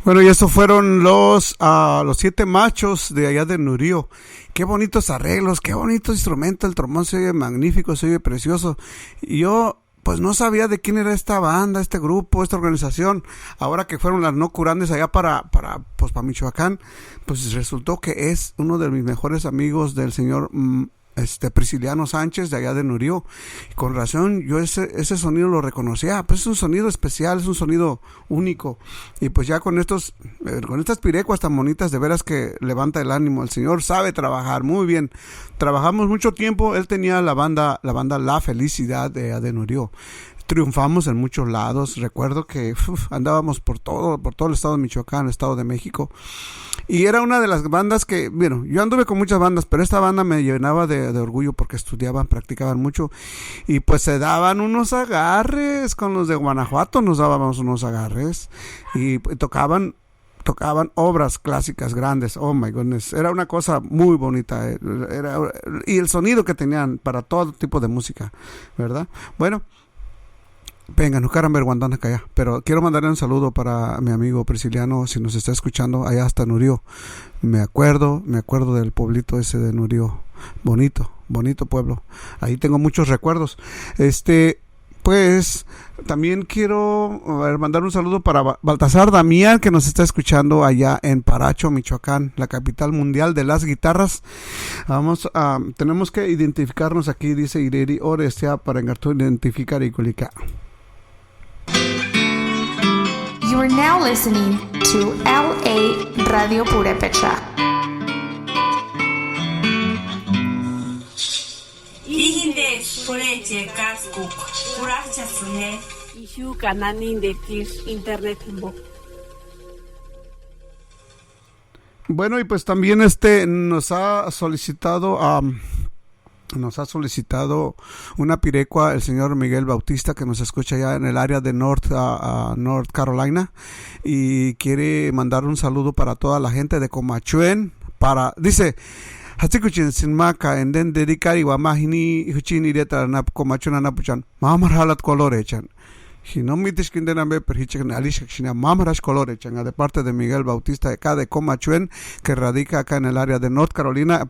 Bueno, y estos fueron los 7 machos de allá de Nurío. Qué bonitos arreglos, qué bonito instrumento. El trombón se oye magnífico, se oye precioso. Y yo, pues no sabía de quién era esta banda, este grupo, esta organización. Ahora que fueron las no curandes allá para Michoacán, pues resultó que es uno de mis mejores amigos del señor Prisciliano Sánchez de allá de Nurío. Y con razón yo ese sonido lo reconocía, pues es un sonido especial, es un sonido único. Y pues ya con estas pirecuas tan bonitas, de veras que levanta el ánimo. El señor sabe trabajar muy bien. Trabajamos mucho tiempo. Él tenía la banda La Felicidad de Nurío. Triunfamos en muchos lados. Recuerdo que andábamos por todo el estado de Michoacán, el estado de México. Y era una de las bandas que, bueno, yo anduve con muchas bandas, pero esta banda me llenaba de orgullo porque estudiaban, practicaban mucho. Y pues se daban unos agarres con los de Guanajuato, nos dábamos unos agarres. Y tocaban obras clásicas grandes. Oh my goodness, era una cosa muy bonita. Y el sonido que tenían para todo tipo de música, ¿verdad? Bueno. Venga, no quieran ver guandana acá, pero quiero mandarle un saludo para mi amigo Prisciliano, si nos está escuchando allá hasta Nurío. Me acuerdo del pueblito ese de Nurío, bonito pueblo. Ahí tengo muchos recuerdos. Pues también quiero mandar un saludo para Baltasar Damián, que nos está escuchando allá en Paracho, Michoacán, la capital mundial de las guitarras. Tenemos que identificarnos aquí, dice Ireri Orestea, para engartu identificar y culica. You are now listening to LA Radio Purepecha. Ihinde Pureche Kaskuk, Kurachasune, Ishu Kananin de Kish Internet Bo. Bueno, y pues también nos ha solicitado una pirecua el señor Miguel Bautista, que nos escucha allá en el área de North Carolina, y quiere mandar un saludo para toda la gente de Comachuen. Dice Hatikuchin Sinmaka en den dedicar Iwamahini Huchin Ireta Nap Comachuen Anapuchan Mamar Halat Colorechan. Si no me dices que de parte de Miguel Bautista acá de Comachuen, que radica acá en el área de North Carolina,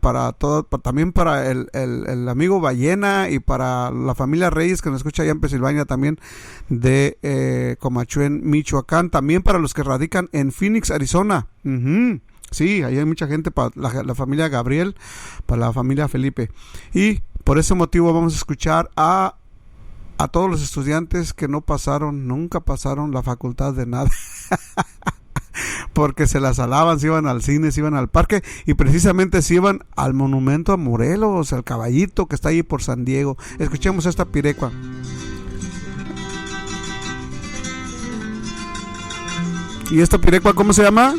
también para el amigo Ballena y para la familia Reyes que nos escucha allá en Pensilvania, también de Comachuen, Michoacán, también para los que radican en Phoenix, Arizona. Sí, ahí hay mucha gente, para la familia Gabriel, para la familia Felipe, y por ese motivo vamos a escuchar a todos los estudiantes que nunca pasaron la facultad de nada, porque se las alaban, se iban al cine, se iban al parque, y precisamente se iban al monumento a Morelos, al Caballito que está ahí por San Diego. Escuchemos esta pirecua. ¿Y esta pirecua cómo se llama?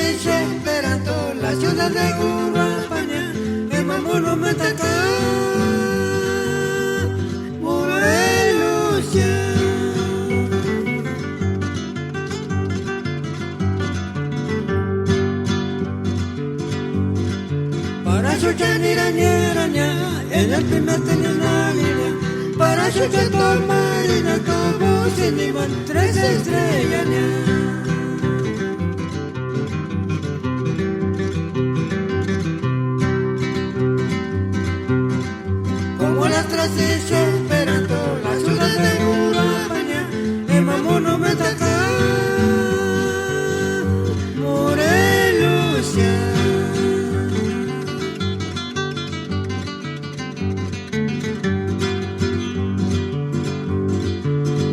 Esperando la ciudad de Uruapaña, el mamón me ataca, Morelos ya. Para escuchar iraña, en el primer tenía una línea, para escuchar todo marina, como si ni van 3 estrellas ya. Esperando la ciudad de Uruapaña, el mamón no me ataca, Morelos ya.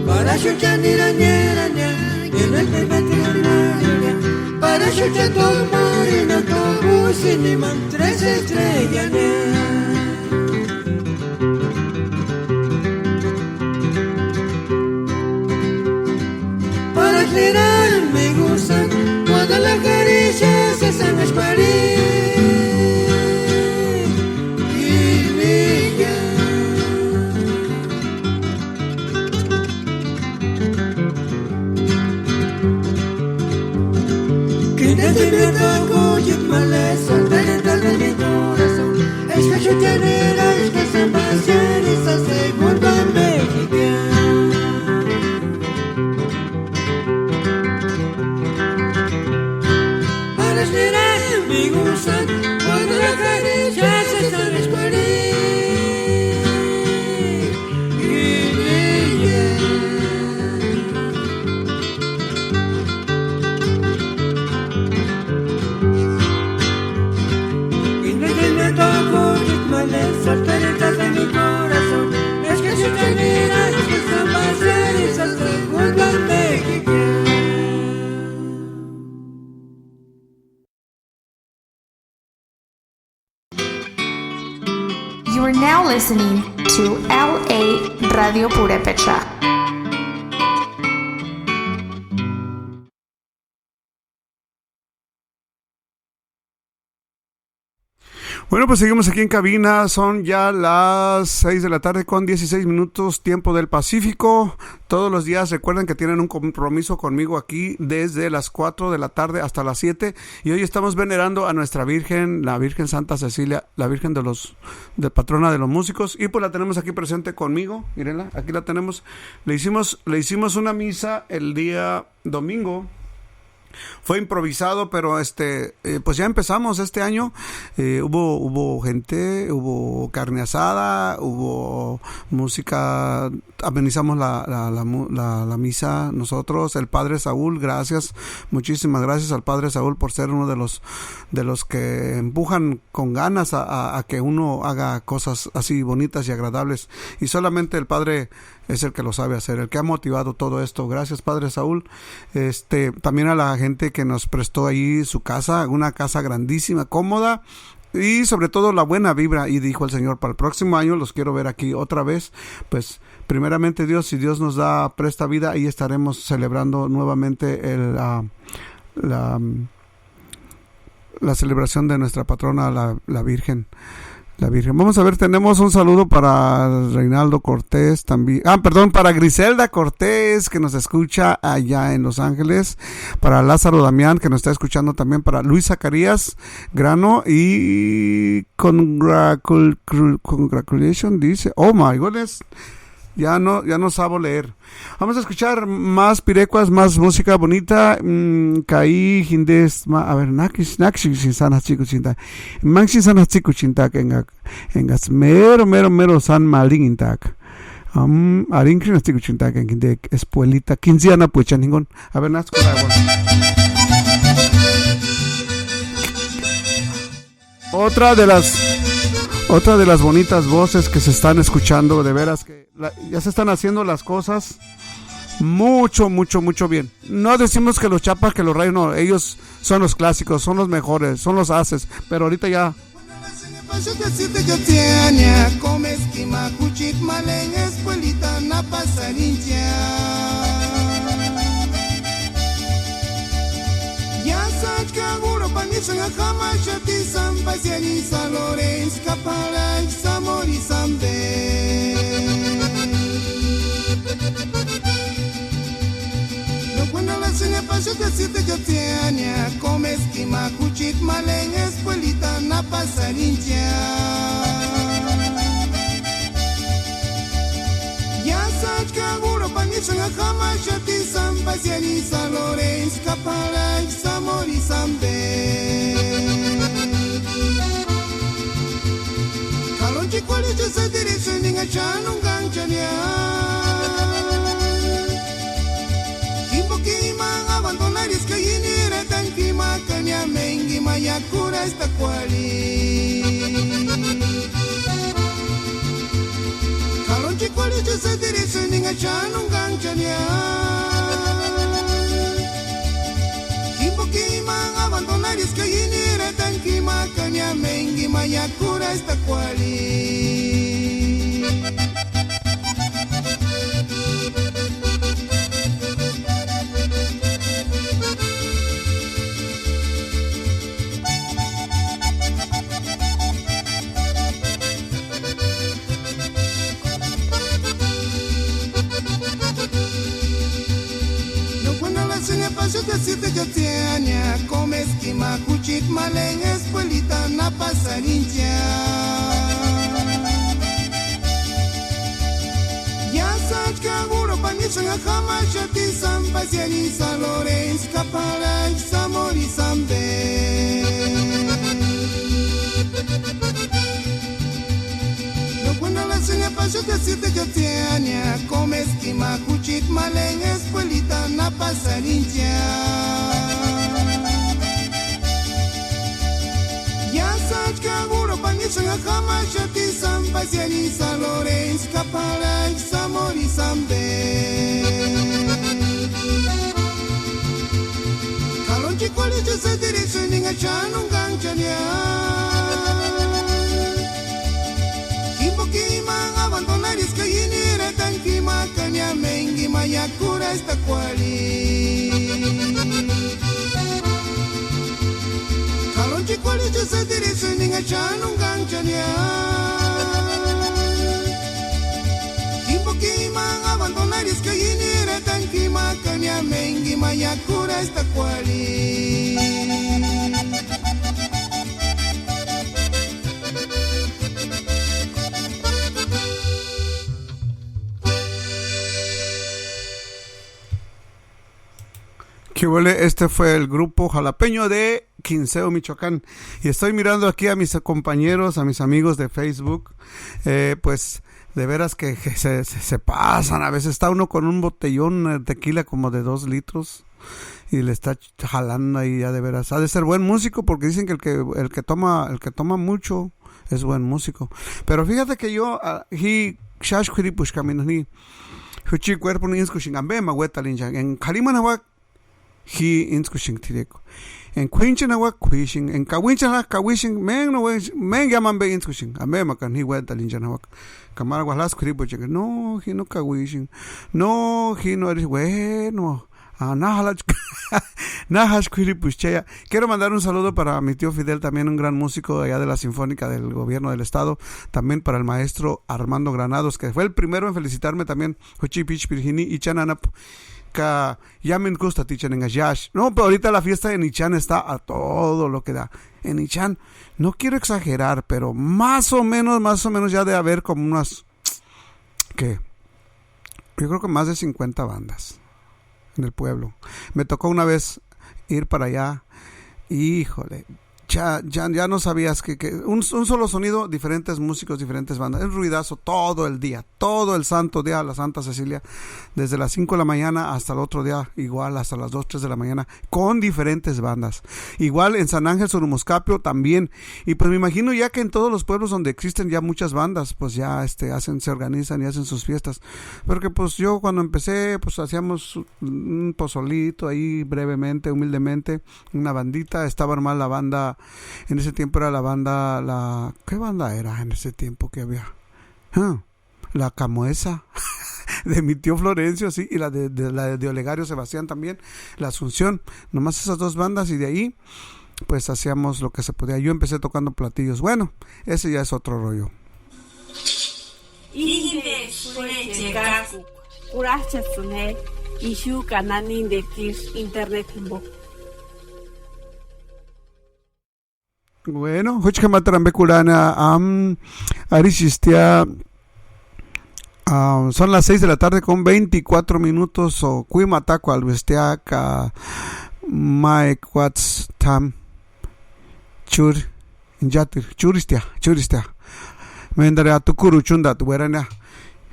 Para escuchar iraña, en el primer tirania, para escuchar todo marina, todo cineman 3 estrellas ya. Me gusta cuando las caricias se están a París y mi You're now listening to LA Radio Purepecha. Bueno, pues seguimos aquí en cabina, son ya las 6 de la tarde con 16 minutos, tiempo del Pacífico. Todos los días recuerden que tienen un compromiso conmigo aquí desde las 4 de la tarde hasta las 7. Y hoy estamos venerando a nuestra Virgen, la Virgen Santa Cecilia, la Virgen de patrona de los músicos. Y pues la tenemos aquí presente conmigo, mírenla, aquí la tenemos. Le hicimos una misa el día domingo. Fue improvisado, pero pues ya empezamos este año. Hubo gente, hubo carne asada, hubo música. Amenizamos la misa nosotros, el Padre Saúl. Gracias, muchísimas gracias al Padre Saúl por ser uno de los que empujan con ganas a que uno haga cosas así bonitas y agradables. Y solamente el Padre es el que lo sabe hacer, el que ha motivado todo esto. Gracias, Padre Saúl. También a la gente que nos prestó ahí su casa, una casa grandísima, cómoda, y sobre todo la buena vibra. Y dijo el Señor, para el próximo año los quiero ver aquí otra vez. Pues primeramente Dios, si Dios nos presta vida, ahí estaremos celebrando nuevamente la celebración de nuestra patrona, la Virgen. La Virgen. Vamos a ver, tenemos un saludo para Reinaldo Cortés también. Para Griselda Cortés, que nos escucha allá en Los Ángeles. Para Lázaro Damián, que nos está escuchando también. Para Luis Zacarías Grano. Y congratulations, dice. Oh my goodness. Ya no sabo leer. Vamos a escuchar más pirecuas, más música bonita. Caí hindes, a ver, nakis sin sanas chicos chinta. Mansin sanas chicos chinta engas mero san malin intak. Arinkrin chicos chinta que de espuelita quinziana pucha ningún. A ver, nas Otra de las bonitas voces que se están escuchando, de veras que ya se están haciendo las cosas mucho bien. No decimos que los chapas, que los rayos, no, ellos son los clásicos, son los mejores, son los haces, pero ahorita ya. Kaguro panisanga kama shati sampasiani salorens kapala samori sambe no cuando la seña pasó que siete jatiania come esquima cuchit malen escuelita na pasarincha ya sach kaguro panisanga kama shati sampasiani salorens kapala samori sambe kalonchi kwali se direction ninga chanungang chania kimbo kima abandonar es que yinire tan kima kanya mengi mayakura esta kwali kalonchi kwali se direction ninga chanungang chania abandonar es que yinire tan kima kanya mengi mayakura esta kwali no cuando la seña pasó que siete jatiania come esquima cuchit malen escuelita na pasarincha ya sach kaguro panisanga kama shati sampasiani salorens kapala samori sambe no cuando la seña pasó que siete jatiania come esquima cuchit malen escuelita na pasarincha ya sach kaguro panisanga kama shati sampasiani salorens kapala samori sambe kalonchi kwali se direction ninga chanungang chania yakura esta kwali kalonchi kwali chasa dirisu ninga chanungang chanya kimpoki mang abandonaris kayinira tanki makanya mengi mayakura esta kwali Que huele, este fue el grupo Jalapeño de Quinceo, Michoacán. Y estoy mirando aquí a mis compañeros, a mis amigos de Facebook. Pues de veras que se pasan. A veces está uno con un botellón de tequila como de 2 litros y le está jalando ahí, ya de veras. Ha de ser buen músico porque dicen que el que toma mucho es buen músico. Pero fíjate que yo cuerpo ni en Kalimanahuac hi inskushing tireko en quinchanawa quishing en kawinchana kawishing men yaman be inskushing ambe makan hi weta linchanawa kamara walas kribo cheke no hi no kawishing no hi no eres bueno Nahash Quiripuchea. Quiero mandar un saludo para mi tío Fidel, también un gran músico allá de la Sinfónica del Gobierno del Estado. También para el maestro Armando Granados, que fue el primero en felicitarme también. Hochipich Virginie y Chananap. Ya me gusta Tichan en Ayash. No, pero ahorita la fiesta en Ichan está a todo lo que da. En Ichan, no quiero exagerar, pero más o menos ya de haber como unas, ¿qué? Yo creo que más de 50 bandas en el pueblo. Me tocó una vez ir para allá. Híjole, ya no sabías que un solo sonido, diferentes músicos, diferentes bandas, es ruidazo todo el día, todo el santo día, la Santa Cecilia, desde las 5 de la mañana hasta el otro día, igual hasta las 2, 3 de la mañana, con diferentes bandas. Igual en San Ángel Surumoscapio también. Y pues me imagino ya que en todos los pueblos donde existen ya muchas bandas, pues ya se organizan y hacen sus fiestas. Porque pues yo cuando empecé, pues hacíamos un pozolito ahí brevemente, humildemente, una bandita. Estaba armada la banda. En ese tiempo era la banda, ¿qué banda era en ese tiempo que había? La Camuesa de mi tío Florencio, sí, y la de Olegario Sebastián también, la Asunción, nomás esas 2 bandas, y de ahí pues hacíamos lo que se podía. Yo empecé tocando platillos. Bueno, ese ya es otro rollo. Bueno, son las 6 de la tarde con 24 minutos. O Cuimataco Alvestiaca Mike Watts Tam Chur Injatir Churistia Mendare a Tukuru Chunda Tuerana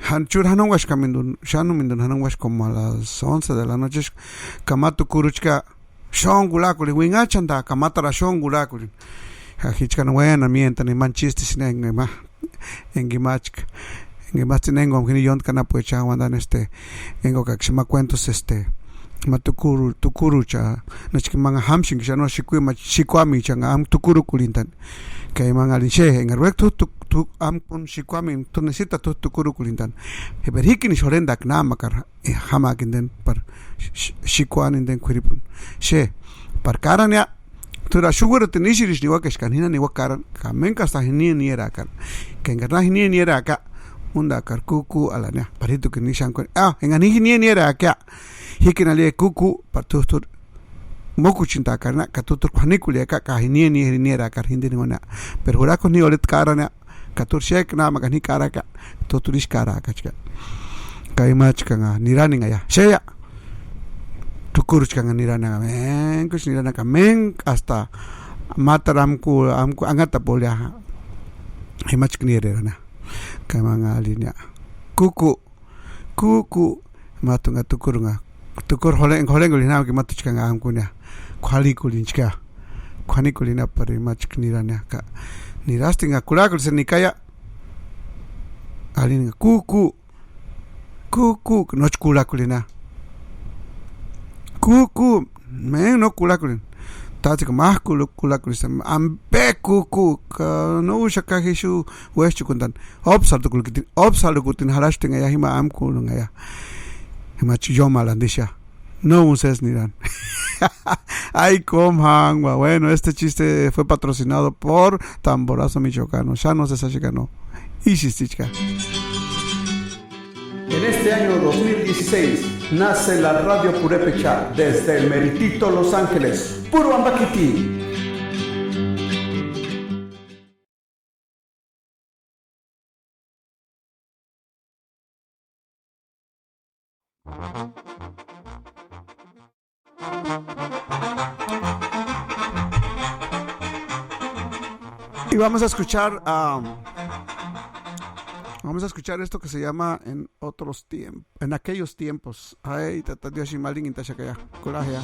Hanchur Hanongash Kamindun Shanumindun Hanongash como a las 11 de la noche. Kamatu Kuruchka Shongulakuli Wingachanda Kamatara Shongulakuli Hichkan buena mienta ni manchiste sin en Gimachk en Gimastinengo que ni yon kana pues wandan engo que se me cuentos matukuru cha no chikimanga hamshin que no shikwami changa am tukuru kulintan que manga linche en el recto tu am un shikwami tu necesita tu tukuru kulintan heberhikini shorenda kna makar hamakinden par shikwan inden kuripun she par karanya tura sugar tenishirish ni wakesh kanina ni wakaran kamenka sta ni era kan kenga ni era ka unda kar kuku alanya paritu que ni shanko engani ni era ka hikinale kuku partustur moku chinta karna katutur panikule ka ni era kar hindi ni wana pero hurako ni olet karana katur shek na magani karaka toturish karaka chka kaimach kanga nirani ngaya sheya tukuruch kanga nirana men kus nirana kamen hasta mataramku amku angata polya himach knirana kamanga linya kuku matunga tukur holeng lina ki matuch kanga amkunya khali kulinchka khani kulina pare mach knirana ka nirastinga kurakul senikaya alin kuku noch kulakulina kuku men no kulakulin tati ka mah kulakulisam ambe kuku no ushaka hishu weschu kuntan obsal kutin harashtinga ya hima am kulunga ya Machilloma landisha. No uses niran. Ay, comhangwa. Bueno, este chiste fue patrocinado por Tamborazo Michoacano. Ya no se sachicano. Y chistichka. En este año 2016 nace la Radio Purépecha desde el meritito Los Ángeles, Puro Ambaquiti. Y vamos a escuchar esto que se llama En otros tiempos, en aquellos tiempos. Ay, tata Dios y malin intachakaya. Coraje.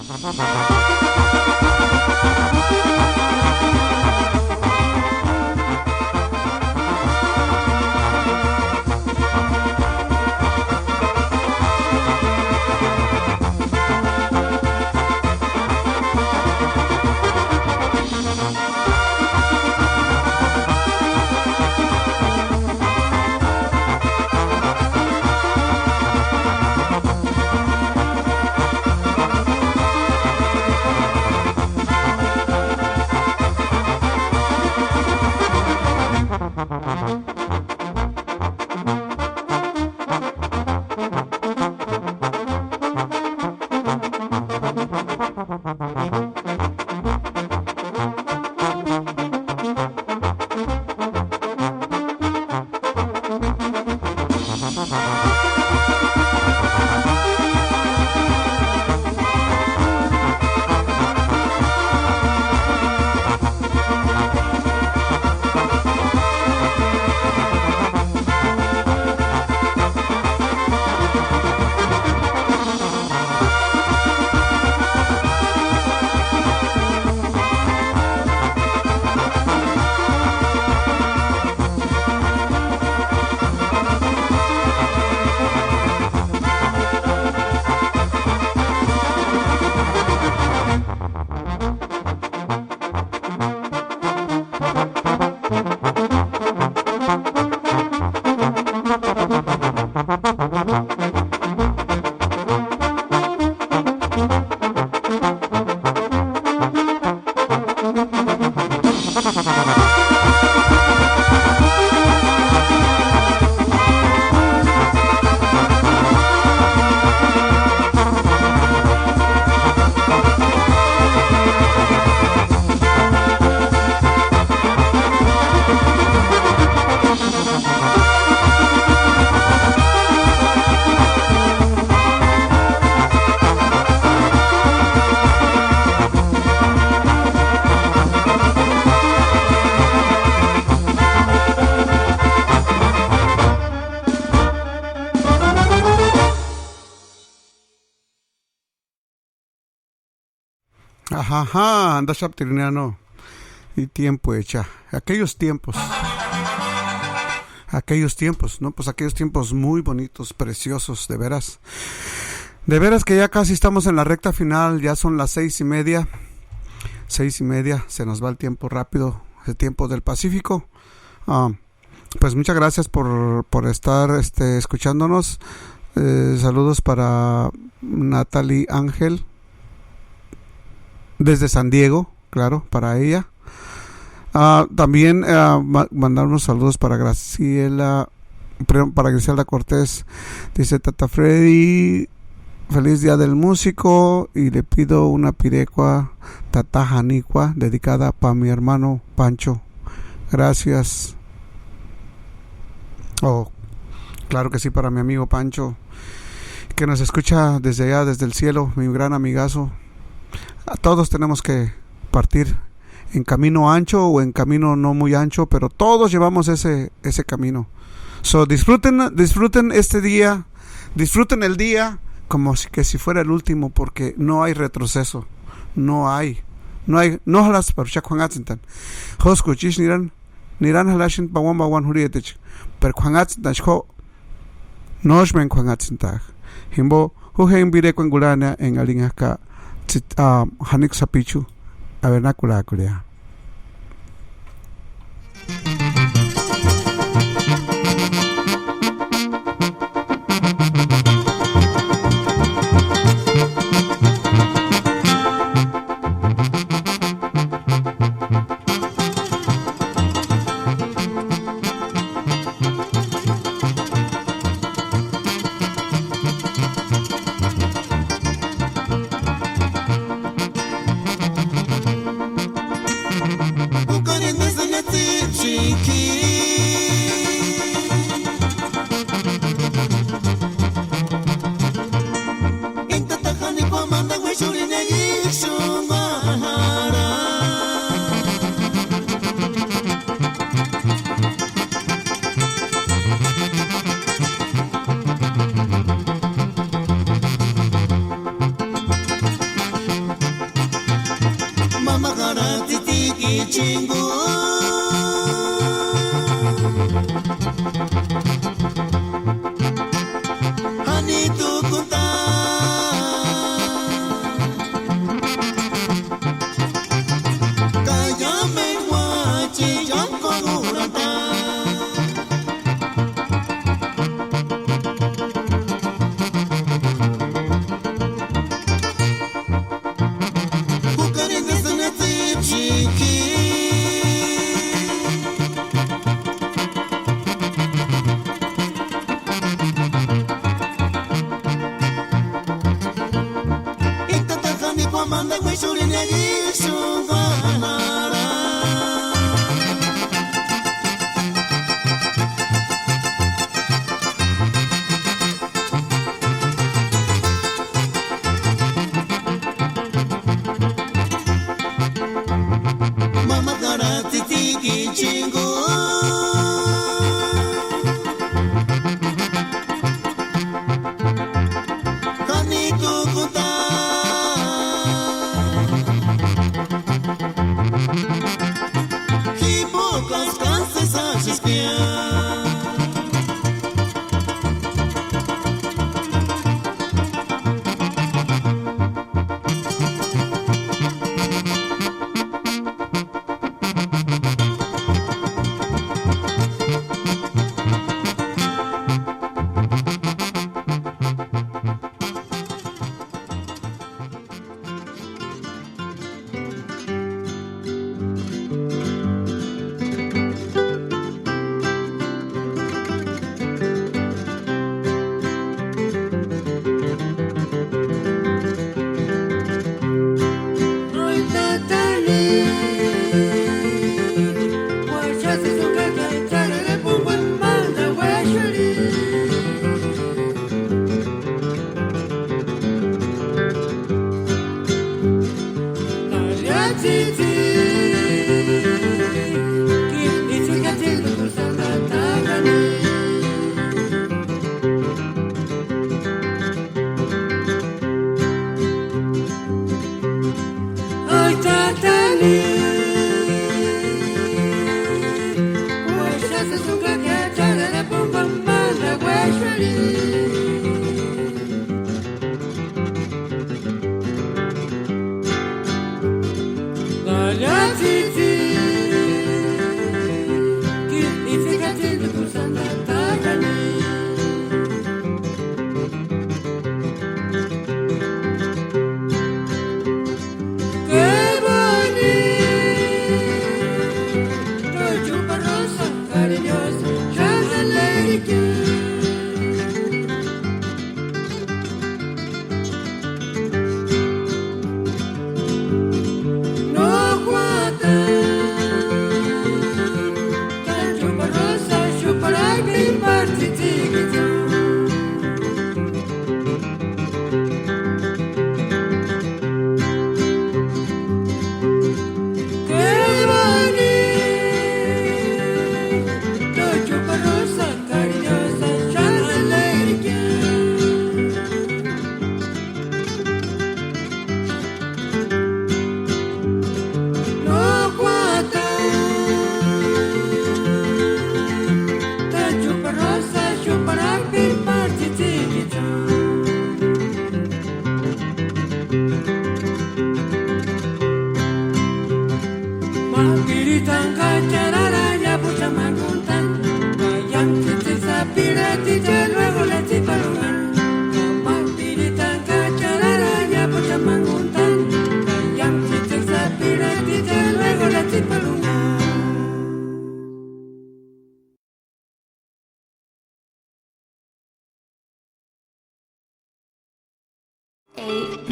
Ajá, anda Shaptirniano. Y tiempo hecha. Aquellos tiempos, ¿no? Pues aquellos tiempos muy bonitos, preciosos, de veras. De veras que ya casi estamos en la recta final, ya son las 6:30. 6:30, se nos va el tiempo rápido, el tiempo del Pacífico. Pues muchas gracias por estar escuchándonos. Saludos para Natalie Ángel desde San Diego, claro, para ella. También mandar unos saludos para Graciela Cortés. Dice Tata Freddy, feliz día del músico, y le pido una pirecua Tata Janicua dedicada para mi hermano Pancho. Gracias. Oh, claro que sí, para mi amigo Pancho, que nos escucha desde allá, desde el cielo, mi gran amigazo. A todos tenemos que partir en camino ancho o en camino no muy ancho, pero todos llevamos ese camino. So, disfruten este día, disfruten el día como que si fuera el último, porque no hay retroceso, no halas para Juan Atzintan. Josco chish niran halashin bawan hurietich, pero Juan Atzintan noshmen Juan Atzintan. Himbo huhen bire kwangulana en alingaka Hanik Sapichu a vernácula culea.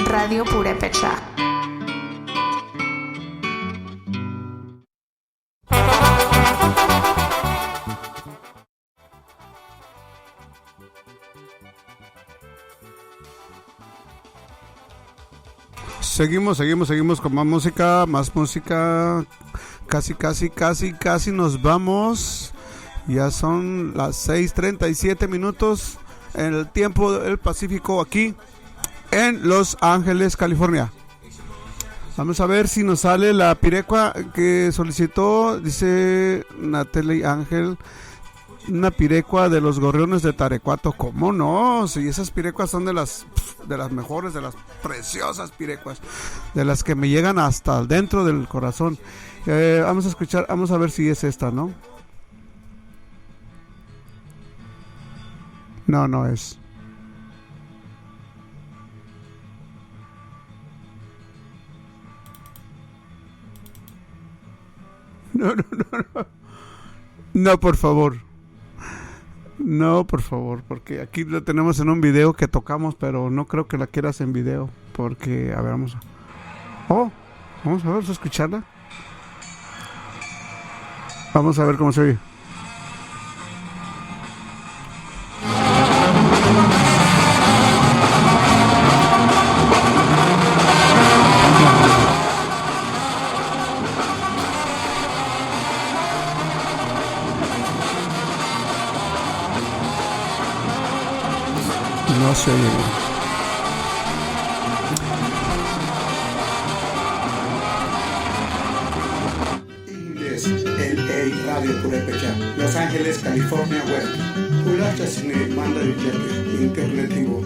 Radio Purépecha. Seguimos con más música. Casi nos vamos. Ya son las 6:37 minutos en el tiempo del Pacífico aquí en Los Ángeles, California. Vamos a ver si nos sale la pirecua que solicitó, dice Natalie Ángel, una pirecua de los gorriones de Tarecuato. ¿Cómo no? Si esas pirecuas son de las mejores, de las preciosas pirecuas, de las que me llegan hasta dentro del corazón. Vamos a escuchar, vamos a ver si es esta, ¿no? No, no es. No. No, por favor. No, por favor, porque aquí lo tenemos en un video que tocamos, pero no creo que la quieras en video, porque, a ver, vamos a escucharla. Vamos a ver cómo se oye. No se oye bien. LA Radio Purépecha, Los Ángeles, California Web. Ulacha Sine Manda Yake, Internetivo.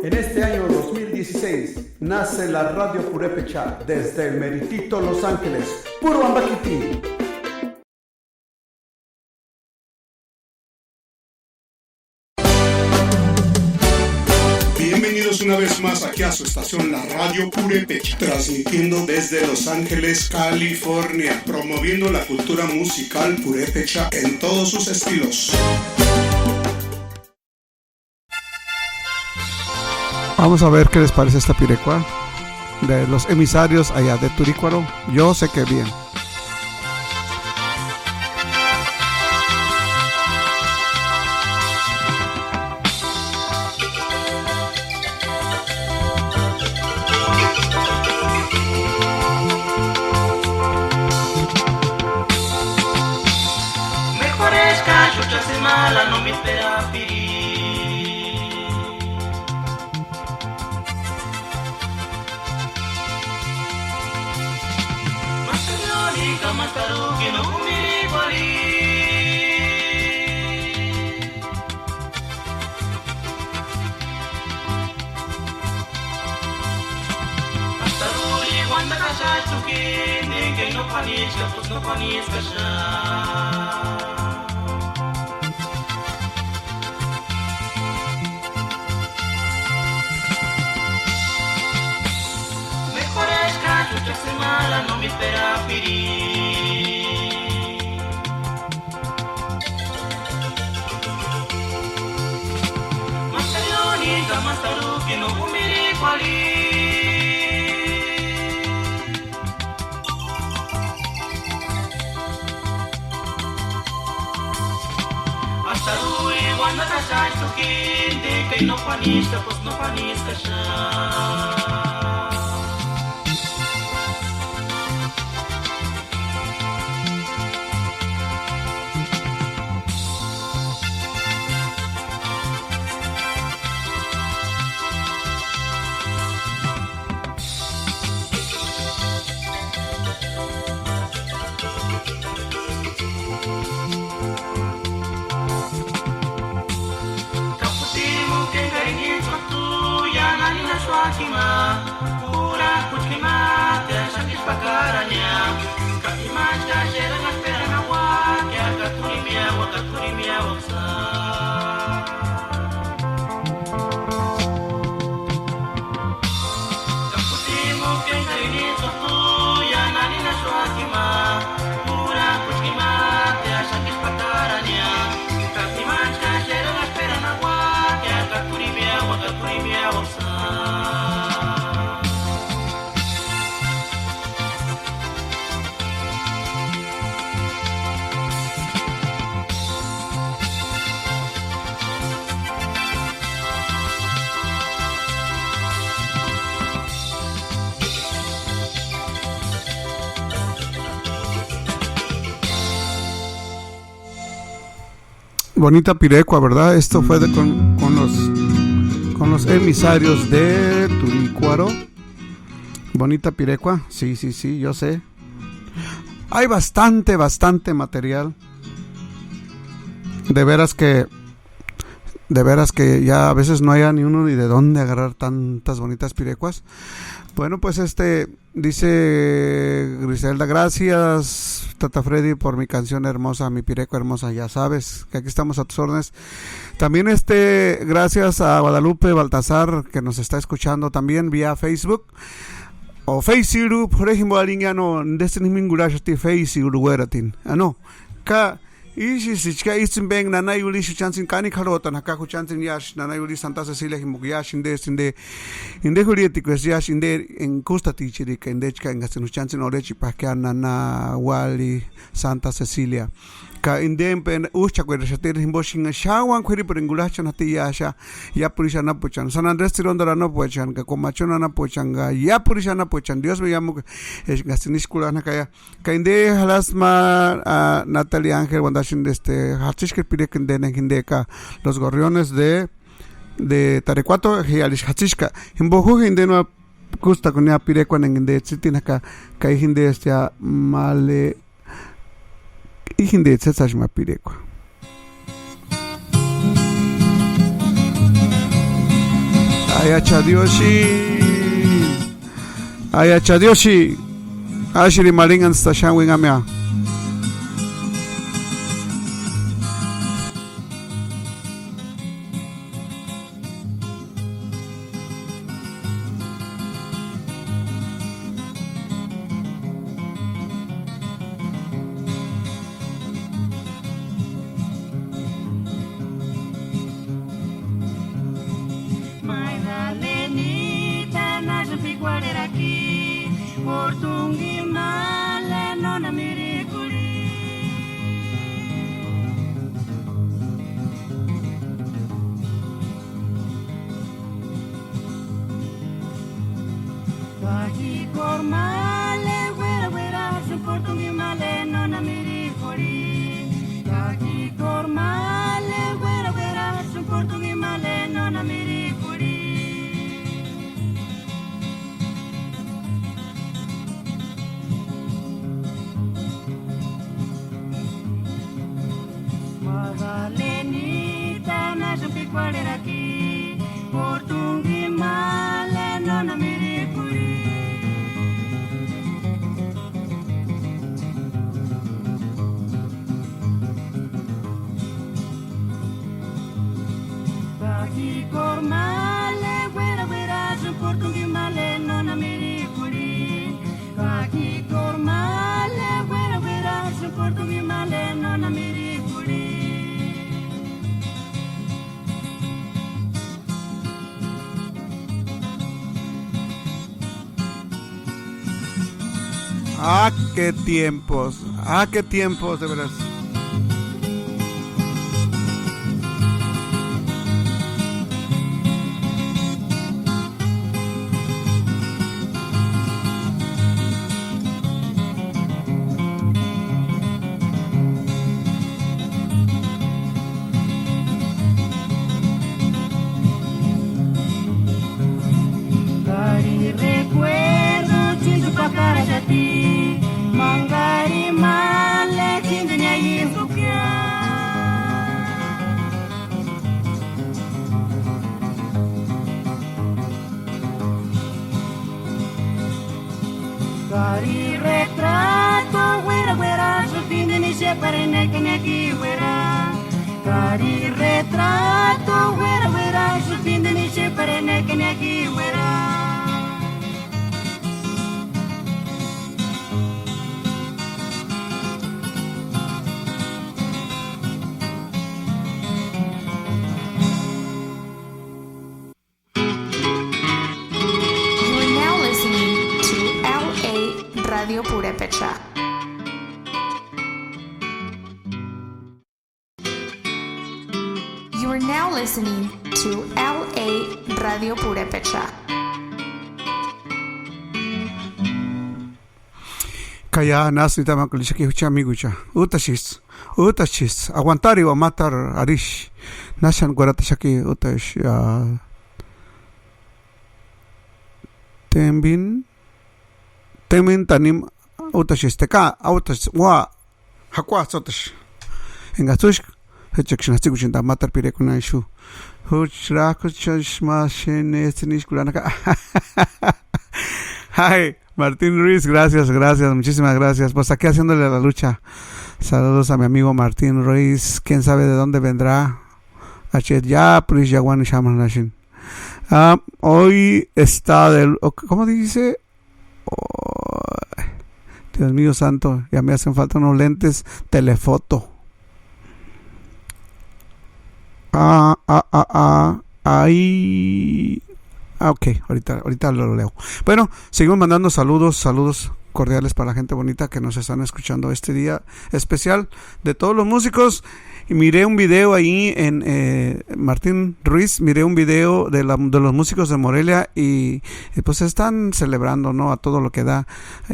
En este año 2016 nace la Radio Purépecha desde el meritito Los Ángeles, puro Ambaquiti. Bienvenidos una vez más aquí a su estación La Radio Purépecha, transmitiendo desde Los Ángeles, California, promoviendo la cultura musical purépecha en todos sus estilos. Vamos a ver qué les parece esta pirecua de los emisarios allá de Turícuaro. Yo sé que bien. Mejor es cachucha se mala, no me espera pirir. Más caro que no me igualí. Hasta hoy cuando casa chuquine que no panisca pues no panisca ya. Mejor es cachucha se mala no me espera pirir. Más tarde que no humire cualí. Hasta hoy cuando casa chuquinte que no panisca pues no panisca ya. Pura kuchima te sakit pakaranya kakiman kasera ngaspera nawa kya katurimia waksa kaputimu kengaini sotu ya nani na swakima pura kuchima te sakit pakaranya kakiman kasera ngaspera nawa kya katurimia waksa. Bonita Pirecua, ¿verdad? Esto fue con los emisarios de Turicuaro. Bonita Pirecua, sí, yo sé. Hay bastante material. De veras que ya a veces no haya ni uno ni de dónde agarrar tantas bonitas pirecuas. Bueno, pues dice Griselda, gracias Tata Freddy por mi canción hermosa, mi pirecua hermosa, ya sabes que aquí estamos a tus órdenes. También gracias a Guadalupe Baltasar que nos está escuchando también vía Facebook o Facebook, por ejemplo, aliñano desde mingurashti Facebook weratin. No, Isin Nana Yuli Chancin Cani Carota, Nakaku Chancin Yash, Nana Yuli Santa Cecilia Himuyash in the Julietico Yash in there in Costa Tichiric and Dechka and Gaston Chancin Orechi Pacana Wali Santa Cecilia. Ka indempen ucha kwere shatir himboshin shawan kwere pringulachan hati yasha ya purisha na pochan San Andrés tirondora no pochan ka komachona na pochanga ya purisha na pochan Dios me llamo gastinish kulana kaya ka inde halasma Natalia Ángel wandashin hatishker pireken denen hindeka los gorriones de Tarecuato hialish hatishka himbohu hindeno kusta kunya pirekwan nginde tsitina ka hinde male Ihinde tsetsajma pirekwa. Ayachadioshi. Ashiri malingan stashan wingamia. Qué tiempos, de veras. Radio Purepecha. You are now listening to LA Radio Purepecha. Kaya nasita makulishaki hucha migucha. Utashis. utashis aguantar o matar arish nashan guaratashaki utash tembin tanim utashis teka utash wa hakwa sotash engatush hechakshnastiku chinta matar pirekunashu Ay, Martín Ruiz, gracias, muchísimas gracias. Pues aquí haciéndole la lucha. Saludos a mi amigo Martín Ruiz. Quién sabe de dónde vendrá. Hoy está del. ¿Cómo dice? Oh, Dios mío santo, ya me hacen falta unos lentes telefoto. Ahí. Ok, ahorita lo leo. Bueno, seguimos mandando saludos cordiales para la gente bonita que nos están escuchando este día especial de todos los músicos. Y miré un video ahí en Martín Ruiz, miré un video de los músicos de Morelia y pues están celebrando, ¿no? A todo lo que da,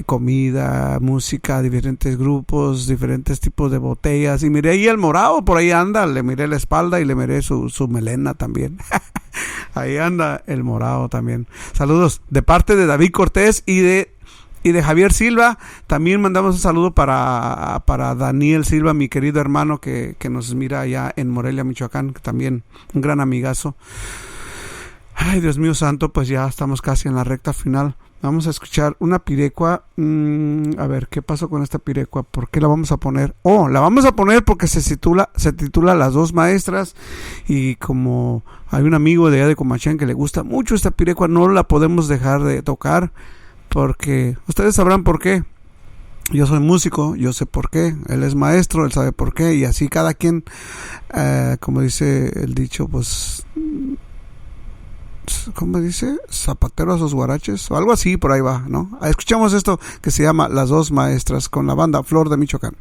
comida, música, diferentes grupos, diferentes tipos de botellas. Y miré ahí el Morado, por ahí anda, le miré la espalda y le miré su melena también. Ahí anda el Morado también. Saludos de parte de David Cortés y de Javier Silva. También mandamos un saludo para Daniel Silva, mi querido hermano que nos mira allá en Morelia, Michoacán, que también un gran amigazo. Ay, Dios mío santo, pues ya estamos casi en la recta final. Vamos a escuchar una pirecua. A ver, ¿qué pasó con esta pirecua? ¿Por qué la vamos a poner? Oh, la vamos a poner porque se titula Las Dos Maestras. Y como hay un amigo de allá de Comachán que le gusta mucho esta pirecua, no la podemos dejar de tocar. Porque ustedes sabrán por qué. Yo soy músico, yo sé por qué. Él es maestro, él sabe por qué. Y así cada quien, como dice el dicho, pues, ¿cómo dice? Zapatero a sus guaraches o algo así, por ahí va, ¿no? Escuchamos esto que se llama Las Dos Maestras con la banda Flor de Michoacán.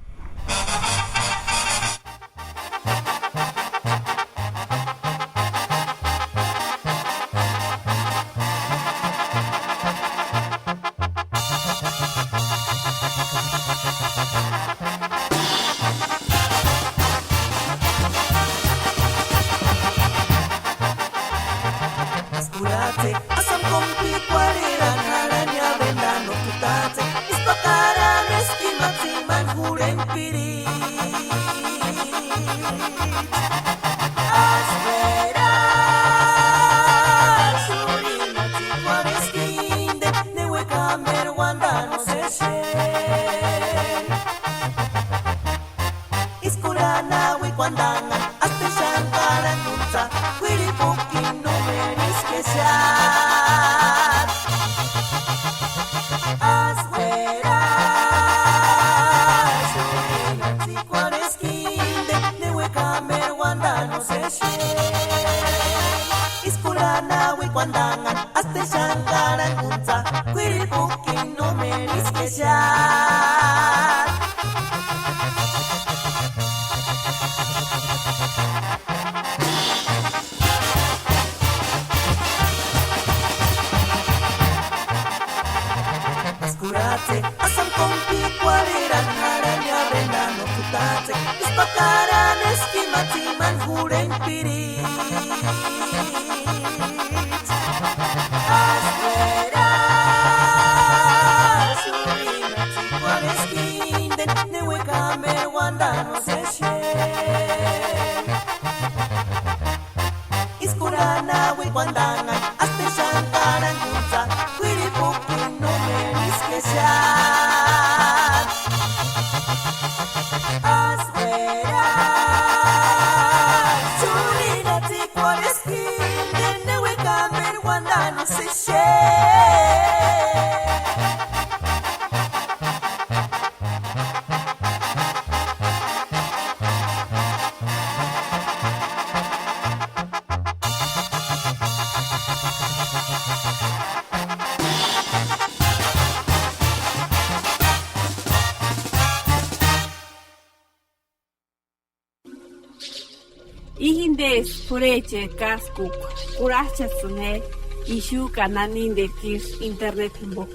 Ihindes pureche kaskuk kurachasune ishu kananin de kirs internet bo.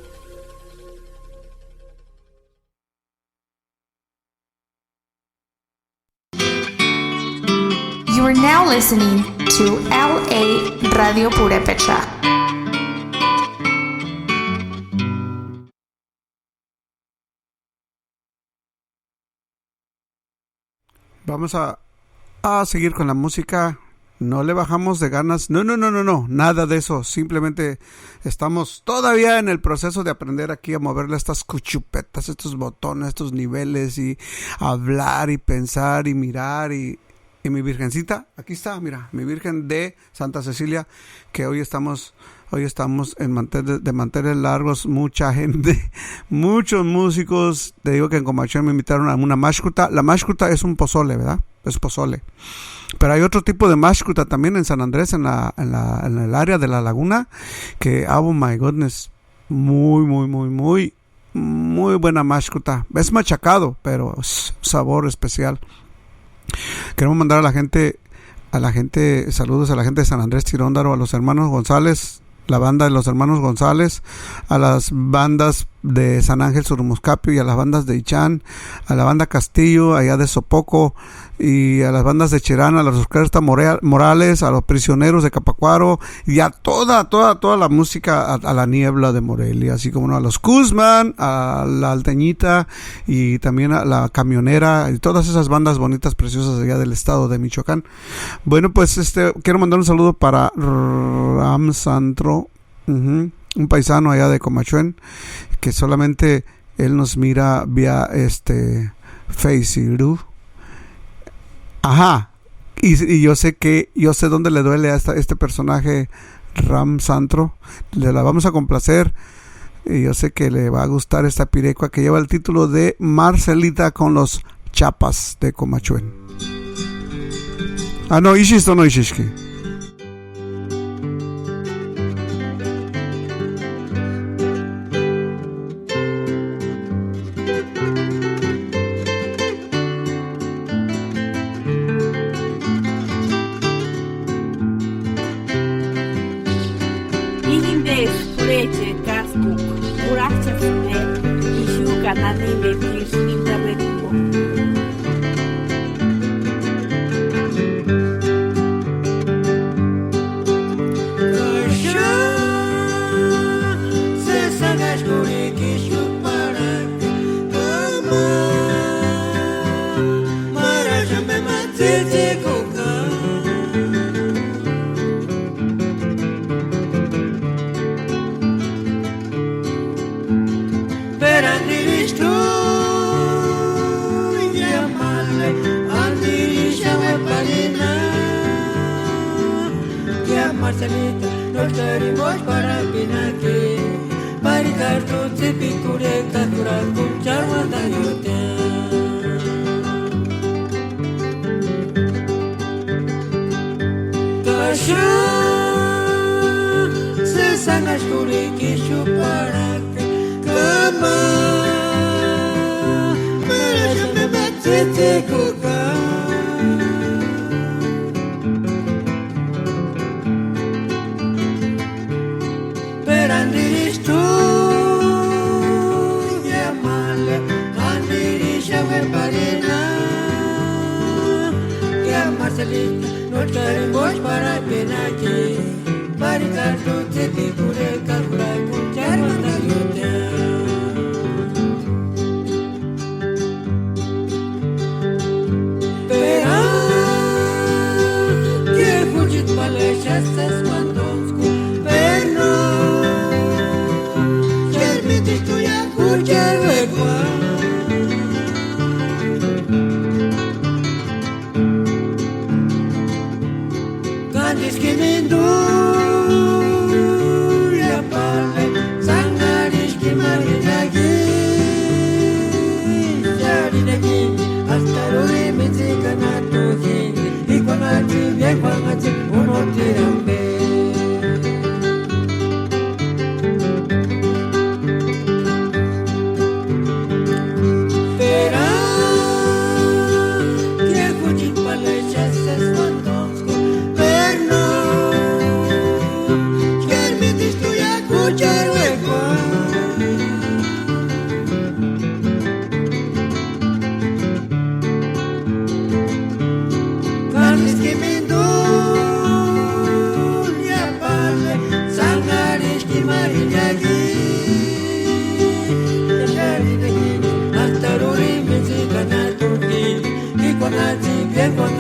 You are now listening to LA Radio Purepecha. Vamos a seguir con la música. No le bajamos de ganas. No, nada de eso. Simplemente estamos todavía en el proceso de aprender aquí a moverle estas cuchupetas, estos botones, estos niveles y hablar y pensar y mirar y mi virgencita, aquí está, mira, mi Virgen de Santa Cecilia, que hoy estamos en manteles largos, mucha gente, muchos músicos. Te digo que en Comachón me invitaron a una mashkuta. La mashkuta es un pozole, ¿verdad? Es pozole. Pero hay otro tipo de mashkuta también en San Andrés, en el área de la laguna, que, oh my goodness, muy buena mashkuta. Es machacado, pero sabor especial. Queremos mandar a la gente, saludos a la gente de San Andrés Chiróndaro, a los hermanos González, la banda de los hermanos González, a las bandas de San Ángel Surmuscapio y a las bandas de Ichán, a la banda Castillo allá de Sopoco y a las bandas de Cherán, a las orquestas Morales, a los prisioneros de Capacuaro y a toda la música, a la Niebla de Morelia, así como a los Kuzman, a la Alteñita y también a la Camionera y todas esas bandas bonitas, preciosas allá del estado de Michoacán. Bueno, pues quiero mandar un saludo para Ram Santro, un paisano allá de Comachuén, que solamente él nos mira vía Facebook. Ajá, y yo sé dónde le duele a este personaje Ram Santro. Le la vamos a complacer y yo sé que le va a gustar esta pirecua que lleva el título de Marcelita con los Chapas de Comachuén. No, Ishisto no Ishishki.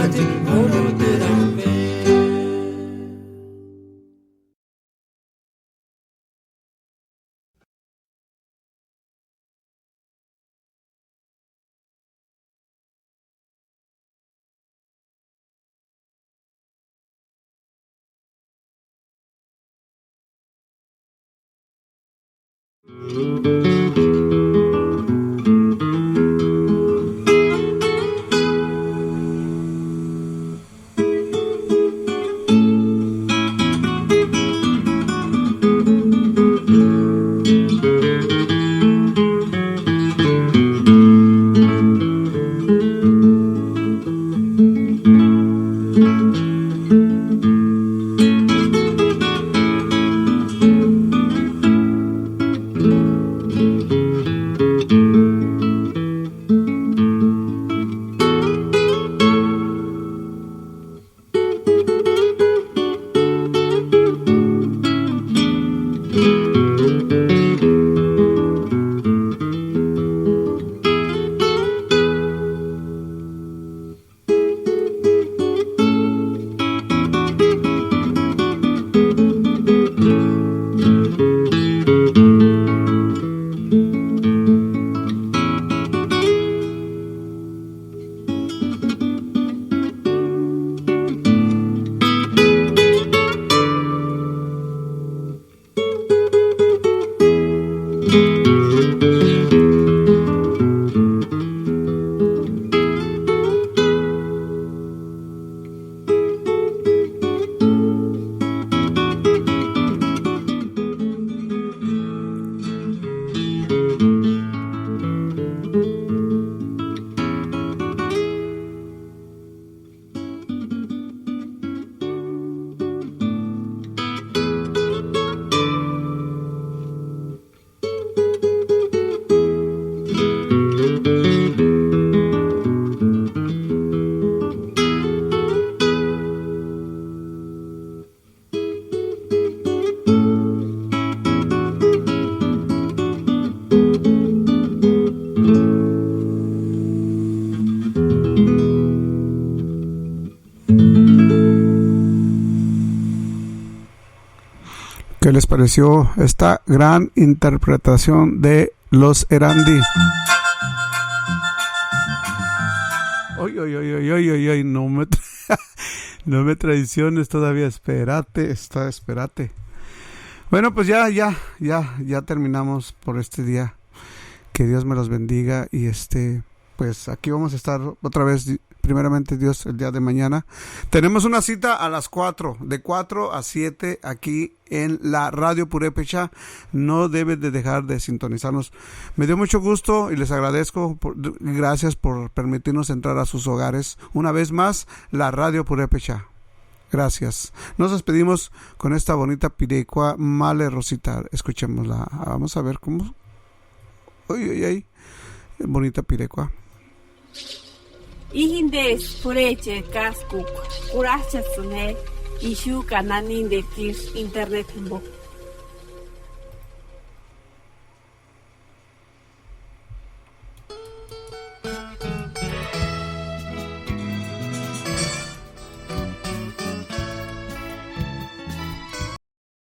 Ati oro terambe. ¿Qué les pareció esta gran interpretación de los Erandi? Oy, no me traiciones todavía, espérate. Bueno, pues ya terminamos por este día. Que Dios me los bendiga y pues aquí vamos a estar otra vez, primeramente Dios, el día de mañana. Tenemos una cita a las 4, de 4 a 7 aquí en la Radio Purépecha. No debes de dejar de sintonizarnos. Me dio mucho gusto y les agradezco. Gracias por permitirnos entrar a sus hogares. Una vez más, la Radio Purépecha. Gracias. Nos despedimos con esta bonita pirecua, Male Rosita. Escuchémosla. Vamos a ver cómo. Ay. Bonita pirecua. Ihindes pureche kaskuk, kurachatsune, ishu kananin de tirs internet book.